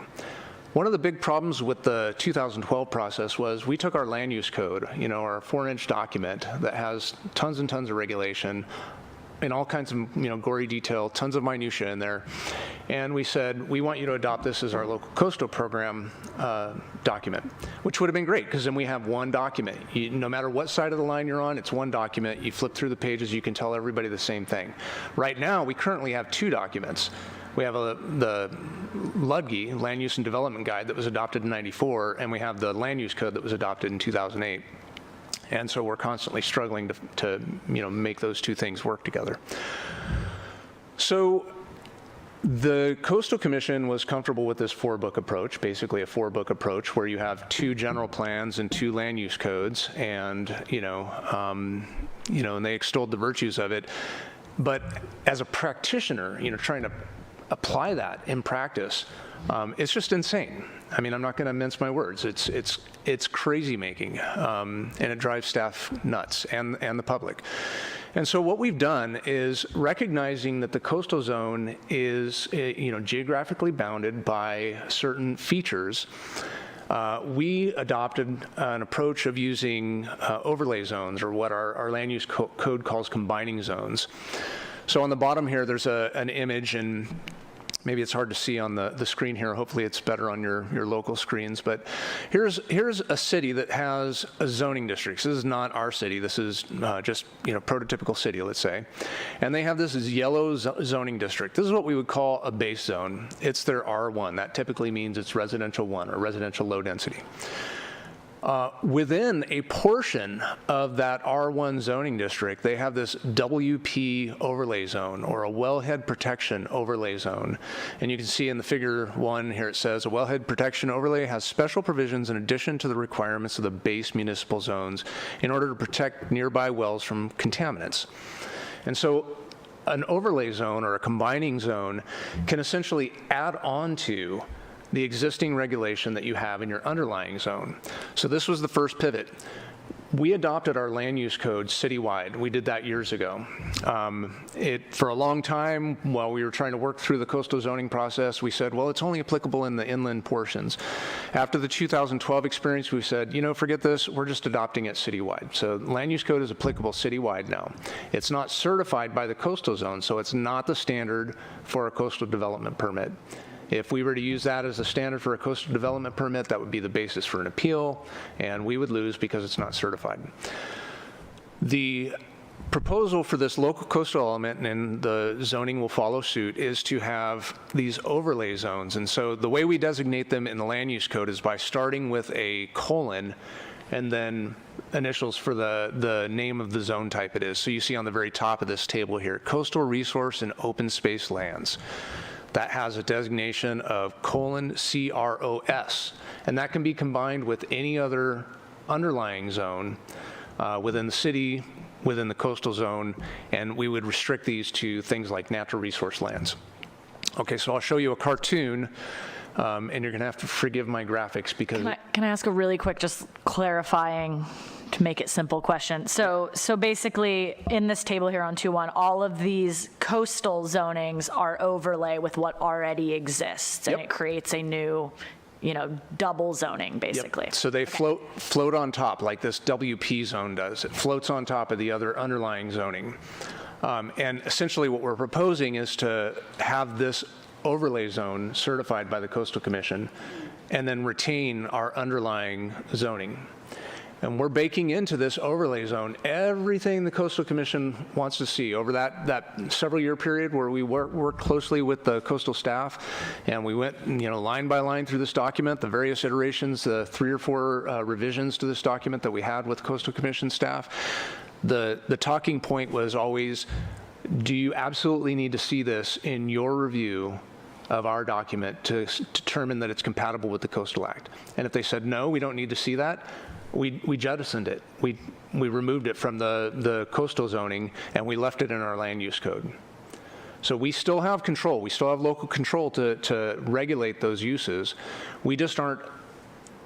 One of the big problems with the 2012 process was we took our land use code, our 4-inch document that has tons and tons of regulation, in all kinds of gory detail, tons of minutia in there, and we said we want you to adopt this as our local coastal program document, which would have been great because then we have one document. No matter what side of the line you're on, it's one document. You flip through the pages, you can tell everybody the same thing. Right now, we currently have 2 documents. We have the LUDGI, Land Use and Development Guide, that was adopted in '94, and we have the Land Use Code that was adopted in 2008. And so we're constantly struggling to make those 2 things work together. So the Coastal Commission was comfortable with this 4-book approach, basically a 4-book approach where you have 2 general plans and 2 land use codes, and and they extolled the virtues of it. But as a practitioner, trying to apply that in practice, it's just insane. I mean, I'm not going to mince my words. It's crazy making, and it drives staff nuts and the public. And so what we've done is recognizing that the coastal zone is geographically bounded by certain features. We adopted an approach of using overlay zones, or what our land use code calls combining zones. So on the bottom here, there's an image, and maybe it's hard to see on the screen here. Hopefully it's better on your local screens. But here's a city that has a zoning district. So this is not our city. This is just prototypical city, let's say. And they have this yellow zoning district. This is what we would call a base zone. It's their R1. That typically means it's residential 1 or residential low density. Within a portion of that R1 zoning district, they have this WP overlay zone, or a wellhead protection overlay zone. And you can see in the figure 1 here, it says a wellhead protection overlay has special provisions in addition to the requirements of the base municipal zones in order to protect nearby wells from contaminants. And so an overlay zone, or a combining zone, can essentially add on to the existing regulation that you have in your underlying zone. So this was the first pivot. We adopted our land use code citywide. We did that years ago. For a long time, while we were trying to work through the coastal zoning process, we said, well, it's only applicable in the inland portions. After the 2012 experience, we said, you know, forget this, we're just adopting it citywide. So land use code is applicable citywide now. It's not certified by the coastal zone, so it's not the standard for a coastal development permit. If we were to use that as a standard for a coastal development permit, that would be the basis for an appeal, and we would lose because it's not certified. The proposal for this local coastal element, and the zoning will follow suit, is to have these overlay zones. And so the way we designate them in the land use code is by starting with a colon and then initials for the name of the zone type it is. So you see on the very top of this table here, coastal resource and open space lands. That has a designation of :CROS, and that can be combined with any other underlying zone within the city, within the coastal zone, and we would restrict these to things like natural resource lands. Okay, so I'll show you a cartoon, and you're gonna have to forgive my graphics because— Can I ask a really quick, just clarifying, to make it simple question? So basically, in this table here on 2.1, all of these coastal zonings are overlay with what already exists, and it creates a new, double zoning, basically. Yep. So they float on top, like this WP zone does. It floats on top of the other underlying zoning. And essentially what we're proposing is to have this overlay zone certified by the Coastal Commission and then retain our underlying zoning. And we're baking into this overlay zone everything the Coastal Commission wants to see over that several year period where we worked closely with the coastal staff, and we went line by line through this document, the various iterations, the 3 or 4 revisions to this document that we had with Coastal Commission staff. The talking point was always, do you absolutely need to see this in your review of our document to determine that it's compatible with the Coastal Act? And if they said, no, we don't need to see that, we jettisoned it. We removed it from the coastal zoning, and we left it in our land use code. So we still have control. We still have local control to regulate those uses. We just aren't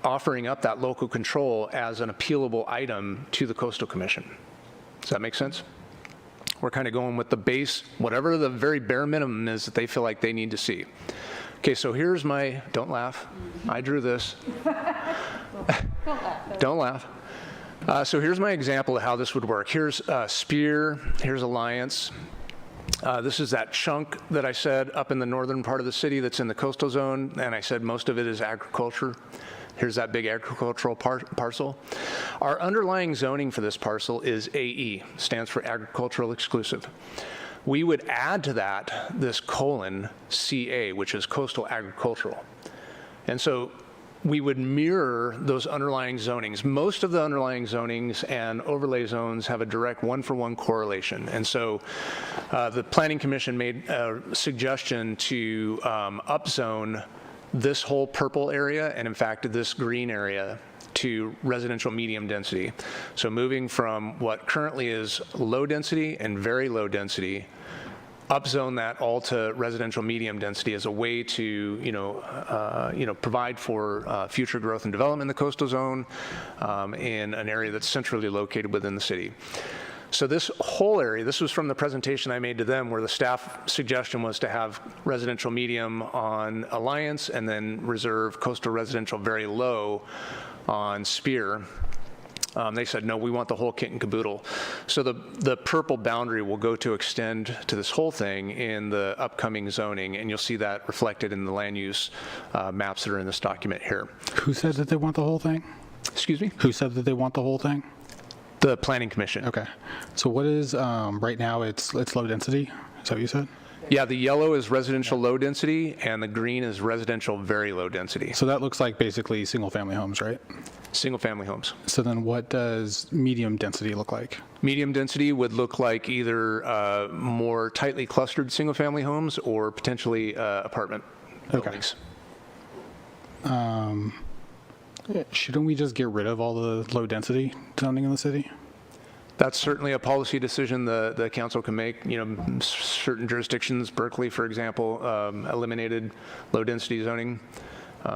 offering up that local control as an appealable item to the Coastal Commission. Does that make sense? We're kind of going with the base, whatever the very bare minimum is that they feel like they need to see. Okay, so here's my, don't laugh, I drew this. Don't laugh. So here's my example of how this would work. Here's Spear, here's Alliance. This is that chunk that I said up in the northern part of the city that's in the coastal zone, and I said most of it is agriculture. Here's that big agricultural parcel. Our underlying zoning for this parcel is AE, stands for Agricultural Exclusive. We would add to that this :CA, which is coastal agricultural. And so we would mirror those underlying zonings. Most of the underlying zonings and overlay zones have a direct one-for-one correlation. And so the Planning Commission made a suggestion to upzone this whole purple area, and in fact this green area, to residential medium density. So moving from what currently is low density and very low density, upzone that all to residential medium density as a way to provide for future growth and development in the coastal zone in an area that's centrally located within the city. So this whole area, this was from the presentation I made to them, where the staff suggestion was to have residential medium on Alliance and then reserve coastal residential very low on Spear. They said, no, we want the whole kit and caboodle. So the purple boundary will go to extend to this whole thing in the upcoming zoning, and you'll see that reflected in the land use maps that are in this document here. Who said that they want the whole thing? Excuse me? Who said that they want the whole thing? The Planning Commission. Okay. So what is, right now it's low density? Is that what you said? Yeah, the yellow is residential low density, and the green is residential very low density. So that looks like basically single-family homes, right? Single-family homes. So then what does medium density look like? Medium density would look like either more tightly clustered single-family homes or potentially apartment buildings. Shouldn't we just get rid of all the low-density zoning in the city? That's certainly a policy decision the council can make. You know, certain jurisdictions, Berkeley, for example, eliminated low-density zoning.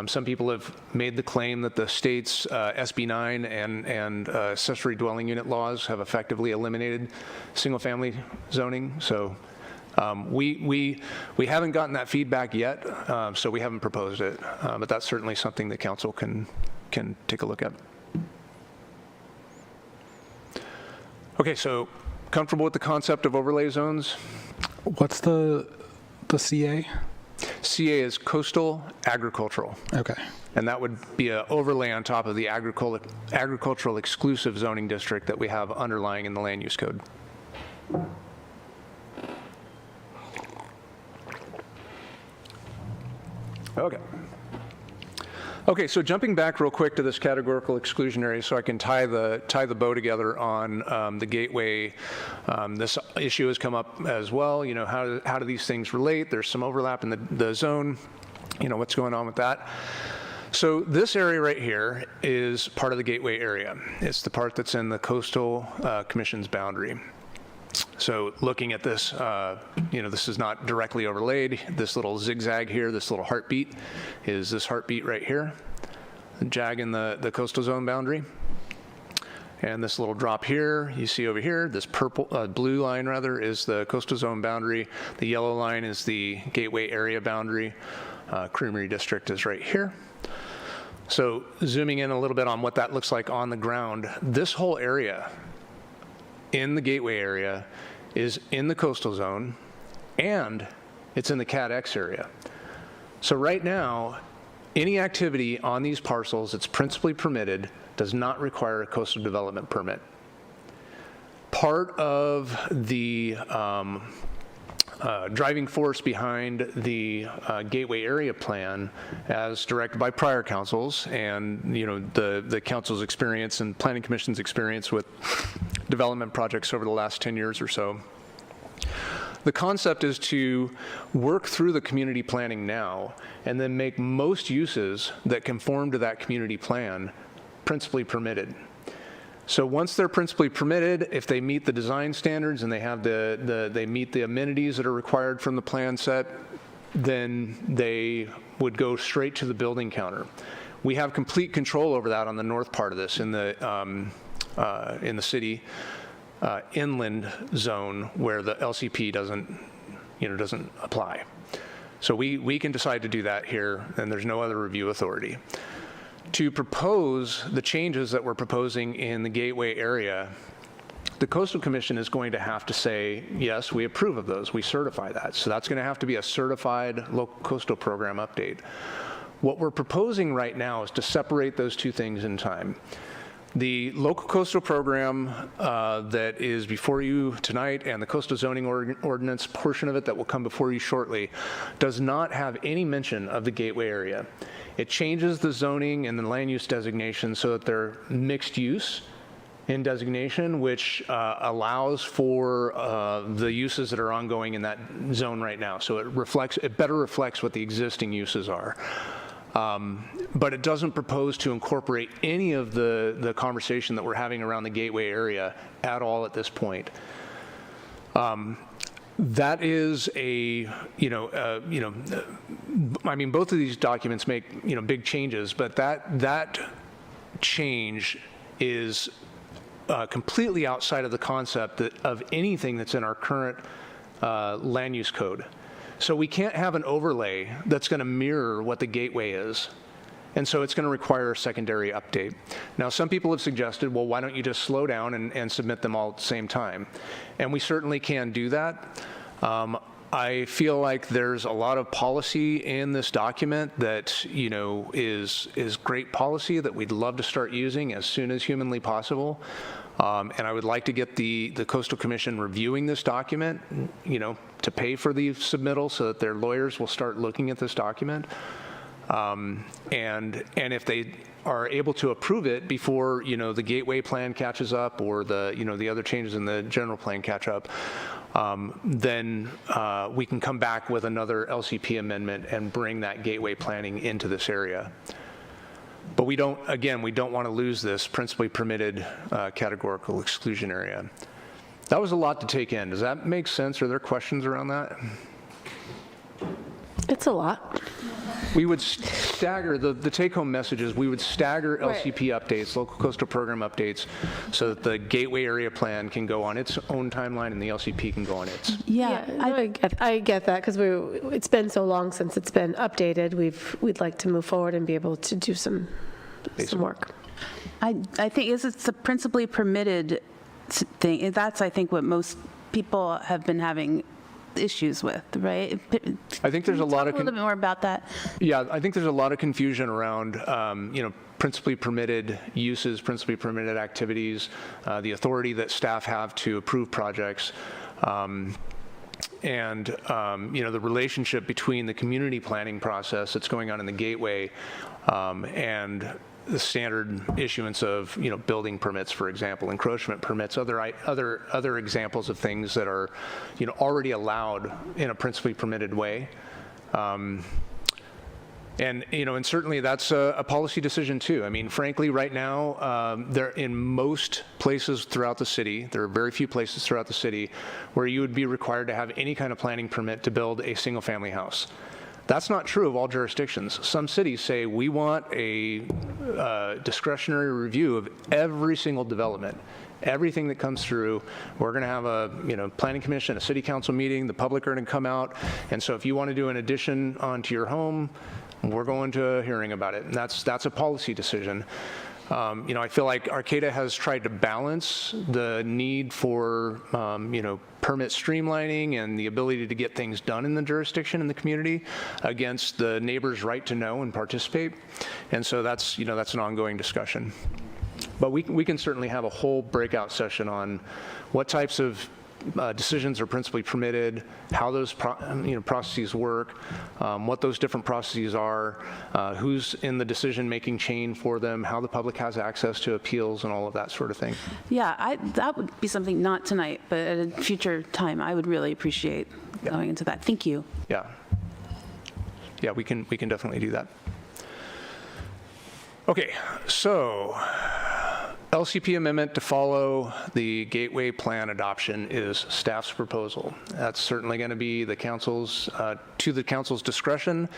Some people have made the claim that the state's SB 9 and accessory dwelling unit laws have effectively eliminated single-family zoning. So we haven't gotten that feedback yet, so we haven't proposed it. But that's certainly something the council can take a look at. Okay, so comfortable with the concept of overlay zones? What's the CA? CA is coastal agricultural. Okay. And that would be an overlay on top of the agricultural exclusive zoning district that we have underlying in the land use code. Okay. Okay, so jumping back real quick to this categorical exclusionary so I can tie the bow together on the gateway. This issue has come up as well. You know, how do these things relate? There's some overlap in the zone. You know, what's going on with that? So this area right here is part of the gateway area. It's the part that's in the Coastal Commission's boundary. So looking at this, you know, this is not directly overlaid. This little zigzag here, this little heartbeat, is this heartbeat right here, the jag in the coastal zone boundary. And this little drop here, you see over here, this purple, blue line rather, is the coastal zone boundary. The yellow line is the gateway area boundary. Creamery District is right here. So zooming in a little bit on what that looks like on the ground, this whole area in the gateway area is in the coastal zone, and it's in the Cat X area. So right now, any activity on these parcels that's principally permitted does not require a coastal development permit. Part of the driving force behind the gateway area plan, as directed by prior councils, and you know the council's experience and planning commission's experience with development projects over the last 10 years or so. The concept is to work through the community planning now and then make most uses that conform to that community plan principally permitted. So once they're principally permitted, if they meet the design standards and they have they meet the amenities that are required from the plan set, then they would go straight to the building counter. We have complete control over that on the north part of this in the city inland zone where the LCP doesn't apply. So we can decide to do that here, and there's no other review authority. To propose the changes that we're proposing in the gateway area, the Coastal Commission is going to have to say, yes, we approve of those, we certify that. So that's going to have to be a certified local coastal program update. What we're proposing right now is to separate those two things in time. The local coastal program that is before you tonight and the coastal zoning ordinance portion of it that will come before you shortly does not have any mention of the gateway area. It changes the zoning and the land use designation so that they're mixed use in designation, which allows for the uses that are ongoing in that zone right now. So it better reflects what the existing uses are. But it doesn't propose to incorporate any of the conversation that we're having around the gateway area at all at this point. That is I mean, both of these documents make, big changes, but that change is completely outside of the concept of anything that's in our current land use code. So we can't have an overlay that's going to mirror what the gateway is. And so it's going to require a secondary update. Now, some people have suggested, well, why don't you just slow down and submit them all at the same time? And we certainly can do that. I feel like there's a lot of policy in this document that, is great policy that we'd love to start using as soon as humanly possible. And I would like to get the Coastal Commission reviewing this document, to pay for the submittal so that their lawyers will start looking at this document. And if they are able to approve it before, the gateway plan catches up or the other changes in the general plan catch up, then we can come back with another LCP amendment and bring that gateway planning into this area. But we don't want to lose this principally permitted categorical exclusion area. That was a lot to take in. Does that make sense? Are there questions around that? It's a lot. We would stagger, the take-home message is we would stagger LCP updates, local coastal program updates, so that the gateway area plan can go on its own timeline and the LCP can go on its. I get that, because it's been so long since it's been updated. We'd like to move forward and be able to do some work. I think it's a principally permitted thing. That's, I think, what most people have been having issues with, right? I think there's a lot of... a little bit more about that. Yeah, I think there's a lot of confusion around, principally permitted uses, principally permitted activities, the authority that staff have to approve projects, and the relationship between the community planning process that's going on in the gateway and the standard issuance of, building permits, for example, encroachment permits, other examples of things that are, already allowed in a principally permitted way. And certainly that's a policy decision too. I mean, frankly, right now, there in most places throughout the city, there are very few places throughout the city where you would be required to have any kind of planning permit to build a single-family house. That's not true of all jurisdictions. Some cities say we want a discretionary review of every single development. Everything that comes through, we're going to have a planning commission, a city council meeting, the public are going to come out, and so if you want to do an addition onto your home, we're going to a hearing about it, and that's a policy decision. I feel like Arcata has tried to balance the need for, permit streamlining and the ability to get things done in the jurisdiction in the community against the neighbor's right to know and participate. And so that's an ongoing discussion. But we can certainly have a whole breakout session on what types of decisions are principally permitted, how those processes work, what those different processes are, who's in the decision-making chain for them, how the public has access to appeals, and all of that sort of thing. Yeah, that would be something not tonight, but at a future time, I would really appreciate going into that. Thank you. Yeah, we can definitely do that. Okay, so LCP amendment to follow the gateway plan adoption is staff's proposal. That's certainly going to be the council's to the council's discretion.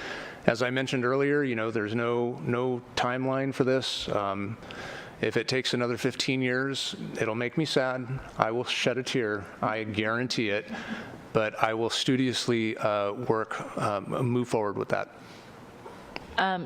As I mentioned earlier, there's no timeline for this. If it takes another 15 years, it'll make me sad. I will shed a tear. I guarantee it. But I will studiously move forward with that.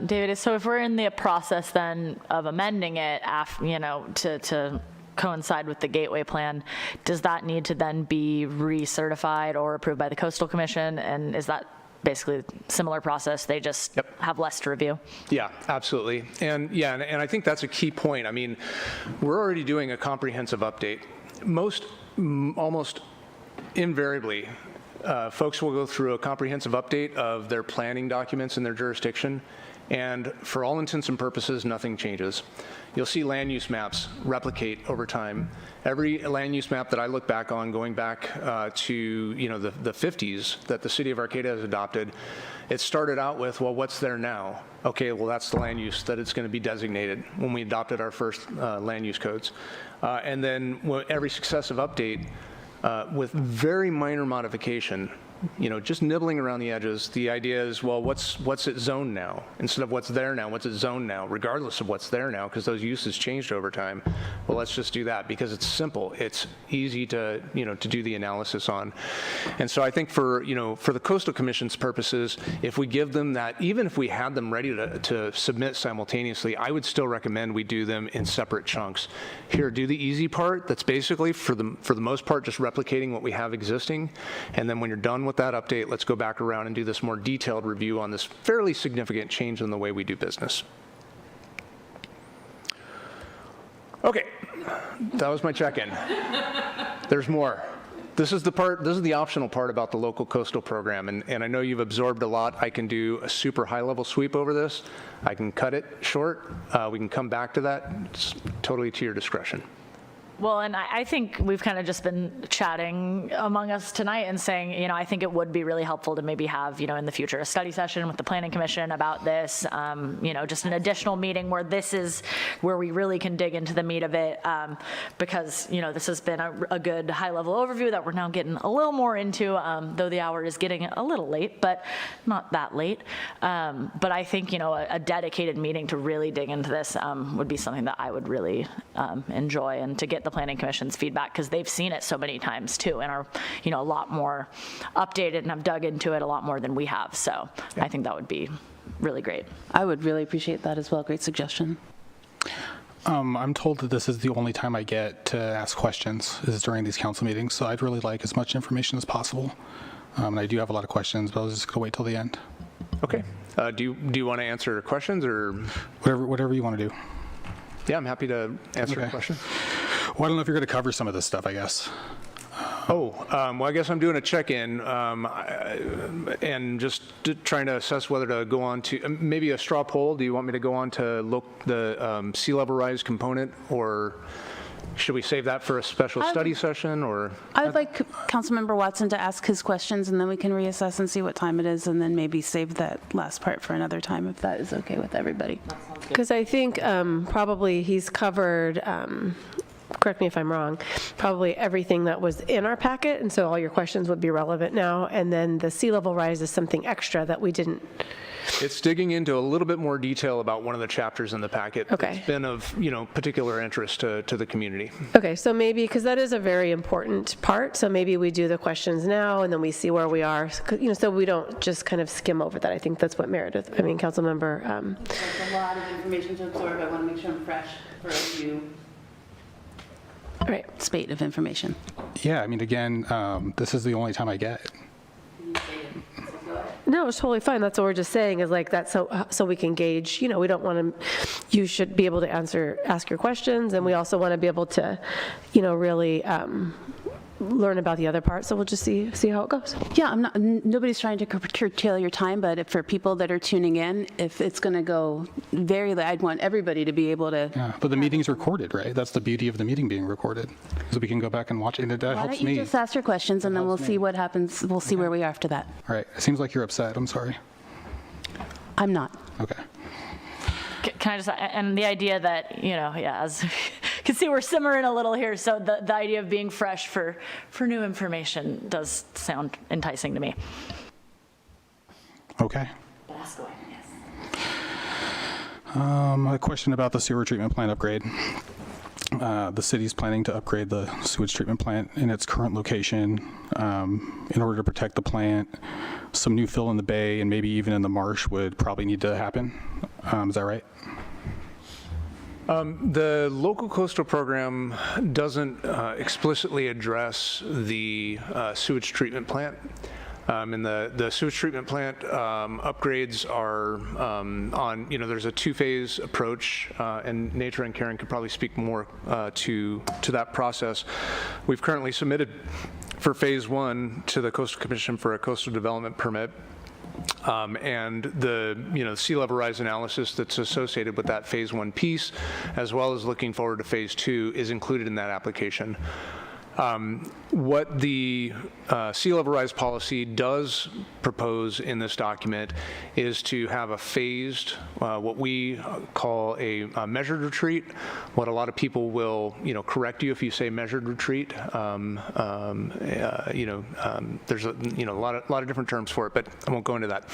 David, so if we're in the process then of amending it, to coincide with the gateway plan, does that need to then be recertified or approved by the Coastal Commission? And is that basically a similar process? They just have less to review? Yeah, absolutely. And I think that's a key point. I mean, we're already doing a comprehensive update. Almost invariably, folks will go through a comprehensive update of their planning documents in their jurisdiction, and for all intents and purposes, nothing changes. You'll see land use maps replicate over time. Every land use map that I look back on, going back to the 50s that the city of Arcata has adopted, it started out with, well, what's there now? Okay, well, that's the land use that it's going to be designated when we adopted our first land use codes. And then every successive update, with very minor modification, just nibbling around the edges, the idea is, well, what's it zoned now? Instead of what's there now, what's it zoned now, regardless of what's there now, because those uses changed over time. Well, let's just do that because it's simple. It's easy to do the analysis on. And so I think for the Coastal Commission's purposes, if we give them that, even if we had them ready to submit simultaneously, I would still recommend we do them in separate chunks. Here, do the easy part. That's basically, for the most part, just replicating what we have existing. And then when you're done with that update, let's go back around and do this more detailed review on this fairly significant change in the way we do business. Okay, That was my check-in. There's more. This is the optional part about the local coastal program, and I know you've absorbed a lot. I can do a super high-level sweep over this. I can cut it short. We can come back to that. It's totally to your discretion. Well, and I think we've kind of just been chatting among us tonight and saying, I think it would be really helpful to maybe have, in the future, a study session with the Planning Commission about this, just an additional meeting where this is where we really can dig into the meat of it, because, this has been a good high-level overview that we're now getting a little more into, though the hour is getting a little late, but not that late. But I think, a dedicated meeting to really dig into this would be something that I would really enjoy, and to get the Planning Commission's feedback, because they've seen it so many times too, and are a lot more updated and have dug into it a lot more than we have. So I think that would be really great. I would really appreciate that as well. Great suggestion. I'm told that this is the only time I get to ask questions is during these council meetings, so I'd really like as much information as possible. And I do have a lot of questions, but I was just going to wait till the end. Okay. Do you want to answer questions or whatever you want to do? Yeah, I'm happy to answer a question. Well, I don't know if you're going to cover some of this stuff, I guess. Well, I guess I'm doing a check-in and just trying to assess whether to go on to maybe a straw poll. Do you want me to go on to look the sea level rise component, or should we save that for a special study session? Or I would like Councilmember Watson to ask his questions, and then we can reassess and see what time it is, and then maybe save that last part for another time, if that is okay with everybody. Because I think probably he's covered, correct me if I'm wrong, probably everything that was in our packet, and so all your questions would be relevant now. And then the sea level rise is something extra that we didn't. It's digging into a little bit more detail about one of the chapters in the packet. Okay. It's been of particular interest to the community. Okay, so maybe, because that is a very important part, so maybe we do the questions now and then we see where we are, so we don't just kind of skim over that. I think that's what Councilmember. There's a lot of information to absorb. I want to make sure I'm fresh for a new spate of information. Yeah, again, this is the only time I get. No, it's totally fine. That's what we're just saying is like that, so we can gauge. We don't want to. You should be able to ask your questions, and we also want to be able to, really learn about the other part. So we'll just see how it goes. Yeah, nobody's trying to curtail your time, but for people that are tuning in, if it's going to go very late, I'd want everybody to be able to. Yeah, but the meeting's recorded, right? That's the beauty of the meeting being recorded, so we can go back and watch it. And that helps me. Why don't you just ask your questions, and then we'll see what happens. We'll see where we are after that. All right. It seems like you're upset. I'm sorry. I'm not. Okay. Can I just, and the idea that, as you can see, we're simmering a little here, so the idea of being fresh for new information does sound enticing to me. Okay. Ask away, yes. A question about the sewer treatment plant upgrade. The city's planning to upgrade the sewage treatment plant in its current location in order to protect the plant. Some new fill in the bay and maybe even in the marsh would probably need to happen. Is that right? The local coastal program doesn't explicitly address the sewage treatment plant. And the sewage treatment plant upgrades are on, there's a two-phase approach, and Nature and Karen could probably speak more to that process. We've currently submitted for phase one to the Coastal Commission for a coastal development permit. And the sea level rise analysis that's associated with that phase one piece, as well as looking forward to phase two, is included in that application. What the sea level rise policy does propose in this document is to have a phased, what we call a measured retreat. What a lot of people will, correct you if you say measured retreat. There's a lot of different terms for it, but I won't go into that.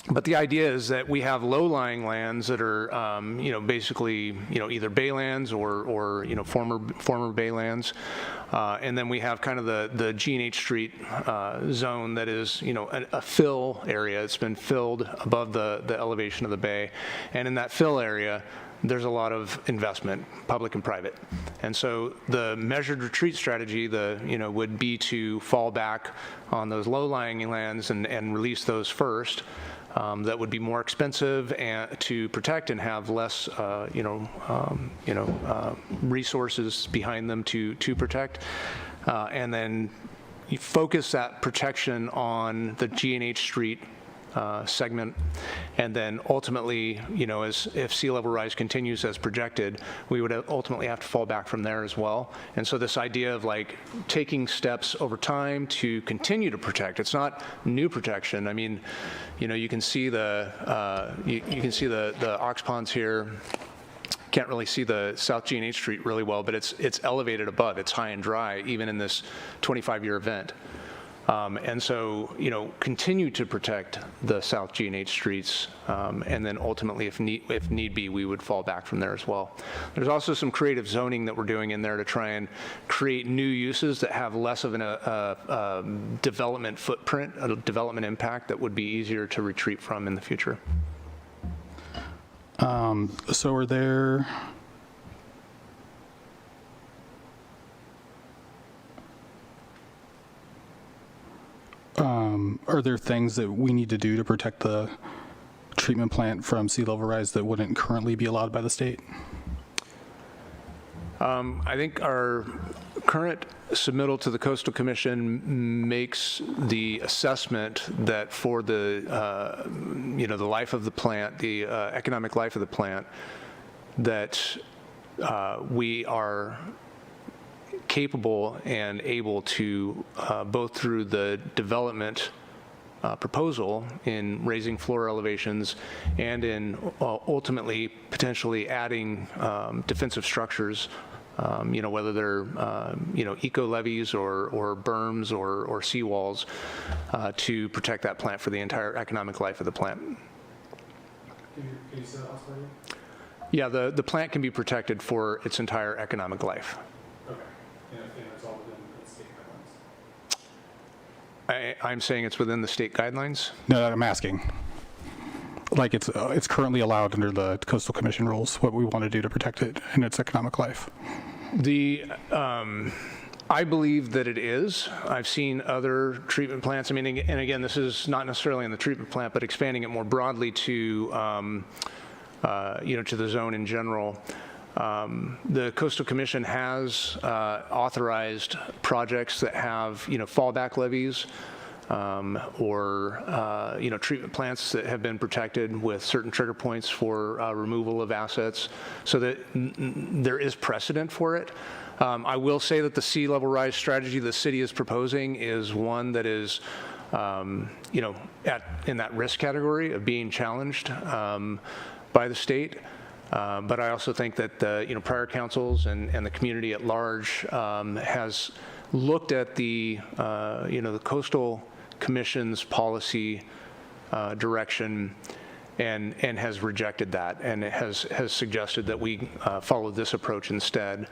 But the idea is that we have low-lying lands that are, basically, either baylands or former baylands, and then we have kind of the G&H Street zone that is, a fill area. It's been filled above the elevation of the bay, and in that fill area, there's a lot of investment, public and private. And so the measured retreat strategy, would be to fall back on those low-lying lands and release those first. that would be more expensive and to protect and have less, resources behind them to protect, and then you focus that protection on the G&H Street segment, and then ultimately, as if sea level rise continues as projected, we would ultimately have to fall back from there as well. And so this idea of like taking steps over time to continue to protect, it's not new protection. I mean, you can see the the ox ponds here. Can't really see the South G&H Street really well, but it's elevated above. It's high and dry, even in this 25-year event. And so, continue to protect the South G&H streets, and then ultimately, if need be, we would fall back from there as well. There's also some creative zoning that we're doing in there to try and create new uses that have less of a development footprint, a development impact that would be easier to retreat from in the future. So are there... are there things that we need to do to protect the treatment plant from sea level rise that wouldn't currently be allowed by the state? I think our current submittal to the Coastal Commission makes the assessment that for the, the life of the plant, the economic life of the plant, that we are capable and able to, both through the development proposal in raising floor elevations and in ultimately potentially adding defensive structures, whether they're, eco levees or berms or seawalls, to protect that plant for the entire economic life of the plant. Can you say that last part? Yeah, the plant can be protected for its entire economic life. Okay. And it's all within the state guidelines? I'm saying it's within the state guidelines? No, I'm asking. Like it's currently allowed under the Coastal Commission rules, what we want to do to protect it in its economic life. I believe that it is. I've seen other treatment plants. I mean, and again, this is not necessarily in the treatment plant, but expanding it more broadly to, to the zone in general. The Coastal Commission has authorized projects that have, fallback levees, or treatment plants that have been protected with certain trigger points for removal of assets, so that there is precedent for it. I will say that the sea level rise strategy the city is proposing is one that is, in that risk category of being challenged by the state. But I also think that the prior councils and the community at large has looked at the the Coastal Commission's policy direction and has rejected that, and it has suggested that we follow this approach instead,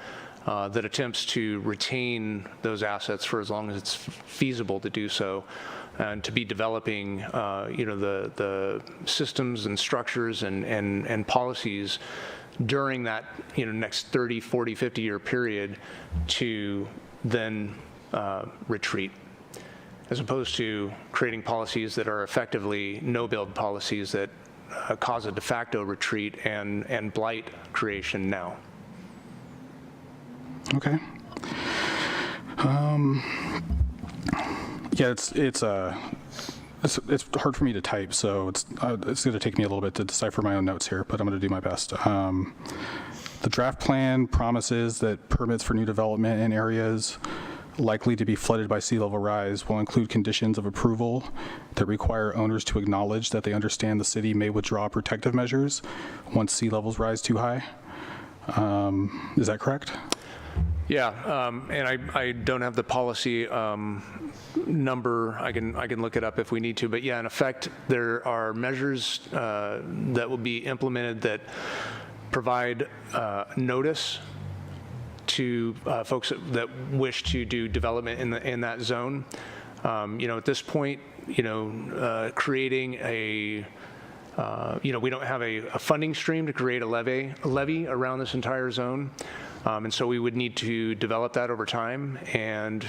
that attempts to retain those assets for as long as it's feasible to do so, and to be developing the systems and structures and policies during that next 30, 40, 50-year period to then retreat, as opposed to creating policies that are effectively no-build policies that cause a de facto retreat and blight creation now. Okay. Yeah, it's hard for me to type, so it's going to take me a little bit to decipher my own notes here, but I'm going to do my best. The draft plan promises that permits for new development in areas likely to be flooded by sea level rise will include conditions of approval that require owners to acknowledge that they understand the city may withdraw protective measures once sea levels rise too high. Is that correct? Yeah, and I don't have the policy number. I can look it up if we need to. But yeah, in effect, there are measures that will be implemented that provide notice to folks that wish to do development in that zone. At this point, creating a we don't have a funding stream to create a levy around this entire zone. And so we would need to develop that over time, and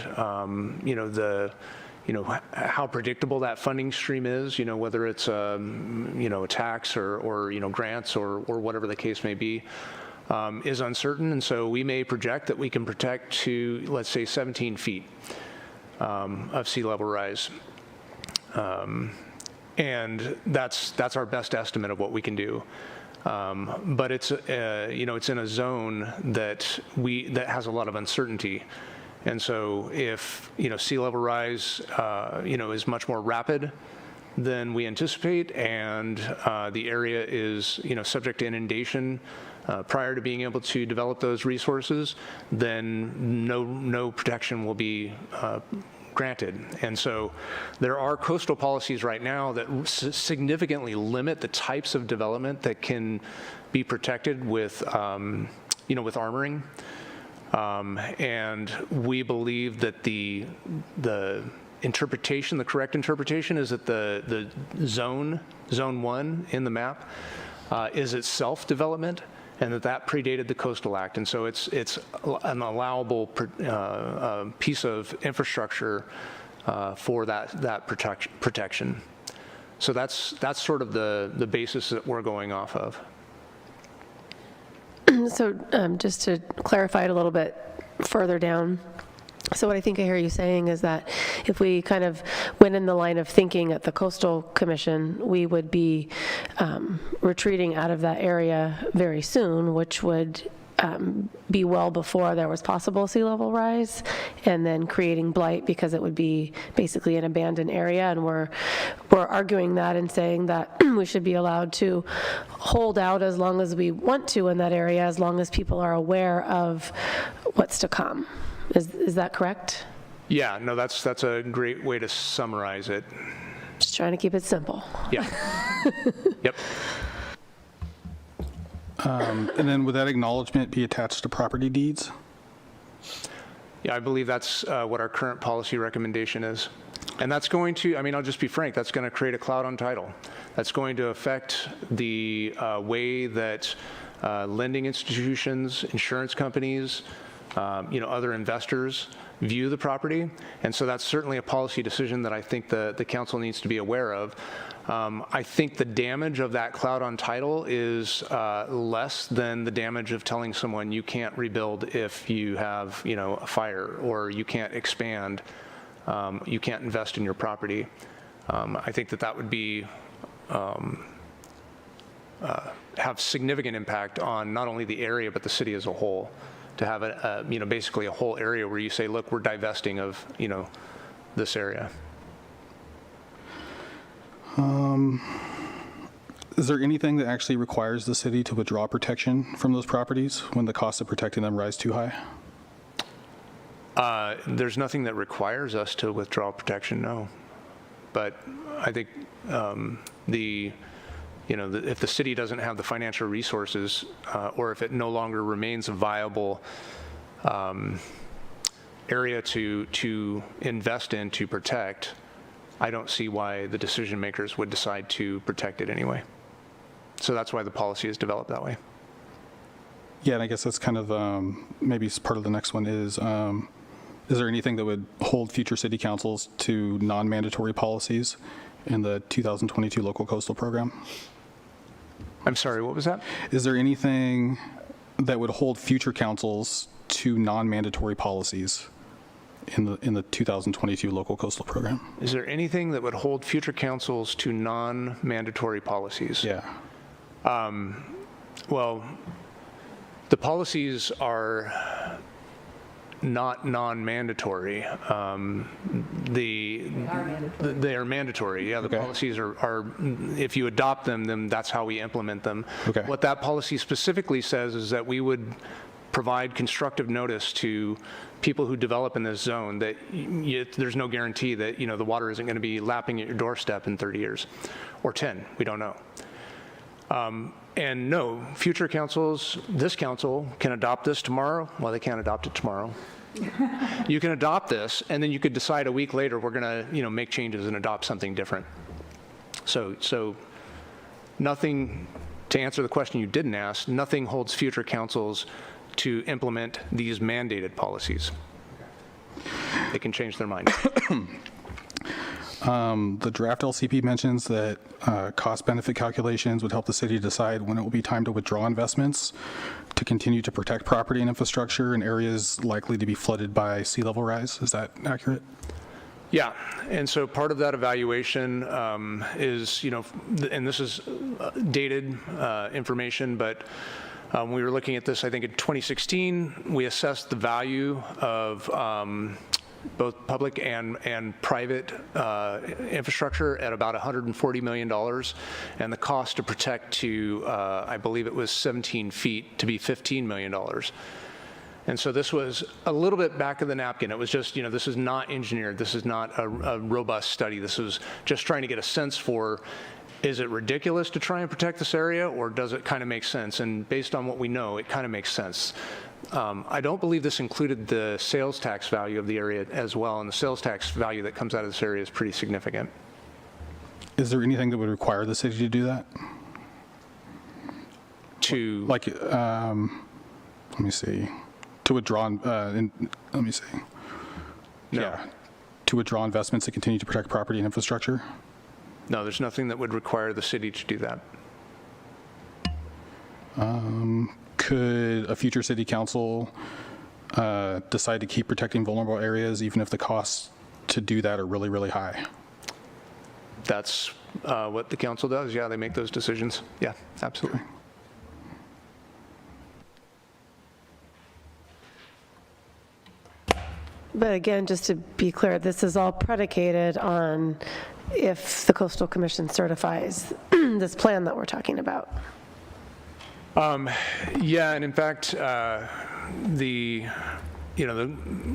how predictable that funding stream is, whether it's, a tax or grants or whatever the case may be, is uncertain. And so we may project that we can protect to, let's say, 17 feet of sea level rise. And that's our best estimate of what we can do. But it's, it's in a zone that has a lot of uncertainty. And so if, sea level rise, is much more rapid than we anticipate, and the area is, subject to inundation prior to being able to develop those resources, then no protection will be granted. And so there are coastal policies right now that significantly limit the types of development that can be protected with, with armoring. And we believe that the interpretation, the correct interpretation, is that the zone 1 in the map is itself development, and that predated the Coastal Act. And so it's an allowable piece of infrastructure for that protection. So that's sort of the basis that we're going off of. So just to clarify it a little bit further down, so what I think I hear you saying is that if we kind of went in the line of thinking at the Coastal Commission, we would be retreating out of that area very soon, which would be well before there was possible sea level rise, and then creating blight because it would be basically an abandoned area. And we're arguing that and saying that we should be allowed to hold out as long as we want to in that area, as long as people are aware of what's to come. Is that correct? Yeah, no, that's a great way to summarize it. Just trying to keep it simple. Yeah. Yep. And then would that acknowledgement be attached to property deeds? Yeah, I believe that's what our current policy recommendation is. And that's going to, I'll just be frank, that's going to create a cloud on title. That's going to affect the way that lending institutions, insurance companies, other investors view the property. And so that's certainly a policy decision that I think the council needs to be aware of. I think the damage of that cloud on title is less than the damage of telling someone you can't rebuild if you have, a fire, or you can't expand, you can't invest in your property. I think that would be have significant impact on not only the area but the city as a whole. To have basically a whole area where you say, look, we're divesting of, this area. Is there anything that actually requires the city to withdraw protection from those properties when the cost of protecting them rise too high? There's nothing that requires us to withdraw protection, no. But I think if the city doesn't have the financial resources, or if it no longer remains a viable area to invest in, to protect, I don't see why the decision makers would decide to protect it anyway. So that's why the policy is developed that way. Yeah, and I guess that's kind of maybe part of the next one is there anything that would hold future city councils to non-mandatory policies in the 2022 local coastal program? I'm sorry, what was that? Is there anything that would hold future councils to non-mandatory policies in the 2022 local coastal program? Is there anything that would hold future councils to non-mandatory policies? Yeah. Well, the policies are not non-mandatory. They are mandatory. Yeah, the policies are, if you adopt them, then that's how we implement them. Okay. What that policy specifically says is that we would provide constructive notice to people who develop in this zone that there's no guarantee that the water isn't going to be lapping at your doorstep in 30 years or 10. We don't know. And no, future councils, this council can adopt this tomorrow. Well, they can't adopt it tomorrow. You can adopt this, and then you could decide a week later we're going to make changes and adopt something different. So nothing, to answer the question you didn't ask, nothing holds future councils to implement these mandated policies. They can change their mind. The draft LCP mentions that cost-benefit calculations would help the city decide when it will be time to withdraw investments to continue to protect property and infrastructure in areas likely to be flooded by sea level rise. Is that accurate? Yeah, and so part of that evaluation is, and this is dated information, but we were looking at this, I think, in 2016. We assessed the value of both public and private infrastructure at about $140 million, and the cost to protect to, I believe it was 17 feet, to be $15 million. And so this was a little bit back of the napkin. It was just, this is not engineered. This is not a robust study. This was just trying to get a sense for, is it ridiculous to try and protect this area, or does it kind of make sense? And based on what we know, it kind of makes sense. I don't believe this included the sales tax value of the area as well, and the sales tax value that comes out of this area is pretty significant. Is there anything that would require the city to do that? To like, let me see. To withdraw, let me see. No. Yeah, to withdraw investments to continue to protect property and infrastructure? No, there's nothing that would require the city to do that. Could a future city council decide to keep protecting vulnerable areas even if the costs to do that are really, really high? That's what the council does. Yeah, they make those decisions. Yeah, absolutely. Okay. But again, just to be clear, this is all predicated on if the Coastal Commission certifies this plan that we're talking about. Yeah, and in fact, the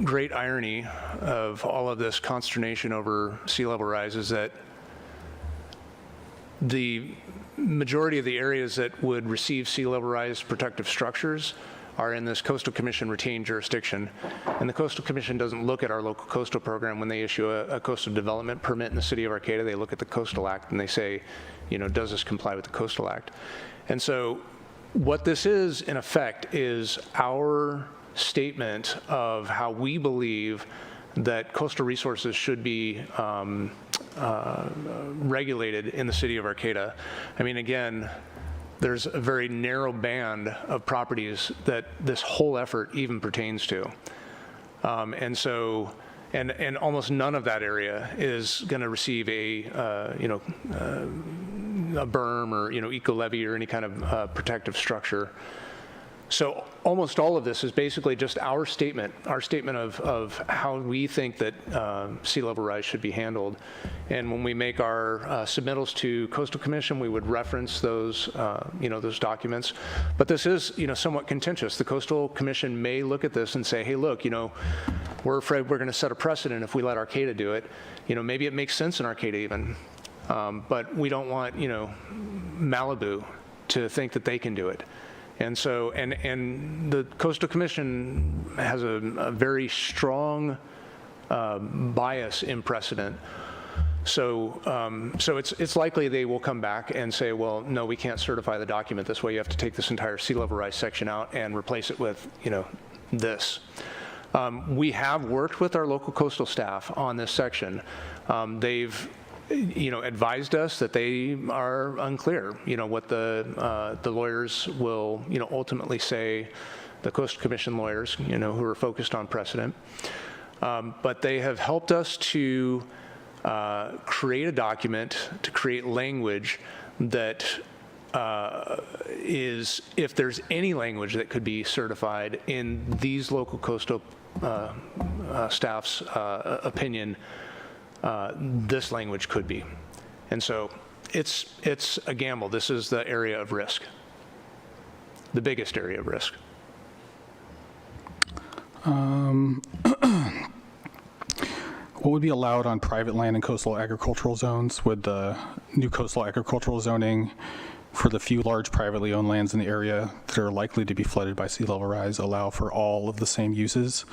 great irony of all of this consternation over sea level rise is that the majority of the areas that would receive sea level rise protective structures are in this Coastal Commission retained jurisdiction. And the Coastal Commission doesn't look at our local coastal program when they issue a coastal development permit in the city of Arcata. They look at the Coastal Act and they say, does this comply with the Coastal Act? And so what this is, in effect, is our statement of how we believe that coastal resources should be regulated in the city of Arcata. I mean, again, there's a very narrow band of properties that this whole effort even pertains to. And so, and almost none of that area is going to receive a berm or, eco-levee or any kind of protective structure. So almost all of this is basically just our statement of how we think that sea level rise should be handled. And when we make our submittals to Coastal Commission, we would reference those, those documents. But this is, somewhat contentious. The Coastal Commission may look at this and say, hey, look, we're afraid we're going to set a precedent if we let Arcata do it. Maybe it makes sense in Arcata even. But we don't want, Malibu to think that they can do it. And so, and the Coastal Commission has a very strong bias in precedent. So, it's likely they will come back and say, well, no, we can't certify the document this way. You have to take this entire sea level rise section out and replace it with, this. We have worked with our local coastal staff on this section. They've advised us that they are unclear, what the lawyers will, ultimately say, the Coastal Commission lawyers, who are focused on precedent. But they have helped us to create a document, to create language that is, if there's any language that could be certified in these local coastal staff's opinion, this language could be. And so it's a gamble. This is the area of risk, the biggest area of risk. What would be allowed on private land and coastal agricultural zones? Would the new coastal agricultural zoning for the few large privately owned lands in the area that are likely to be flooded by sea level rise allow for all of the same uses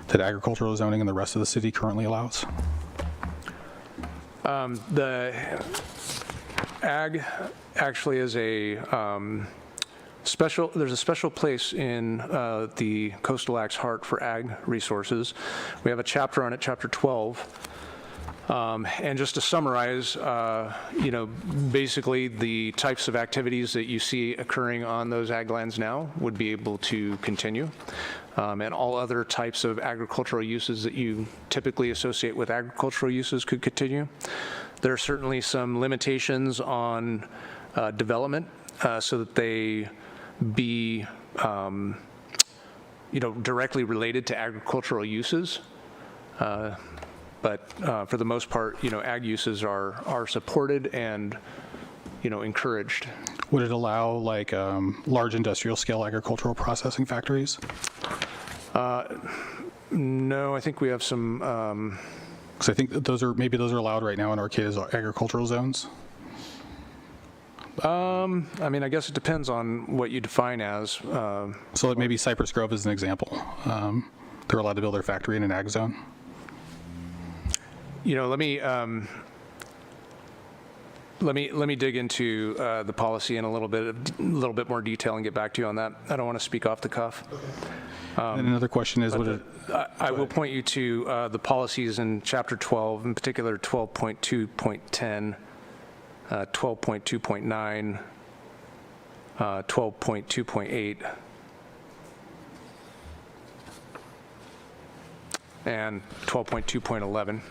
that agricultural zoning in the rest of the city currently allows? The ag actually is a there's a special place in the Coastal Act's heart for ag resources. We have a chapter on it, chapter 12, And just to summarize, basically the types of activities that you see occurring on those ag lands now would be able to continue. And all other types of agricultural uses that you typically associate with agricultural uses could continue. There are certainly some limitations on development so that they be directly related to agricultural uses. But for the most part, ag uses are supported and, encouraged. Would it allow like large industrial scale agricultural processing factories? No, I think we have some. Because I think that those are allowed right now in Arcata's agricultural zones. I guess it depends on what you define as. So maybe Cypress Grove is an example. They're allowed to build their factory in an ag zone. Let me dig into the policy in a little bit more detail and get back to you on that. I don't want to speak off the cuff. And another question is, I will point you to the policies in Chapter 12, in particular 12.2.10, 12.2.9, 12.2.8, and 12.2.11.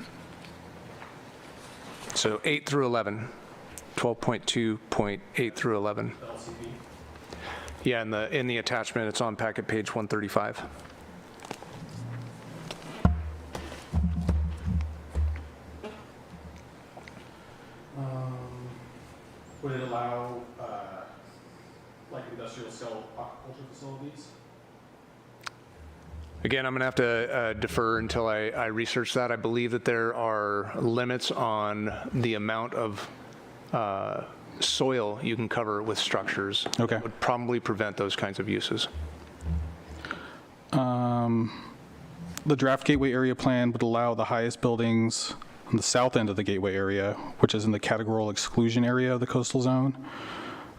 So 8 through 11, 12.2.8 through 11. Yeah, in the attachment, it's on packet page 135. Would it allow like industrial scale aquaculture facilities? Again, I'm going to have to defer until I research that. I believe that there are limits on the amount of soil you can cover with structures. Okay. That would probably prevent those kinds of uses. The draft gateway area plan would allow the highest buildings on the south end of the gateway area, which is in the categorical exclusion area of the coastal zone.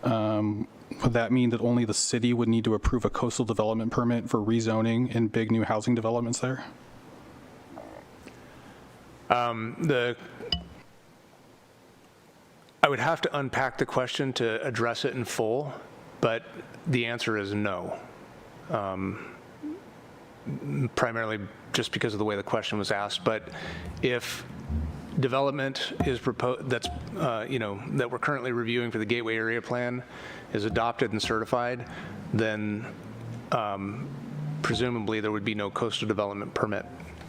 Would that mean that only the city would need to approve a coastal development permit for rezoning in big new housing developments there? I would have to unpack the question to address it in full, but the answer is no. Primarily just because of the way the question was asked. But if development is proposed, that we're currently reviewing for the gateway area plan is adopted and certified, then presumably there would be no coastal development permit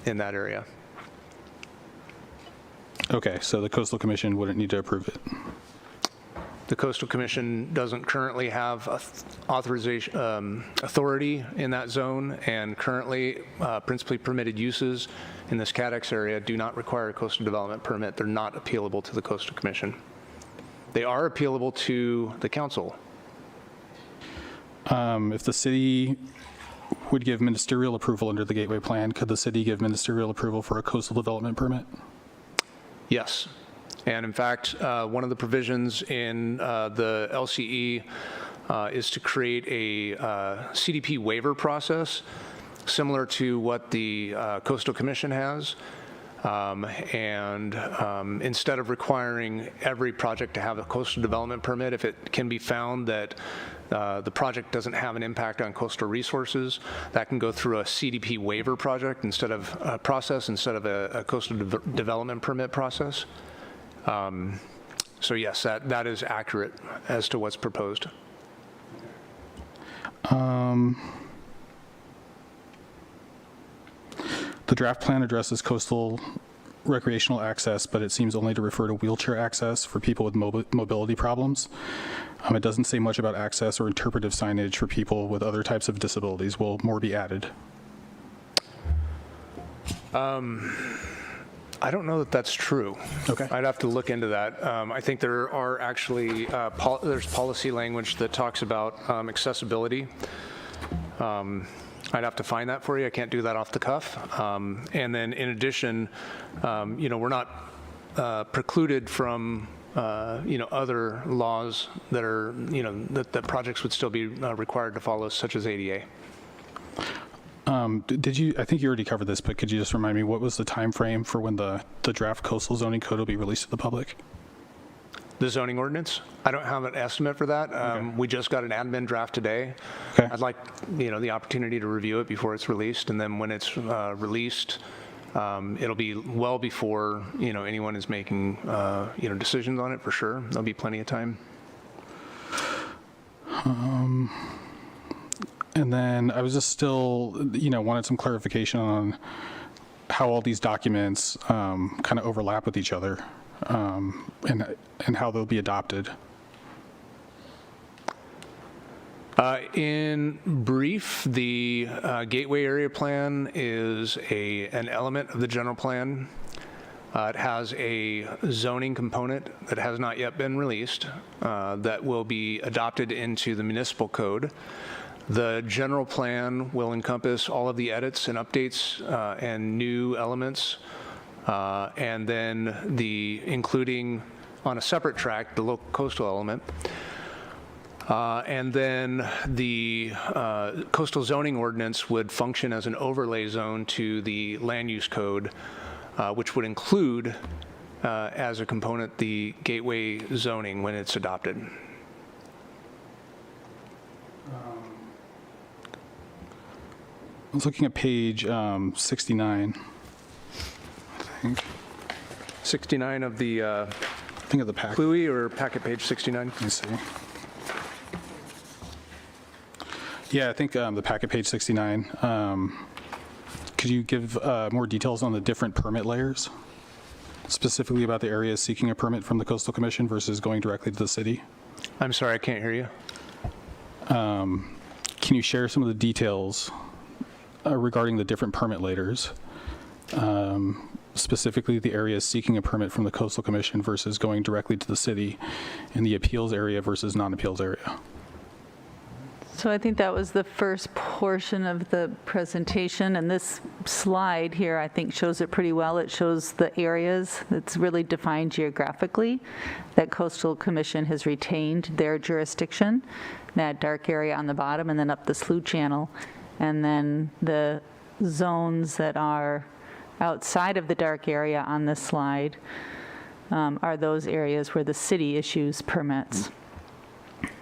in that area. Okay, so the Coastal Commission wouldn't need to approve it. The Coastal Commission doesn't currently have authorization authority in that zone, and currently principally permitted uses in this CADX area do not require a coastal development permit. They're not appealable to the Coastal Commission. They are appealable to the council. If the city would give ministerial approval under the gateway plan, could the city give ministerial approval for a coastal development permit? Yes. And in fact, one of the provisions in the LCE is to create a CDP waiver process similar to what the Coastal Commission has. Instead of requiring every project to have a coastal development permit, if it can be found that the project doesn't have an impact on coastal resources, that can go through a CDP waiver project instead of a coastal development permit process. So yes, that is accurate as to what's proposed. The draft plan addresses coastal recreational access, but it seems only to refer to wheelchair access for people with mobility problems. It doesn't say much about access or interpretive signage for people with other types of disabilities. Will more be added? I don't know that that's true. Okay. I'd have to look into that. I think there are actually, there's policy language that talks about accessibility. I'd have to find that for you. I can't do that off the cuff. And then in addition, we're not precluded from, other laws that are, that projects would still be required to follow, such as ADA. Did you, I think you already covered this, but could you just remind me, what was the time frame for when the draft coastal zoning code will be released to the public? The zoning ordinance? I don't have an estimate for that. We just got an admin draft today. Okay. I'd like, the opportunity to review it before it's released, and then when it's released, it'll be well before, anyone is making, decisions on it for sure. There'll be plenty of time. And then I was just still, wanted some clarification on how all these documents kind of overlap with each other, and how they'll be adopted. In brief, the Gateway Area Plan is an element of the general plan. It has a zoning component that has not yet been released that will be adopted into the municipal code. The general plan will encompass all of the edits and updates and new elements, and then including on a separate track, the local coastal element. And then the coastal zoning ordinance would function as an overlay zone to the land use code, which would include as a component the gateway zoning when it's adopted. I was looking at page 69, I think. 69 of the I think of the packet. Cluey or packet page 69? Let me see. Yeah, I think the packet page 69. Could you give more details on the different permit layers? Specifically about the areas seeking a permit from the Coastal Commission versus going directly to the city? I'm sorry, I can't hear you. Can you share some of the details regarding the different permit layers? Specifically the areas seeking a permit from the Coastal Commission versus going directly to the city, in the appeals area versus non-appeals area? So I think that was the first portion of the presentation, and this slide here I think shows it pretty well. It shows the areas that's really defined geographically that Coastal Commission has retained their jurisdiction, that dark area on the bottom and then up the slough channel, and then the zones that are outside of the dark area on this slide are those areas where the city issues permits.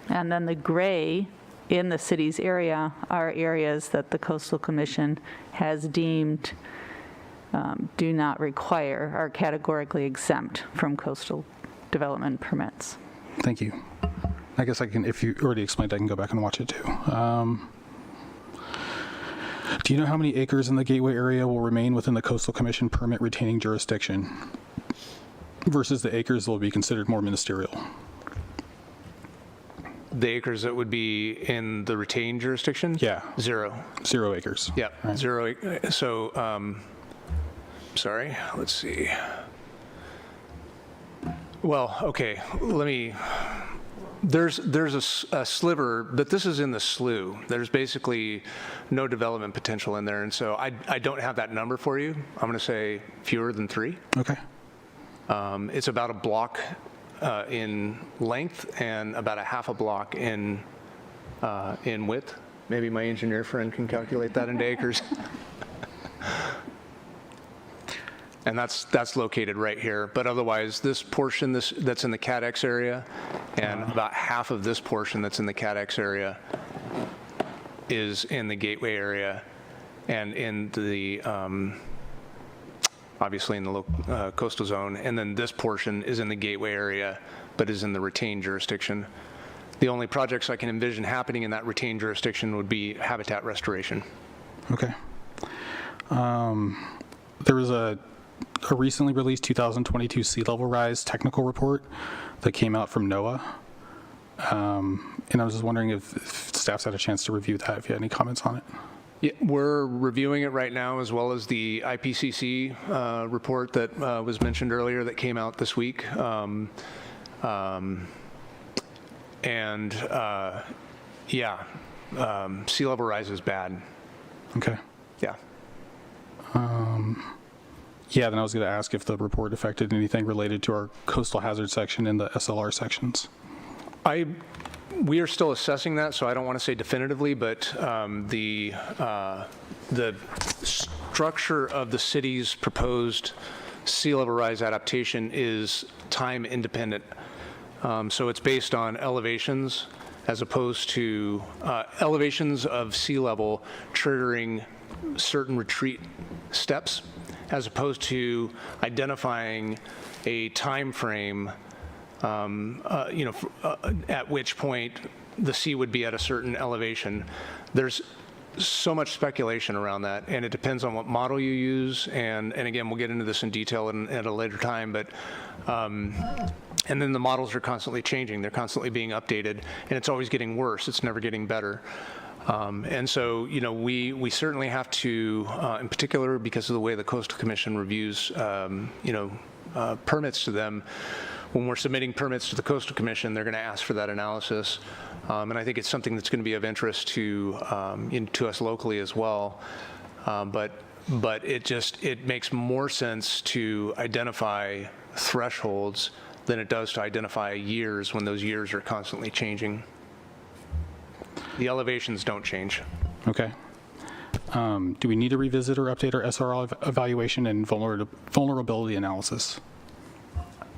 And then the gray in the city's area are areas that the Coastal Commission has deemed do not require, are categorically exempt from coastal development permits. Thank you. I guess I can, if you already explained, I can go back and watch it too. Do you know how many acres in the Gateway area will remain within the Coastal Commission permit retaining jurisdiction versus the acres that will be considered more ministerial? The acres that would be in the retained jurisdiction? Yeah. 0. 0 acres. Yeah, Right. 0. So, sorry, let's see. Well, okay, let me, there's a sliver, but this is in the slough. There's basically no development potential in there, and so I don't have that number for you. I'm going to say fewer than 3. Okay. It's about a block in length and about a half a block in width. Maybe my engineer friend can calculate that into acres. And that's located right here. But otherwise, this portion that's in the CADX area and about half of this portion that's in the CADX area is in the Gateway area and in the obviously in the coastal zone, and then this portion is in the Gateway area, but is in the retained jurisdiction. The only projects I can envision happening in that retained jurisdiction would be habitat restoration. Okay. There was a recently released 2022 sea level rise technical report that came out from NOAA. And I was just wondering if staff's had a chance to review that, if you had any comments on it. Yeah, we're reviewing it right now, as well as the IPCC report that was mentioned earlier that came out this week. Sea level rise is bad. Okay. Yeah. Yeah, then I was going to ask if the report affected anything related to our coastal hazard section in the SLR sections. We are still assessing that, so I don't want to say definitively, but the the structure of the city's proposed sea level rise adaptation is time independent. So it's based on elevations as opposed to elevations of sea level triggering certain retreat steps, as opposed to identifying a time frame, at which point the sea would be at a certain elevation. There's so much speculation around that, and it depends on what model you use. And again, we'll get into this in detail at a later time, but and then the models are constantly changing. They're constantly being updated, and it's always getting worse. It's never getting better. And so, we certainly have to, in particular, because of the way the Coastal Commission reviews, permits to them, when we're submitting permits to the Coastal Commission, they're going to ask for that analysis. And I think it's something that's going to be of interest to us locally as well. But it makes more sense to identify thresholds than it does to identify years when those years are constantly changing. The elevations don't change. Okay. Do we need to revisit or update our SRL evaluation and vulnerability analysis?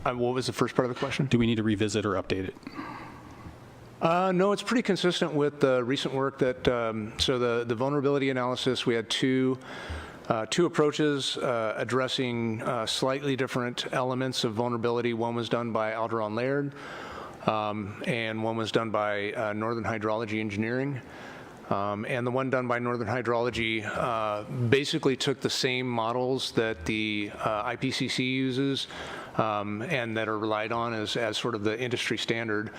What was the first part of the question? Do we need to revisit or update it? No, it's pretty consistent with the recent work that, so the vulnerability analysis, we had two approaches addressing slightly different elements of vulnerability. One was done by Alderon Laird, and one was done by Northern Hydrology Engineering. And the one done by Northern Hydrology basically took the same models that the IPCC uses and that are relied on as sort of the industry standard,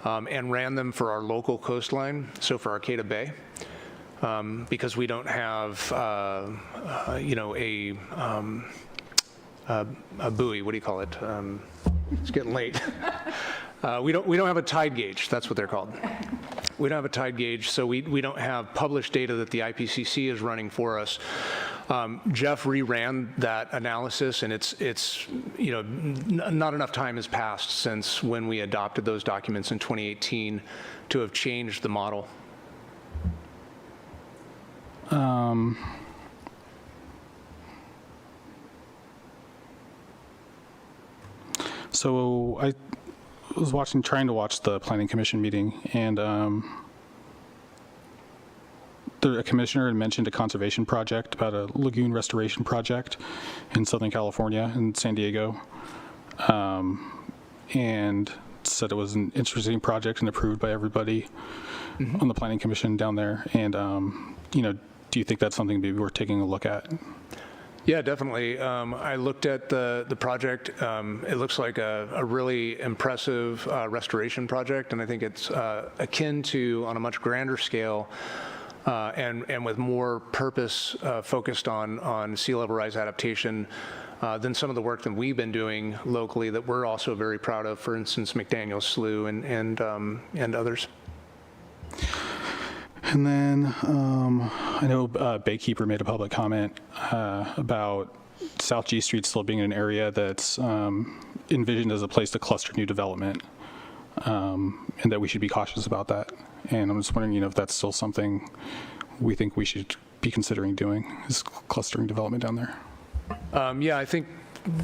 and ran them for our local coastline, so for Arcata Bay. Because we don't have, a buoy. What do you call it? It's getting late. We don't have a tide gauge. That's what they're called. We don't have a tide gauge, so we don't have published data that the IPCC is running for us. Jeff reran that analysis, and it's not enough time has passed since when we adopted those documents in 2018 to have changed the model. So I was trying to watch the Planning Commission meeting, and a commissioner had mentioned a conservation project about a lagoon restoration project in Southern California, in San Diego, and said it was an interesting project and approved by everybody on the Planning Commission down there. And, do you think that's something maybe worth taking a look at? Yeah, definitely. I looked at the project. It looks like a really impressive restoration project, and I think it's akin to, on a much grander scale, and with more purpose focused on sea level rise adaptation than some of the work that we've been doing locally that we're also very proud of, for instance, McDaniel Slough and others. And then I know Baykeeper made a public comment about South G Street still being an area that's envisioned as a place to cluster new development, and that we should be cautious about that. And I'm just wondering, if that's still something we think we should be considering doing, is clustering development down there. Yeah, I think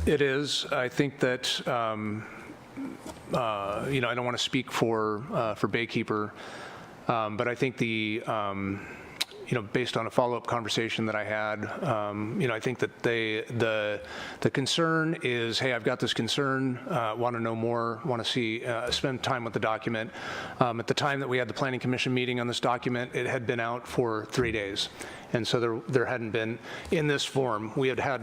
it is. I think that, I don't want to speak for Baykeeper, but I think based on a follow-up conversation that I had, I think that the concern is, hey, I've got this concern, want to know more, want to spend time with the document. At the time that we had the Planning Commission meeting on this document, it had been out for 3 days. And so there hadn't been, in this form, we had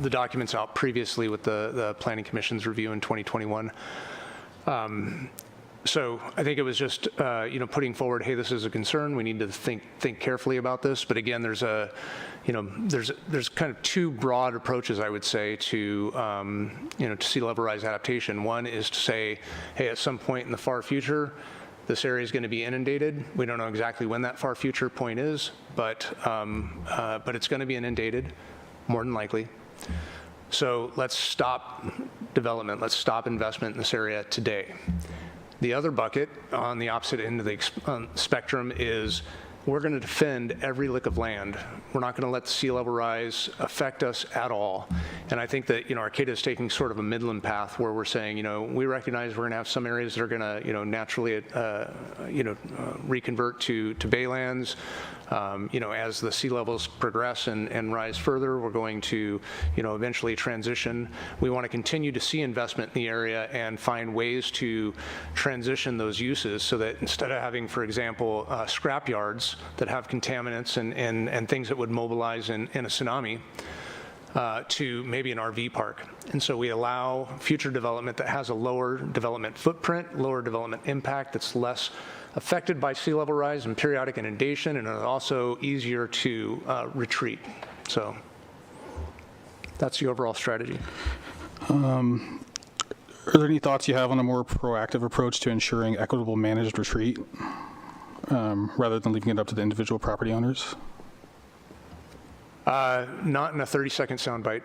the documents out previously with the Planning Commission's review in 2021. So I think it was just, putting forward, hey, this is a concern. We need to think carefully about this. But again, there's kind of two broad approaches, I would say, to sea level rise adaptation. One is to say, hey, at some point in the far future, this area is going to be inundated. We don't know exactly when that far future point is, but it's going to be inundated, more than likely. So let's stop development. Let's stop investment in this area today. The other bucket on the opposite end of the spectrum is we're going to defend every lick of land. We're not going to let the sea level rise affect us at all. And I think that, Arcata is taking sort of a midland path where we're saying, we recognize we're going to have some areas that are going to, naturally, reconvert to baylands. As the sea levels progress and rise further, we're going to, eventually transition. We want to continue to see investment in the area and find ways to transition those uses so that instead of having, for example, scrap yards that have contaminants and things that would mobilize in a tsunami, to maybe an RV park. And so we allow future development that has a lower development footprint, lower development impact, that's less affected by sea level rise and periodic inundation, and also easier to retreat. So that's the overall strategy. Are there any thoughts you have on a more proactive approach to ensuring equitable managed retreat rather than leaving it up to the individual property owners? Not in a 30-second soundbite.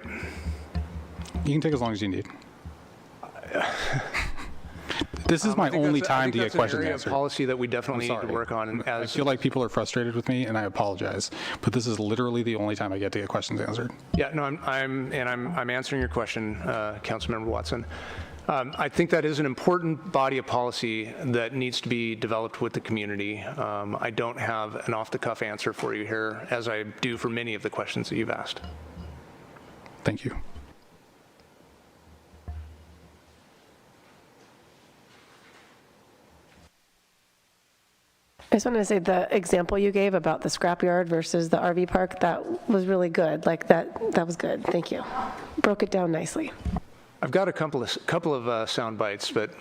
You can take as long as you need. This is my only time to get questions answered. Of policy that we definitely need to work on. And I feel like people are frustrated with me, and I apologize. But this is literally the only time I get to get questions answered. Yeah, no, I'm answering your question, Councilmember Watson. I think that is an important body of policy that needs to be developed with the community. I don't have an off-the-cuff answer for you here, as I do for many of the questions that you've asked. Thank you. I just want to say the example you gave about the scrapyard versus the RV park, that was really good. Like that was good. Thank you. Broke it down nicely. I've got a couple of sound bites, but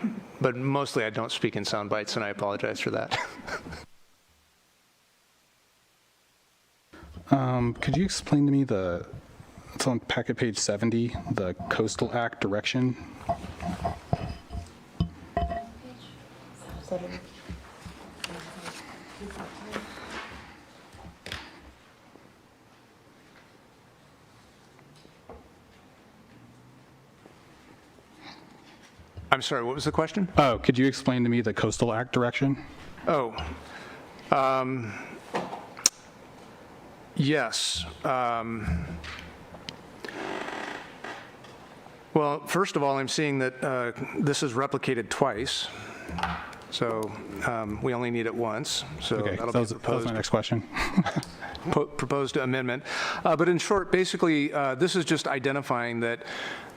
mostly I don't speak in sound bites, and I apologize for that. Could you explain to me it's on packet page 70, the Coastal Act direction? I'm sorry, what was the question? Oh, could you explain to me the Coastal Act direction? Oh, yes. Well, first of all, I'm seeing that this is replicated twice, so we only need it once. So okay, that'll that was my next question. Proposed amendment. But in short, basically, this is just identifying that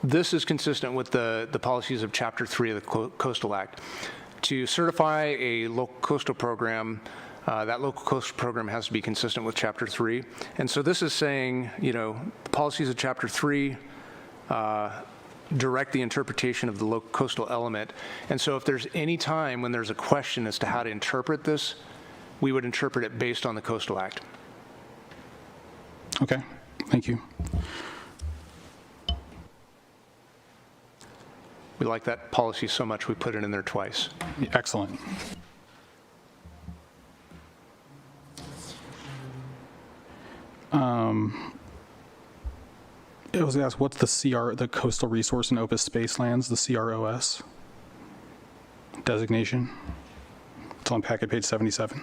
this is consistent with the policies of Chapter 3 of the Coastal Act. To certify a local coastal program, that local coastal program has to be consistent with Chapter 3. And so this is saying, the policies of Chapter 3 direct the interpretation of the local coastal element. And so if there's any time when there's a question as to how to interpret this, we would interpret it based on the Coastal Act. Okay, thank you. We like that policy so much we put it in there twice. Excellent. I was asked, what's the Coastal Resource and Open Space Lands, the CROS designation? It's on packet page 77.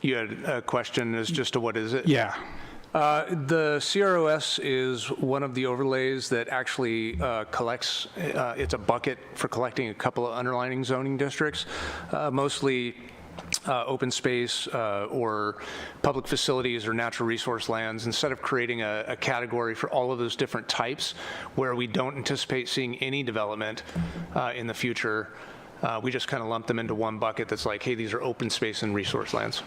You had a question as just to what is it? Yeah. The CROS is one of the overlays that actually collects, it's a bucket for collecting a couple of underlining zoning districts, mostly open space or public facilities or natural resource lands. Instead of creating a category for all of those different types where we don't anticipate seeing any development in the future, we just kind of lump them into one bucket that's like, hey, these are open space and resource lands.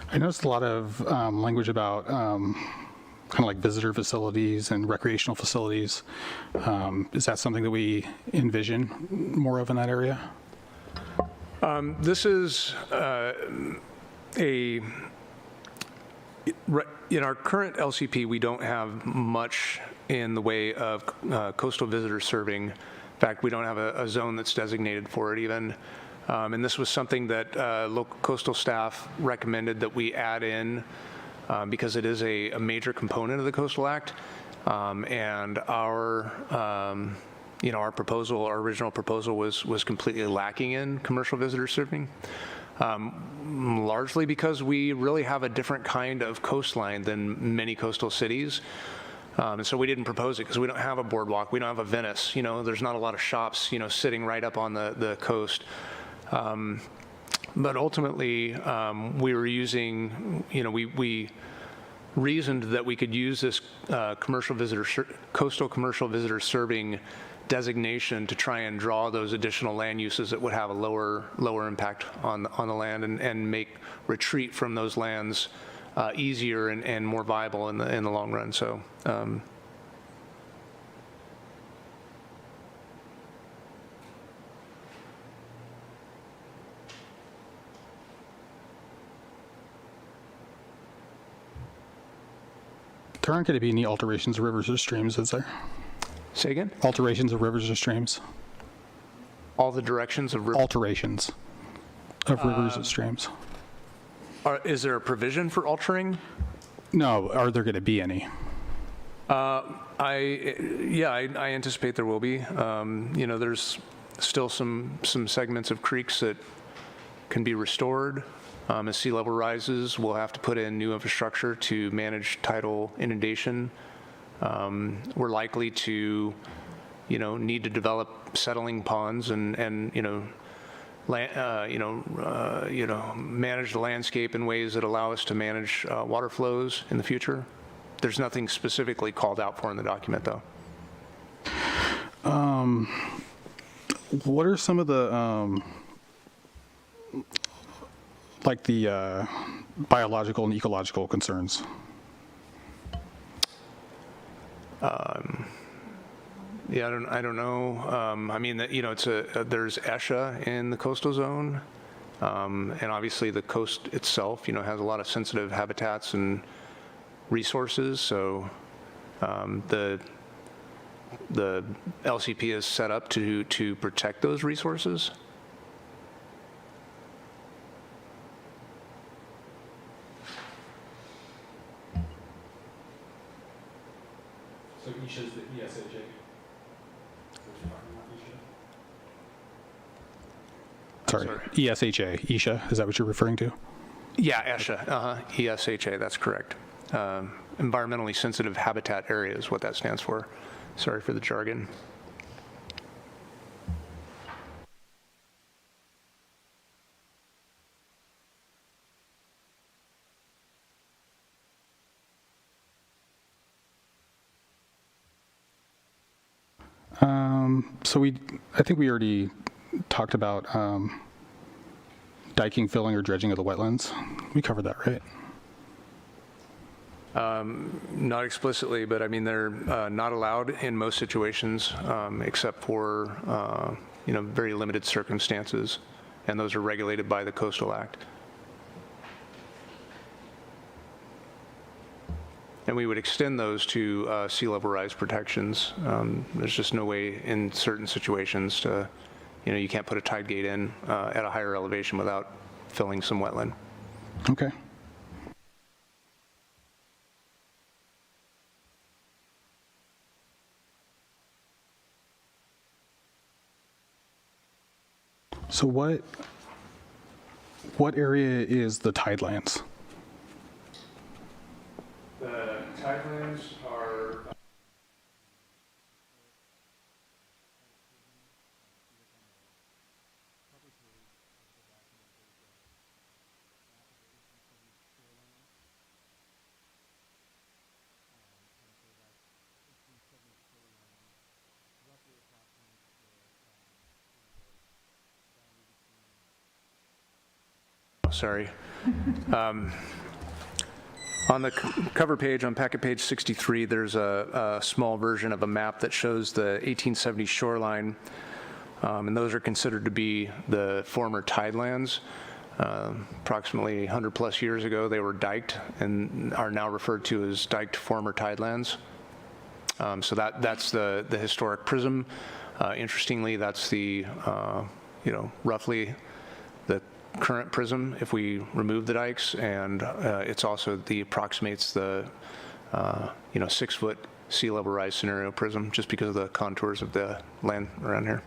I noticed a lot of language about kind of like visitor facilities and recreational facilities. Is that something that we envision more of in that area? This is In our current LCP, we don't have much in the way of coastal visitor serving. In fact, we don't have a zone that's designated for it even. And this was something that local coastal staff recommended that we add in because it is a major component of the Coastal Act. And our, our proposal, our original proposal was completely lacking in commercial visitor serving. Largely because we really have a different kind of coastline than many coastal cities. And so we didn't propose it because we don't have a boardwalk. We don't have a Venice. There's not a lot of shops, sitting right up on the coast. But ultimately, we were using, we reasoned that we could use this coastal commercial visitor serving designation to try and draw those additional land uses that would have a lower impact on the land and make retreat from those lands easier and more viable in the long run. So. There aren't going to be any alterations of rivers or streams, is there? Say again? Alterations of rivers or streams. All the directions of rivers? Alterations of rivers and streams. Is there a provision for altering? No, are there going to be any? I anticipate there will be. There's still some segments of creeks that can be restored. As sea level rises, we'll have to put in new infrastructure to manage tidal inundation. We're likely to, need to develop settling ponds and manage the landscape in ways that allow us to manage water flows in the future. There's nothing specifically called out for in the document, though. What are some of the the biological and ecological concerns? I don't know. There's ESHA in the coastal zone, and obviously the coast itself, has a lot of sensitive habitats and resources. So the LCP is set up to protect those resources. So Isha's the ESHA. Sorry, ESHA, Isha, is that what you're referring to? Yeah, ESHA, ESHA, that's correct. Environmentally sensitive habitat area is what that stands for. Sorry for the jargon. So I think we already talked about diking, filling, or dredging of the wetlands. We covered that, right? Not explicitly, but they're not allowed in most situations except for very limited circumstances, and those are regulated by the Coastal Act. And we would extend those to sea level rise protections. There's just no way in certain situations to, you can't put a tide gate in at a higher elevation without filling some wetland. Okay. So what area is the tidelands? The tidelands are sorry. On the cover page, on packet page 63, there's a small version of a map that shows the 1870 shoreline, and those are considered to be the former tidelands. approximately 100-plus years ago. They were diked and are now referred to as diked former tidelands. So that's the historic prism. Interestingly, that's the, roughly the current prism if we remove the dikes, and it's also approximates the 6-foot sea level rise scenario prism, just because of the contours of the land around here.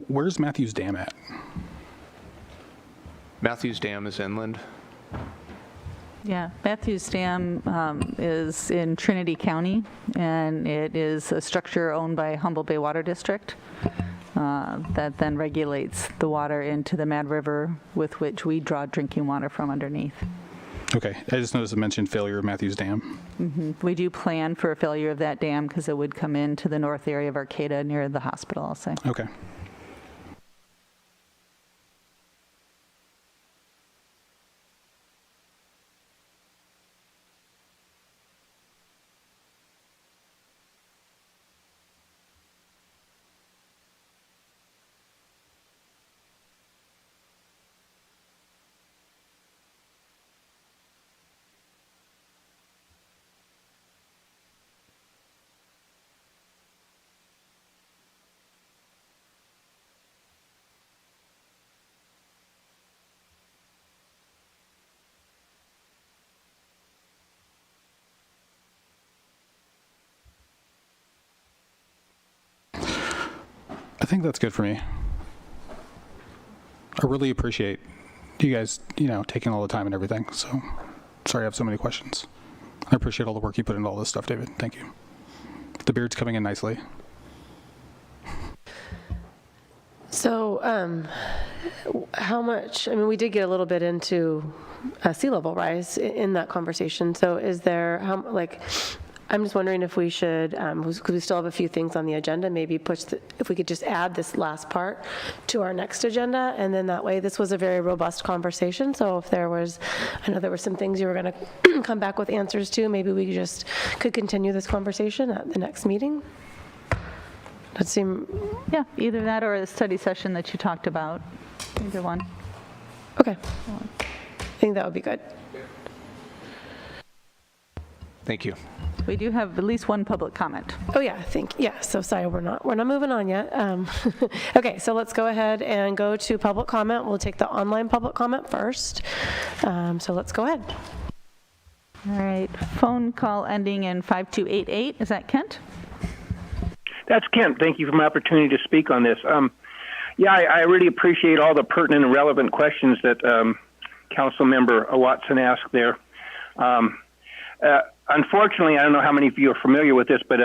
Where's Matthews Dam at? Matthews Dam is inland. Yeah, Matthews Dam is in Trinity County, and it is a structure owned by Humboldt Bay Water District that then regulates the water into the Mad River, with which we draw drinking water from underneath. Okay, I just noticed it mentioned failure of Matthews Dam. We do plan for a failure of that dam because it would come into the north area of Arcata near the hospital, I'll say. Okay. I think that's good for me. I really appreciate you guys, taking all the time and everything. So, sorry I have so many questions. I appreciate all the work you put into all this stuff, David. Thank you. The beard's coming in nicely. So, how much, we did get a little bit into sea level rise in that conversation. So is there, I'm just wondering if we should, because we still have a few things on the agenda, maybe if we could just add this last part to our next agenda, and then that way, this was a very robust conversation, so if there was, I know there were some things you were going to come back with answers to, maybe we could continue this conversation at the next meeting? That seem... Yeah, either that or a study session that you talked about, either one. Okay, I think that would be good. Thank you. We do have at least one public comment. Oh yeah, so sorry, we're not moving on yet. Okay, so let's go ahead and go to public comment. We'll take the online public comment first. So let's go ahead. All right, phone call ending in 5288. Is that Kent? That's Kent. Thank you for my opportunity to speak on this. I really appreciate all the pertinent and relevant questions that Council Member Watson asked there. Unfortunately, I don't know how many of you are familiar with this, but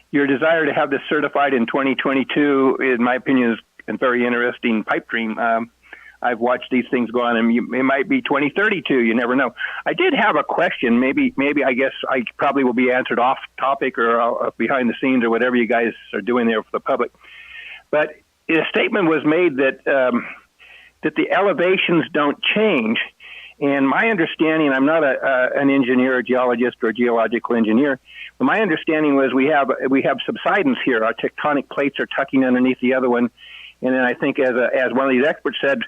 your desire to have this certified in 2022, in my opinion, is a very interesting pipe dream. I've watched these things go on, and it might be 2032. You never know. I did have a question. Maybe I guess I probably will be answered off topic or behind the scenes or whatever you guys are doing there for the public. But a statement was made that that the elevations don't change. And my understanding, I'm not an engineer, a geologist, or a geological engineer, but my understanding was we have subsidence here. Our tectonic plates are tucking underneath the other one, and then I think as one of these experts said,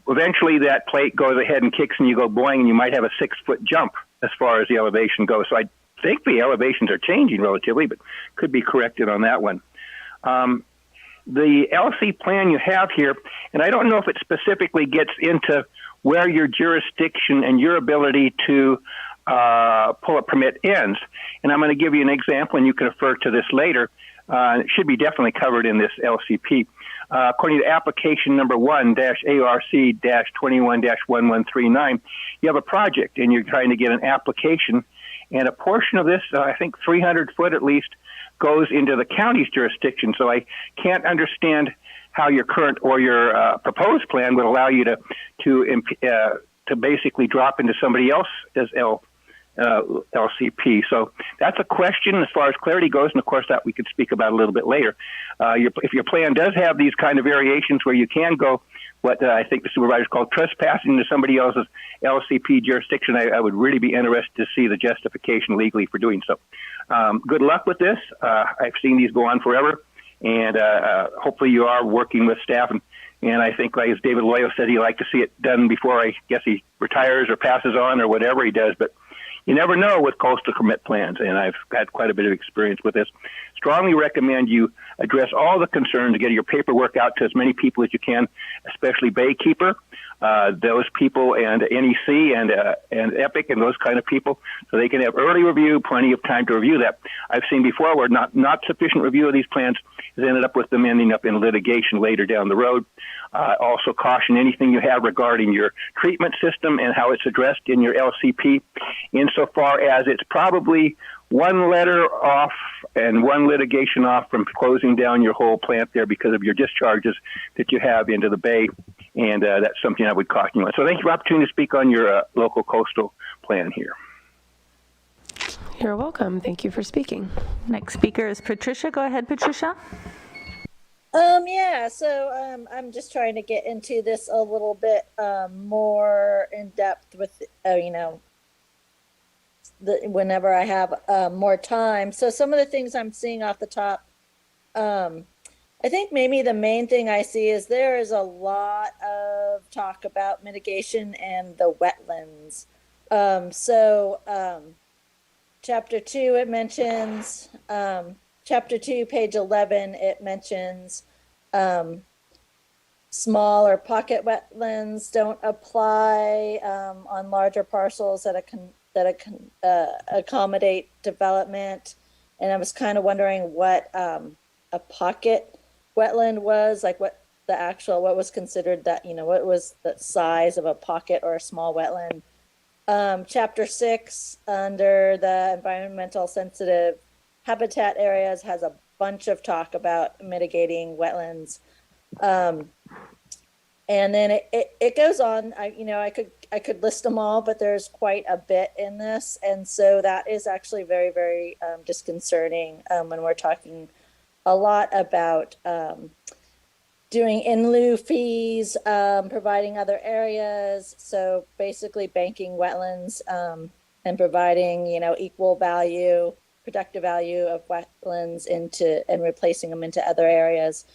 eventually that plate goes ahead and kicks, and you go boing, and you might have a 6-foot jump as far as the elevation goes. So I think the elevations are changing relatively, but could be corrected on that one. The LC plan you have here, and I don't know if it specifically gets into where your jurisdiction and your ability to pull a permit ends. And I'm going to give you an example, and you can refer to this later. It should be definitely covered in this LCP. According to application number 1-ARC-21-1139, you have a project, and you're trying to get an application. And a portion of this, I think 300 foot at least, goes into the county's jurisdiction. So I can't understand how your current or your proposed plan would allow you to basically drop into somebody else's LCP. So that's a question as far as clarity goes, and of course that we could speak about a little bit later. If your plan does have these kind of variations where you can go what I think the supervisors call trespassing into somebody else's LCP jurisdiction, I would really be interested to see the justification legally for doing so. Good luck with this. I've seen these go on forever, and hopefully you are working with staff. And I think, like as David Loyo said, he'd like to see it done before I guess he retires or passes on or whatever he does. But you never know with coastal commit plans, and I've had quite a bit of experience with this. Strongly recommend you address all the concerns, get your paperwork out to as many people as you can, especially Baykeeper, those people, and NEC and EPIC and those kind of people, so they can have early review, plenty of time to review that. I've seen before where not sufficient review of these plans has ended up with them ending up in litigation later down the road. Also caution anything you have regarding your treatment system and how it's addressed in your LCP, insofar as it's probably one letter off and one litigation off from closing down your whole plant there because of your discharges that you have into the bay, and that's something I would caution you on. So thank you for the opportunity to speak on your local coastal plan here. You're welcome. Thank you for speaking. Next speaker is Patricia. Go ahead, Patricia. Yeah, so I'm just trying to get into this a little bit more in depth with, whenever I have more time. So some of the things I'm seeing off the top, I think maybe the main thing I see is there is a lot of talk about mitigation and the wetlands. Chapter 2, it mentions, Chapter 2, page 11, it mentions small or pocket wetlands don't apply on larger parcels that accommodate development. And I was kind of wondering what a pocket wetland was, like what was considered that, what was the size of a pocket or a small wetland. Chapter 6, under the environmental sensitive habitat areas, has a bunch of talk about mitigating wetlands. And then it goes on. I could list them all, but there's quite a bit in this, and so that is actually very, very disconcerting when we're talking a lot about doing in lieu fees, providing other areas. So basically banking wetlands and providing equal value, productive value of wetlands and replacing them into other areas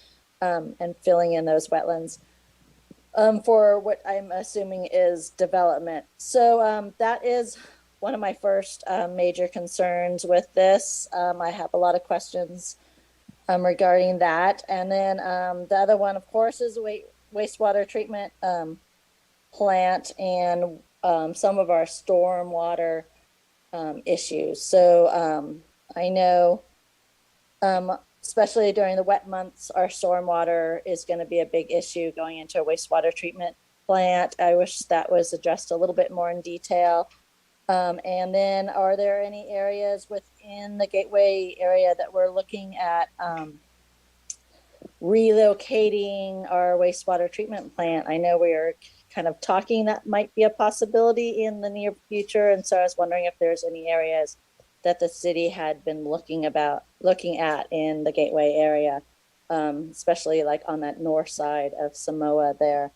and filling in those wetlands. For what I'm assuming is development. So that is one of my first major concerns with this. I have a lot of questions regarding that. And then the other one, of course, is a wastewater treatment plant and some of our stormwater issues. So I know especially during the wet months, our stormwater is going to be a big issue going into a wastewater treatment plant. I wish that was addressed a little bit more in detail. And then are there any areas within the Gateway area that we're looking at relocating our wastewater treatment plant? I know we are kind of talking that might be a possibility in the near future. And so I was wondering if there's any areas that the city had been looking at in the Gateway area, especially like on that north side of Samoa there.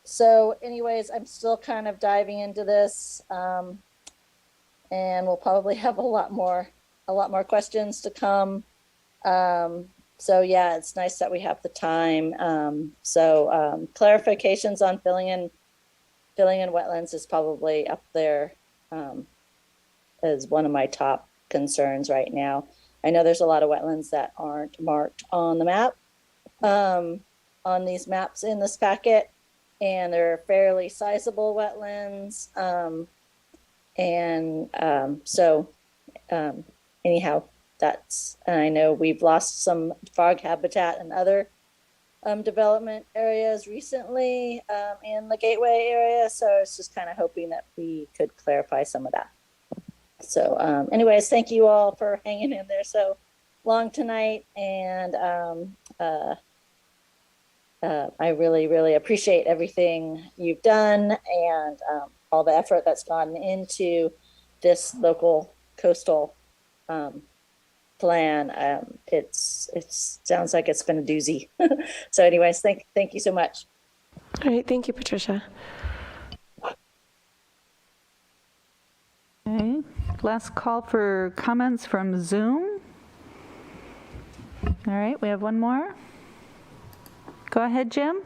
So anyways, I'm still kind of diving into this, and we'll probably have a lot more questions to come. So yeah, it's nice that we have the time. Clarifications on filling in wetlands is probably up there as one of my top concerns right now. I know there's a lot of wetlands that aren't marked on the map, on these maps in this packet, and they're fairly sizable wetlands. Anyhow, and I know we've lost some frog habitat and other development areas recently in the Gateway area. So I was just kind of hoping that we could clarify some of that. So anyways, thank you all for hanging in there so long tonight. And I really, really appreciate everything you've done and all the effort that's gone into this local coastal plan. It sounds like it's been a doozy. So anyways, thank you so much. All right, thank you, Patricia. Okay, last call for comments from Zoom. All right, we have one more. Go ahead, Jim.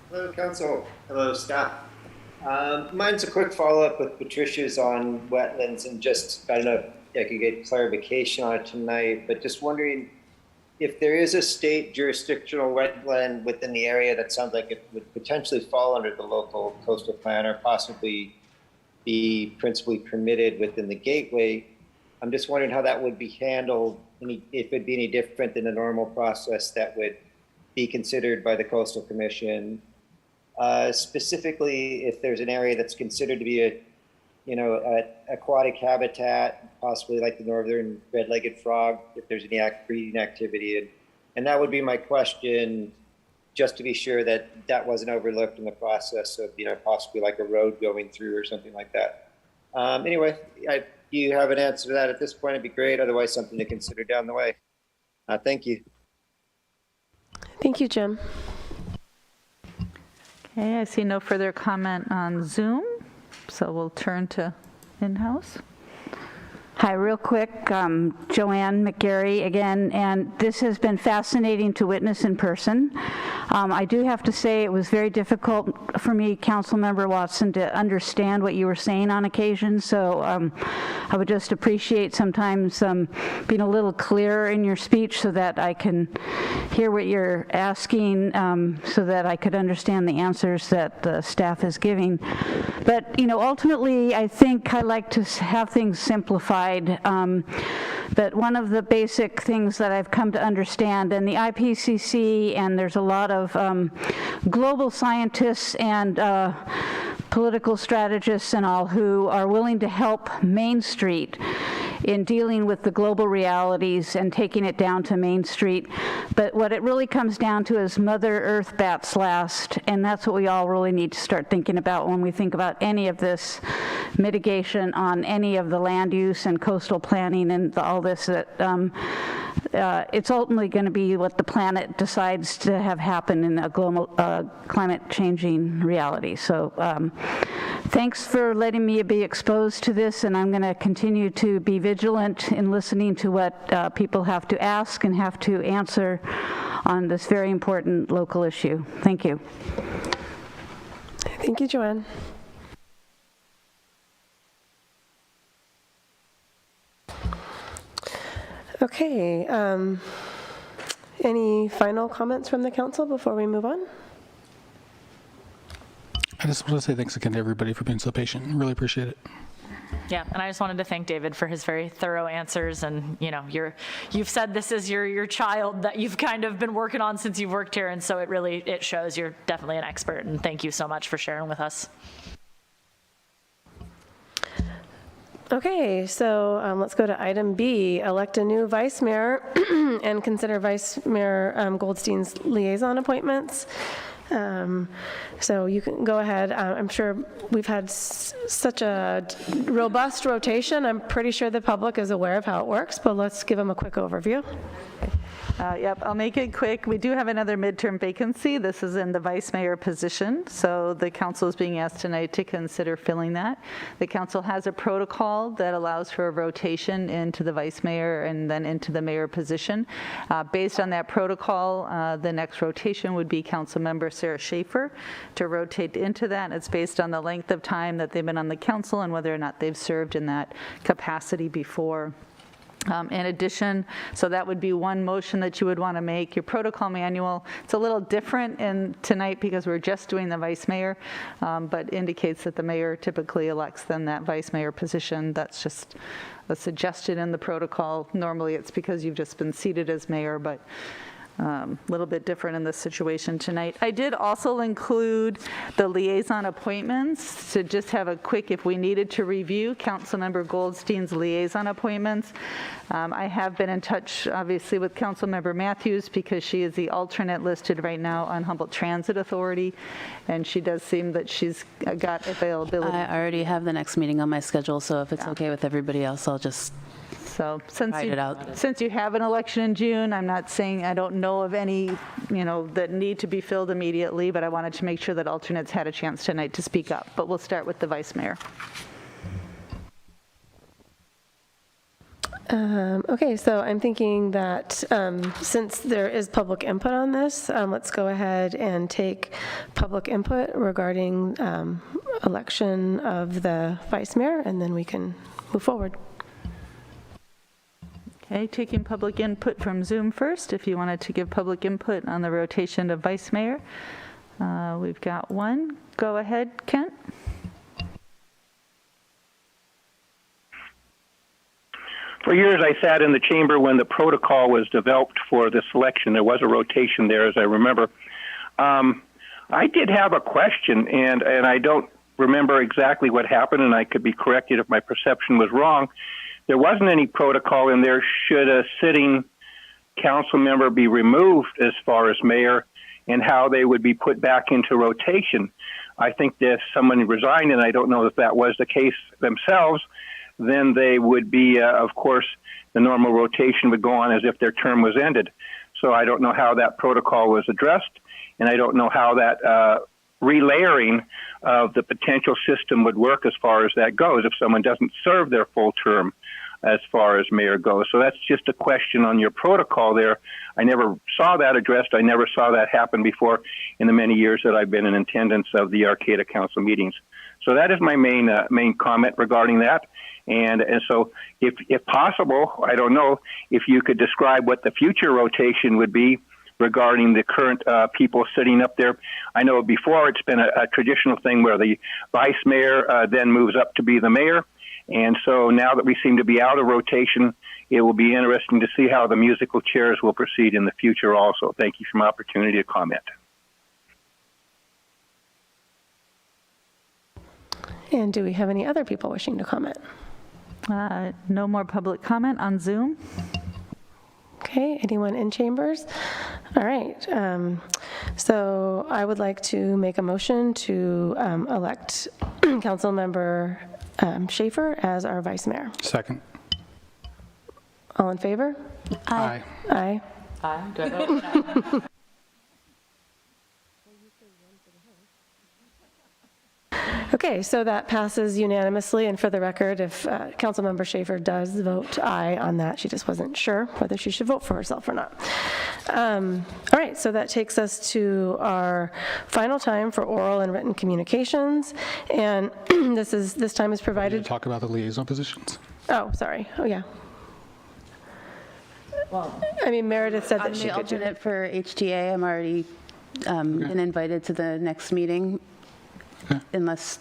Hello, Council. Hello, staff. Mine's a quick follow-up with Patricia's on wetlands, and just, I don't know if I could get clarification on it tonight, but just wondering if there is a state jurisdictional wetland within the area that sounds like it would potentially fall under the local coastal plan or possibly be principally permitted within the gateway. I'm just wondering how that would be handled, if it'd be any different than the normal process that would be considered by the Coastal Commission. Specifically, if there's an area that's considered to be a aquatic habitat, possibly like the northern red-legged frog, if there's any breeding activity. And that would be my question, just to be sure that that wasn't overlooked in the process of, possibly like a road going through or something like that. Anyway, if you have an answer to that at this point, it'd be great. Otherwise, something to consider down the way. Thank you. Thank you, Jim. Okay, I see no further comment on Zoom, so we'll turn to in-house. Hi, real quick, Joanne McGarry again, and this has been fascinating to witness in person. I do have to say it was very difficult for me, Councilmember Watson, to understand what you were saying on occasion, so I would just appreciate sometimes being a little clearer in your speech so that I can hear what you're asking, so that I could understand the answers that the staff is giving. But, ultimately, I think I like to have things simplified. But one of the basic things that I've come to understand, and the IPCC, and there's a lot of global scientists and political strategists and all who are willing to help Main Street in dealing with the global realities and taking it down to Main Street. But what it really comes down to is Mother Earth bats last, and that's what we all really need to start thinking about when we think about any of this mitigation on any of the land use and coastal planning and all this. That it's ultimately going to be what the planet decides to have happen in a global climate changing reality. So thanks for letting me be exposed to this, and I'm going to continue to be vigilant in listening to what people have to ask and have to answer on this very important local issue. Thank you. Thank you, Joanne. Okay, any final comments from the council before we move on? I just want to say thanks again to everybody for being so patient. Really appreciate it. Yeah, and I just wanted to thank David for his very thorough answers. And you've said this is your child that you've kind of been working on since you've worked here, and so it shows you're definitely an expert. And thank you so much for sharing with us. Okay, so let's go to item B, elect a new vice mayor and consider Vice Mayor Goldstein's liaison appointments. So you can go ahead. I'm sure we've had such a robust rotation. I'm pretty sure the public is aware of how it works, but let's give them a quick overview. Yep, I'll make it quick. We do have another midterm vacancy. This is in the vice mayor position, so the council is being asked tonight to consider filling that. The council has a protocol that allows for a rotation into the vice mayor and then into the mayor position. Based on that protocol, the next rotation would be council member Sarah Schaefer to rotate into that. It's based on the length of time that they've been on the council and whether or not they've served in that capacity before. In addition, so that would be one motion that you would want to make. Your protocol manual, it's a little different in tonight because we're just doing the vice mayor, but indicates that the mayor typically elects then that vice mayor position. That's just a suggestion in the protocol. Normally it's because you've just been seated as mayor, but little bit different in this situation tonight. I did also include the liaison appointments to just have a quick, if we needed to review Councilmember Goldstein's liaison appointments. I have been in touch, obviously, with Councilmember Matthews because she is the alternate listed right now on Humboldt Transit Authority, and she does seem that she's got availability. I already have the next meeting on my schedule, so if it's okay with everybody else, I'll just So write it out. since you have an election in June, I'm not saying, I don't know of any, that need to be filled immediately, but I wanted to make sure that alternates had a chance tonight to speak up. But we'll start with the vice mayor. Okay, so I'm thinking that since there is public input on this, let's go ahead and take public input regarding election of the vice mayor, and then we can move forward. Okay, taking public input from Zoom first. If you wanted to give public input on the rotation of vice mayor, we've got one. Go ahead, Kent. For years, I sat in the chamber when the protocol was developed for this election. There was a rotation there, as I remember. I did have a question, and I don't remember exactly what happened, and I could be corrected if my perception was wrong. There wasn't any protocol in there should a sitting council member be removed as far as mayor and how they would be put back into rotation. I think that if someone resigned, and I don't know if that was the case themselves, then they would be, of course, the normal rotation would go on as if their term was ended. So I don't know how that protocol was addressed, and I don't know how that relayering of the potential system would work as far as that goes if someone doesn't serve their full term as far as mayor goes. So that's just a question on your protocol there. I never saw that addressed. I never saw that happen before in the many years that I've been in attendance of the Arcata Council meetings. So that is my main comment regarding that. And so if possible, I don't know, if you could describe what the future rotation would be regarding the current people sitting up there. I know before it's been a traditional thing where the vice mayor then moves up to be the mayor. And so now that we seem to be out of rotation, it will be interesting to see how the musical chairs will proceed in the future also. Thank you for my opportunity to comment. And do we have any other people wishing to comment? No more public comment on Zoom. Okay, anyone in chambers? All right, so I would like to make a motion to elect Councilmember Schaefer as our vice mayor. Second. All in favor? Aye. Aye. Aye. Do I vote? Okay, so that passes unanimously, and for the record, if Councilmember Schaefer does vote aye on that, she just wasn't sure whether she should vote for herself or not. All right, so that takes us to our final time for oral and written communications, and this time is provided. Talk about the liaison positions. Oh, sorry. Oh, yeah. Well, I mean, Meredith said that she I'm could the do alternate for HTA. I'm already been invited to the next meeting. Okay. Unless.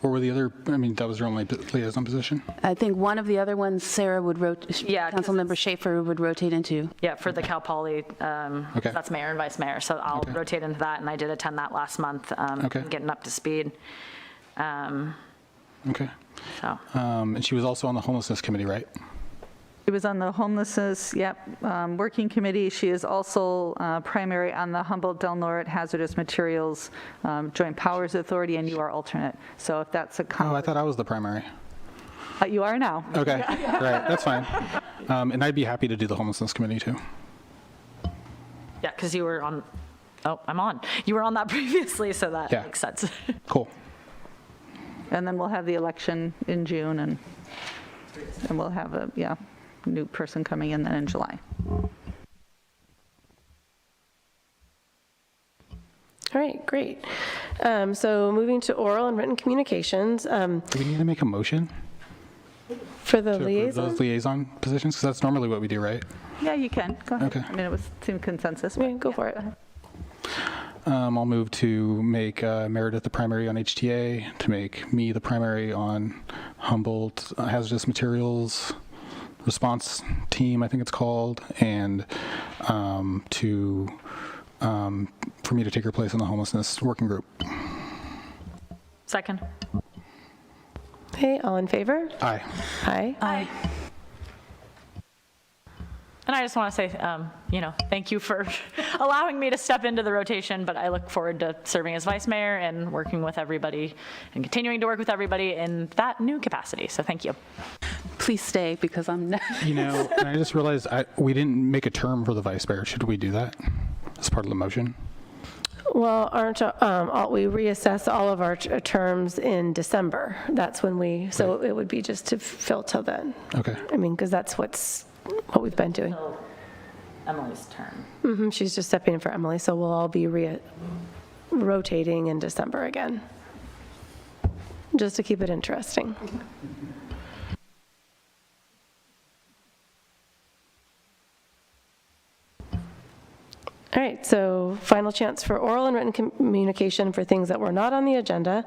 Or were the other, I mean, that was your only liaison position? I think one of the other ones, Sarah would rotate, Yeah, Councilmember Schaefer would rotate into. Yeah, for the Cal Poly, Okay. that's mayor and vice mayor, so I'll rotate into that, and I did attend that last month, getting up to speed. Okay. So. And she was also on the homelessness committee, right? She was on the homelessness, working committee. She is also primary on the Humboldt Del Norte Hazardous Materials Joint Powers Authority, and you are alternate. So if that's a Oh, I thought I was the primary. You are now. Okay, right, that's fine. And I'd be happy to do the homelessness committee too. Yeah, because you were on, I'm on. You were on that previously, so that makes sense. Cool. And then we'll have the election in June, and we'll have a, new person coming in then in July. All right, great. So moving to oral and written communications. Do we need to make a motion? For the liaison? Those liaison positions, because that's normally what we do, right? Yeah, you can. Go ahead. Okay. I mean, it seemed consensus. Yeah, go for it. I'll move to make Meredith the primary on HTA, to make me the primary on Humboldt Hazardous Materials response team, I think it's called, and for me to take her place in the homelessness working group. Second. Okay, all in favor? Aye. Aye. Aye. And I just want to say, thank you for allowing me to step into the rotation, but I look forward to serving as vice mayor and working with everybody and continuing to work with everybody in that new capacity. So thank you. Please stay because I'm not. And I just realized we didn't make a term for the vice mayor. Should we do that as part of the motion? Well, we reassess all of our terms in December. That's when so it would be just to fill till then. Okay. I mean, because that's what we've been doing. Emily's turn. She's just stepping in for Emily, so we'll all be rotating in December again, just to keep it interesting. All right, so final chance for oral and written communication for things that were not on the agenda.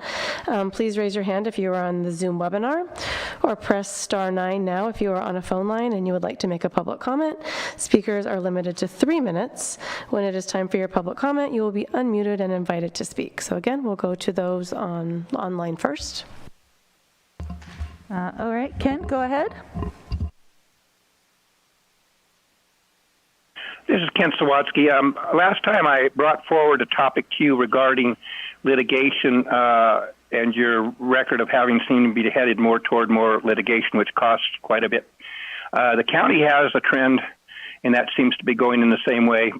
Please raise your hand if you are on the Zoom webinar, or press *9 now if you are on a phone line and you would like to make a public comment. Speakers are limited to 3 minutes. When it is time for your public comment, you will be unmuted and invited to speak. So again, we'll go to those online first. All right, Ken, go ahead. This is Ken Sawatsky. Last time I brought forward a topic to you regarding litigation and your record of having seemed to be headed more toward more litigation, which costs quite a bit. The county has a trend, and that seems to be going in the same way.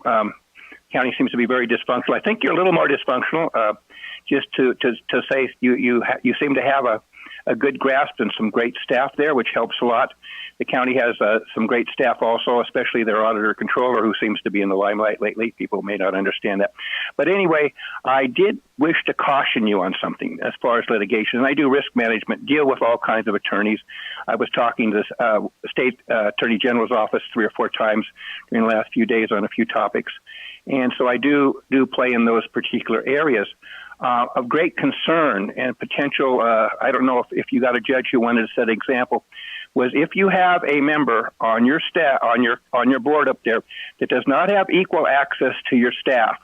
County seems to be very dysfunctional. I think you're a little more dysfunctional. Just to say you seem to have a good grasp and some great staff there, which helps a lot. The county has some great staff also, especially their auditor controller, who seems to be in the limelight lately. People may not understand that. But anyway, I did wish to caution you on something as far as litigation. And I do risk management, deal with all kinds of attorneys. I was talking to the state attorney general's office 3 or 4 times during the last few days on a few topics. And so I do play in those particular areas. Of great concern and potential, I don't know if you got a judge who wanted to set an example, was if you have a member on your staff, on your board up there, that does not have equal access to your staff,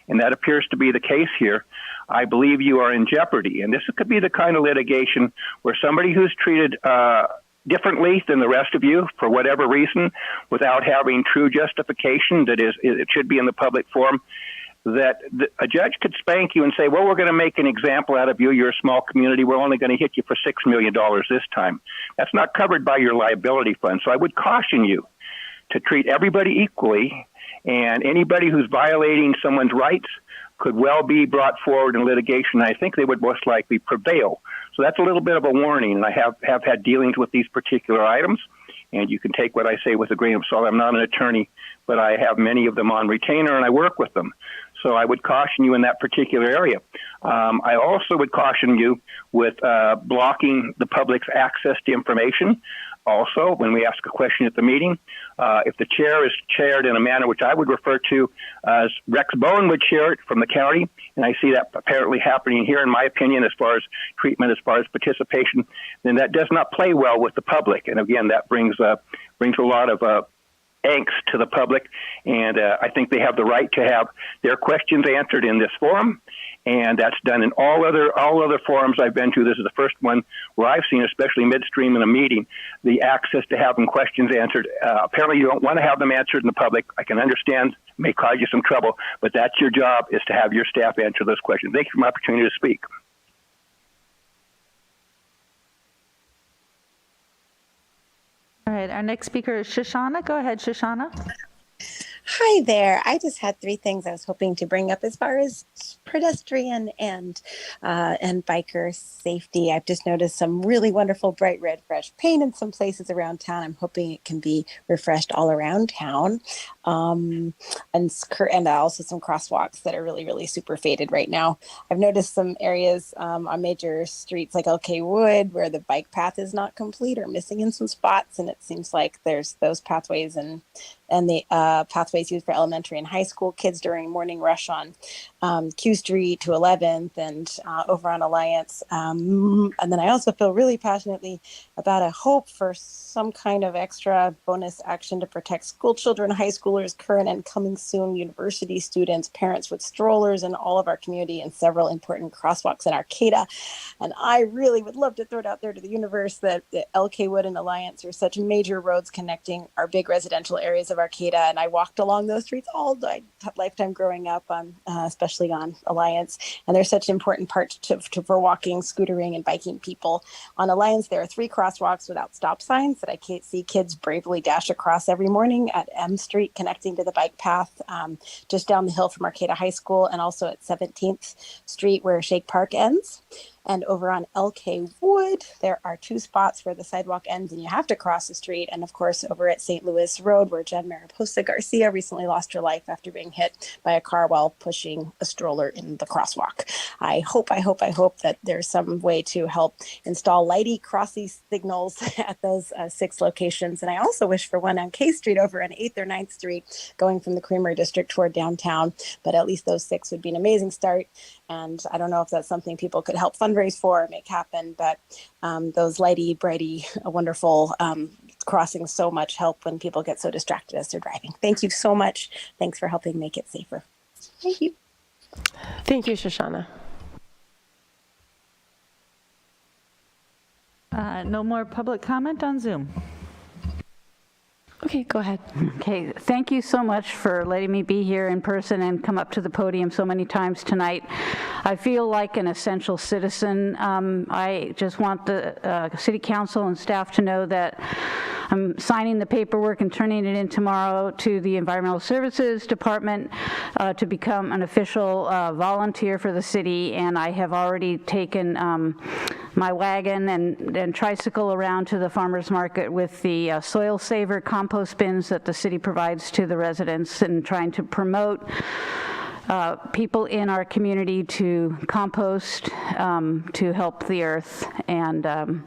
and that appears to be the case here, I believe you are in jeopardy. And this could be the kind of litigation where somebody who's treated differently than the rest of you for whatever reason, without having true justification, that is, it should be in the public forum, that a judge could spank you and say, well, we're going to make an example out of you. You're a small community. We're only going to hit you for $6 million this time. That's not covered by your liability fund. So I would caution you to treat everybody equally, and anybody who's violating someone's rights could well be brought forward in litigation. I think they would most likely prevail. So that's a little bit of a warning. And I have had dealings with these particular items, and you can take what I say with a grain of salt. I'm not an attorney, but I have many of them on retainer, and I work with them. So I would caution you in that particular area. I also would caution you with blocking the public's access to information. Also, when we ask a question at the meeting, if the chair is chaired in a manner which I would refer to as Rex Bowen would chair it from the county, and I see that apparently happening here, in my opinion, as far as treatment, as far as participation, then that does not play well with the public. And again, that brings a lot of angst to the public, and I think they have the right to have their questions answered in this forum, and that's done in all other forums I've been to. This is the first one where I've seen, especially midstream in a meeting, the access to having questions answered. Apparently you don't want to have them answered in the public. I can understand, it may cause you some trouble, but that's your job, is to have your staff answer those questions. Thank you for my opportunity to speak. All right, our next speaker is Shoshana. Go ahead, Shoshana. Hi there. I just had 3 things I was hoping to bring up as far as pedestrian and biker safety. I've just noticed some really wonderful bright red fresh paint in some places around town. I'm hoping it can be refreshed all around town. and also some crosswalks that are really, really super faded right now. I've noticed some areas on major streets like LK Wood where the bike path is not complete or missing in some spots, and it seems like there's those pathways and the pathways used for elementary and high school kids during morning rush on Q Street to 11th and over on Alliance. And then I also feel really passionately about a hope for some kind of extra bonus action to protect school children, high schoolers, current and coming soon university students, parents with strollers in all of our community, and several important crosswalks in Arcata. And I really would love to throw it out there to the universe that the LK Wood and Alliance are such major roads connecting our big residential areas of Arcata. And I walked along those streets all my lifetime growing up, especially on Alliance. And they're such an important part for walking, scootering, and biking people. On Alliance, there are 3 crosswalks without stop signs that I see kids bravely dash across every morning at M Street, connecting to the bike path just down the hill from Arcata High School, and also at 17th Street where Shake Park ends. And over on LK Wood, there are 2 spots where the sidewalk ends and you have to cross the street. And of course, over at St. Louis Road, where Jen Mariposa Garcia recently lost her life after being hit by a car while pushing a stroller in the crosswalk. I hope that there's some way to help install lighty crossing signals at those 6 locations. And I also wish for one on K Street over on 8th or 9th Street, going from the Creamery District toward downtown. But at least those 6 would be an amazing start. And I don't know if that's something people could help fundraise for or make happen, but those lighty, brighty, wonderful crossings so much help when people get so distracted as they're driving. Thank you so much. Thanks for helping make it safer. Thank you. Thank you, Shoshana. No more public comment on Zoom. Okay, go ahead. Okay, thank you so much for letting me be here in person and come up to the podium so many times tonight. I feel like an essential citizen. I just want the City Council and staff to know that I'm signing the paperwork and turning it in tomorrow to the Environmental Services Department to become an official volunteer for the city, and I have already taken my wagon and tricycle around to the farmers market with the soil saver compost bins that the city provides to the residents, and trying to promote people in our community to compost to help the earth. And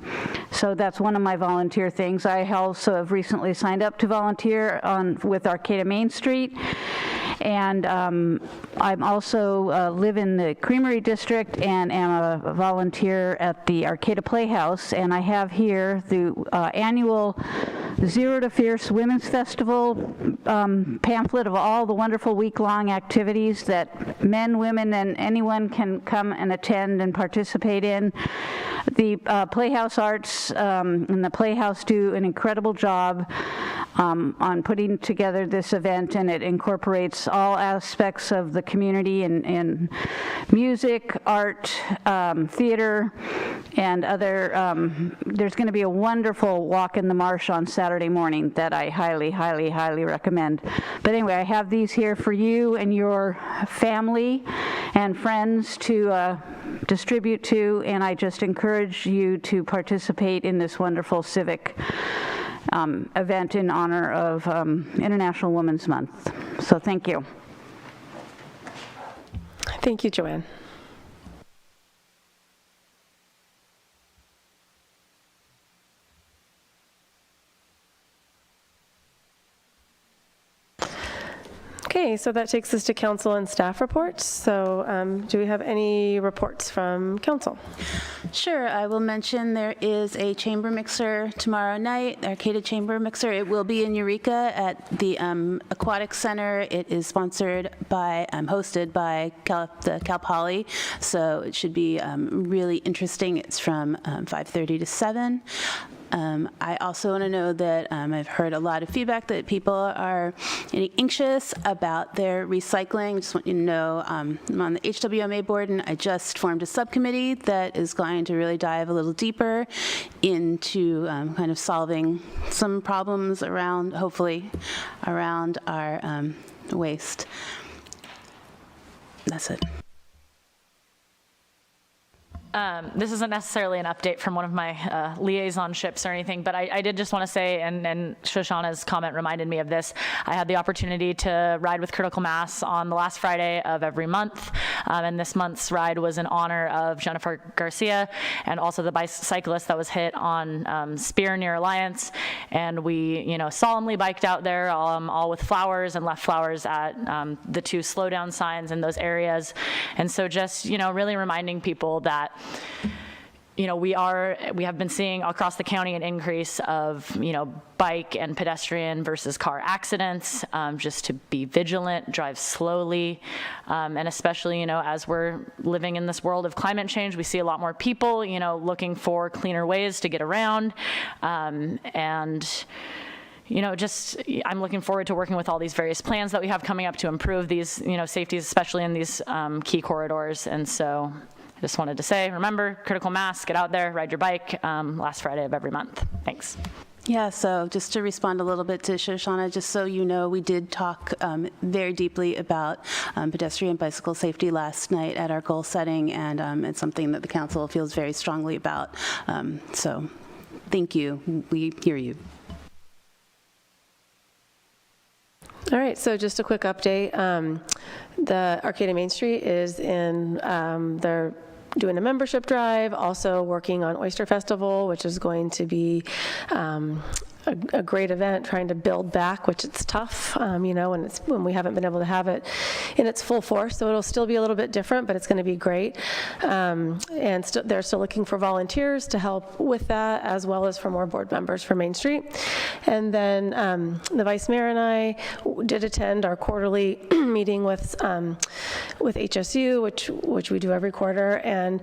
so that's one of my volunteer things. I also have recently signed up to volunteer with Arcata Main Street. And I'm also live in the Creamery District and am a volunteer at the Arcata Playhouse. And I have here the annual Zero to Fierce Women's Festival pamphlet of all the wonderful week-long activities that men, women, and anyone can come and attend and participate in. The Playhouse Arts and the Playhouse do an incredible job on putting together this event, and it incorporates all aspects of the community in music, art, theater, and other. There's going to be a wonderful walk in the marsh on Saturday morning that I highly, highly, highly recommend. But anyway, I have these here for you and your family and friends to distribute to, and I just encourage you to participate in this wonderful civic event in honor of International Women's Month. So thank you. Thank you, Joanne. Okay, so that takes us to council and staff reports. So do we have any reports from council? Sure, I will mention there is a chamber mixer tomorrow night, Arcata Chamber Mixer. It will be in Eureka at the Aquatic Center. It is sponsored by, hosted by the Cal Poly, so it should be really interesting. It's from 5:30 to 7. I also want to know that I've heard a lot of feedback that people are getting anxious about their recycling. Just want you to know I'm on the HWMA board, and I just formed a subcommittee that is going to really dive a little deeper into kind of solving some problems around, hopefully, around our waste. That's it. This isn't necessarily an update from one of my liaisonships or anything, but I did just want to say, and Shoshana's comment reminded me of this, I had the opportunity to ride with Critical Mass on the last Friday of every month, and this month's ride was in honor of Jennifer Garcia and also the bicyclist that was hit on Spear near Alliance, and we, solemnly biked out there all with flowers and left flowers at the 2 slow down signs in those areas. And so just, really reminding people that, we have been seeing across the county an increase of, bike and pedestrian versus car accidents, just to be vigilant, drive slowly, and especially, as we're living in this world of climate change, we see a lot more people, looking for cleaner ways to get around, and I'm looking forward to working with all these various plans that we have coming up to improve these, safeties, especially in these key corridors. And so I just wanted to say, remember, Critical Mass, get out there, ride your bike, last Friday of every month. Thanks. Yeah, so just to respond a little bit to Shoshana, just so you know, we did talk very deeply about pedestrian bicycle safety last night at our goal setting, and it's something that the council feels very strongly about. So thank you. We hear you. All right, so just a quick update. The Arcata Main Street is in, they're doing a membership drive, also working on Oyster Festival, which is going to be a great event, trying to build back, which it's tough, when we haven't been able to have it in its full force. So it'll still be a little bit different, but it's going to be great. And they're still looking for volunteers to help with that, as well as for more board members for Main Street. And then the Vice Mayor and I did attend our quarterly meeting with HSU, which we do every quarter, and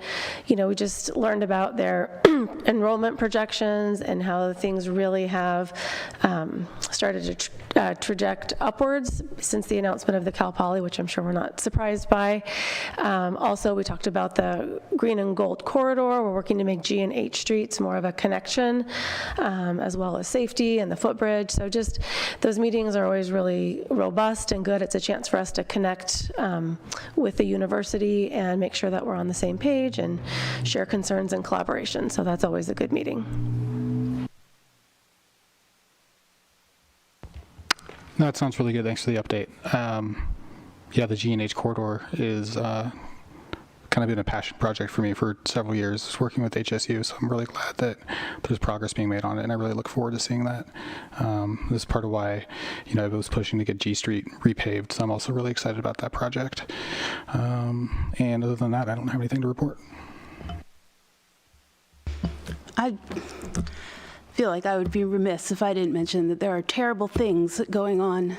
we just learned about their enrollment projections and how things really have started to traject upwards since the announcement of the Cal Poly, which I'm sure we're not surprised by. Also, we talked about the green and gold corridor. We're working to make G and H streets more of a connection, as well as safety and the footbridge. So just those meetings are always really robust and good. It's a chance for us to connect with the university and make sure that we're on the same page and share concerns and collaboration. So that's always a good meeting. That sounds really good. Thanks for the update. Yeah, the G&H corridor is kind of been a passion project for me for several years, working with HSU, so I'm really glad that there's progress being made on it, and I really look forward to seeing that. This is part of why, I was pushing to get G Street repaved, so I'm also really excited about that project. And other than that, I don't have anything to report. I feel like I would be remiss if I didn't mention that there are terrible things going on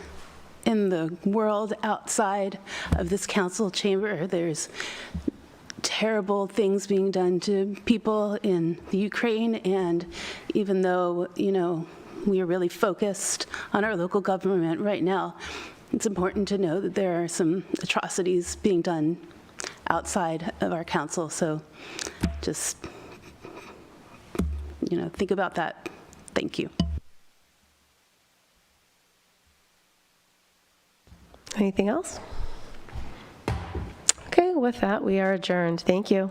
in the world outside of this council chamber. There's terrible things being done to people in the Ukraine, and even though, we are really focused on our local government right now, it's important to know that there are some atrocities being done outside of our council. So just think about that. Thank you. Anything else? Okay, with that, we are adjourned. Thank you.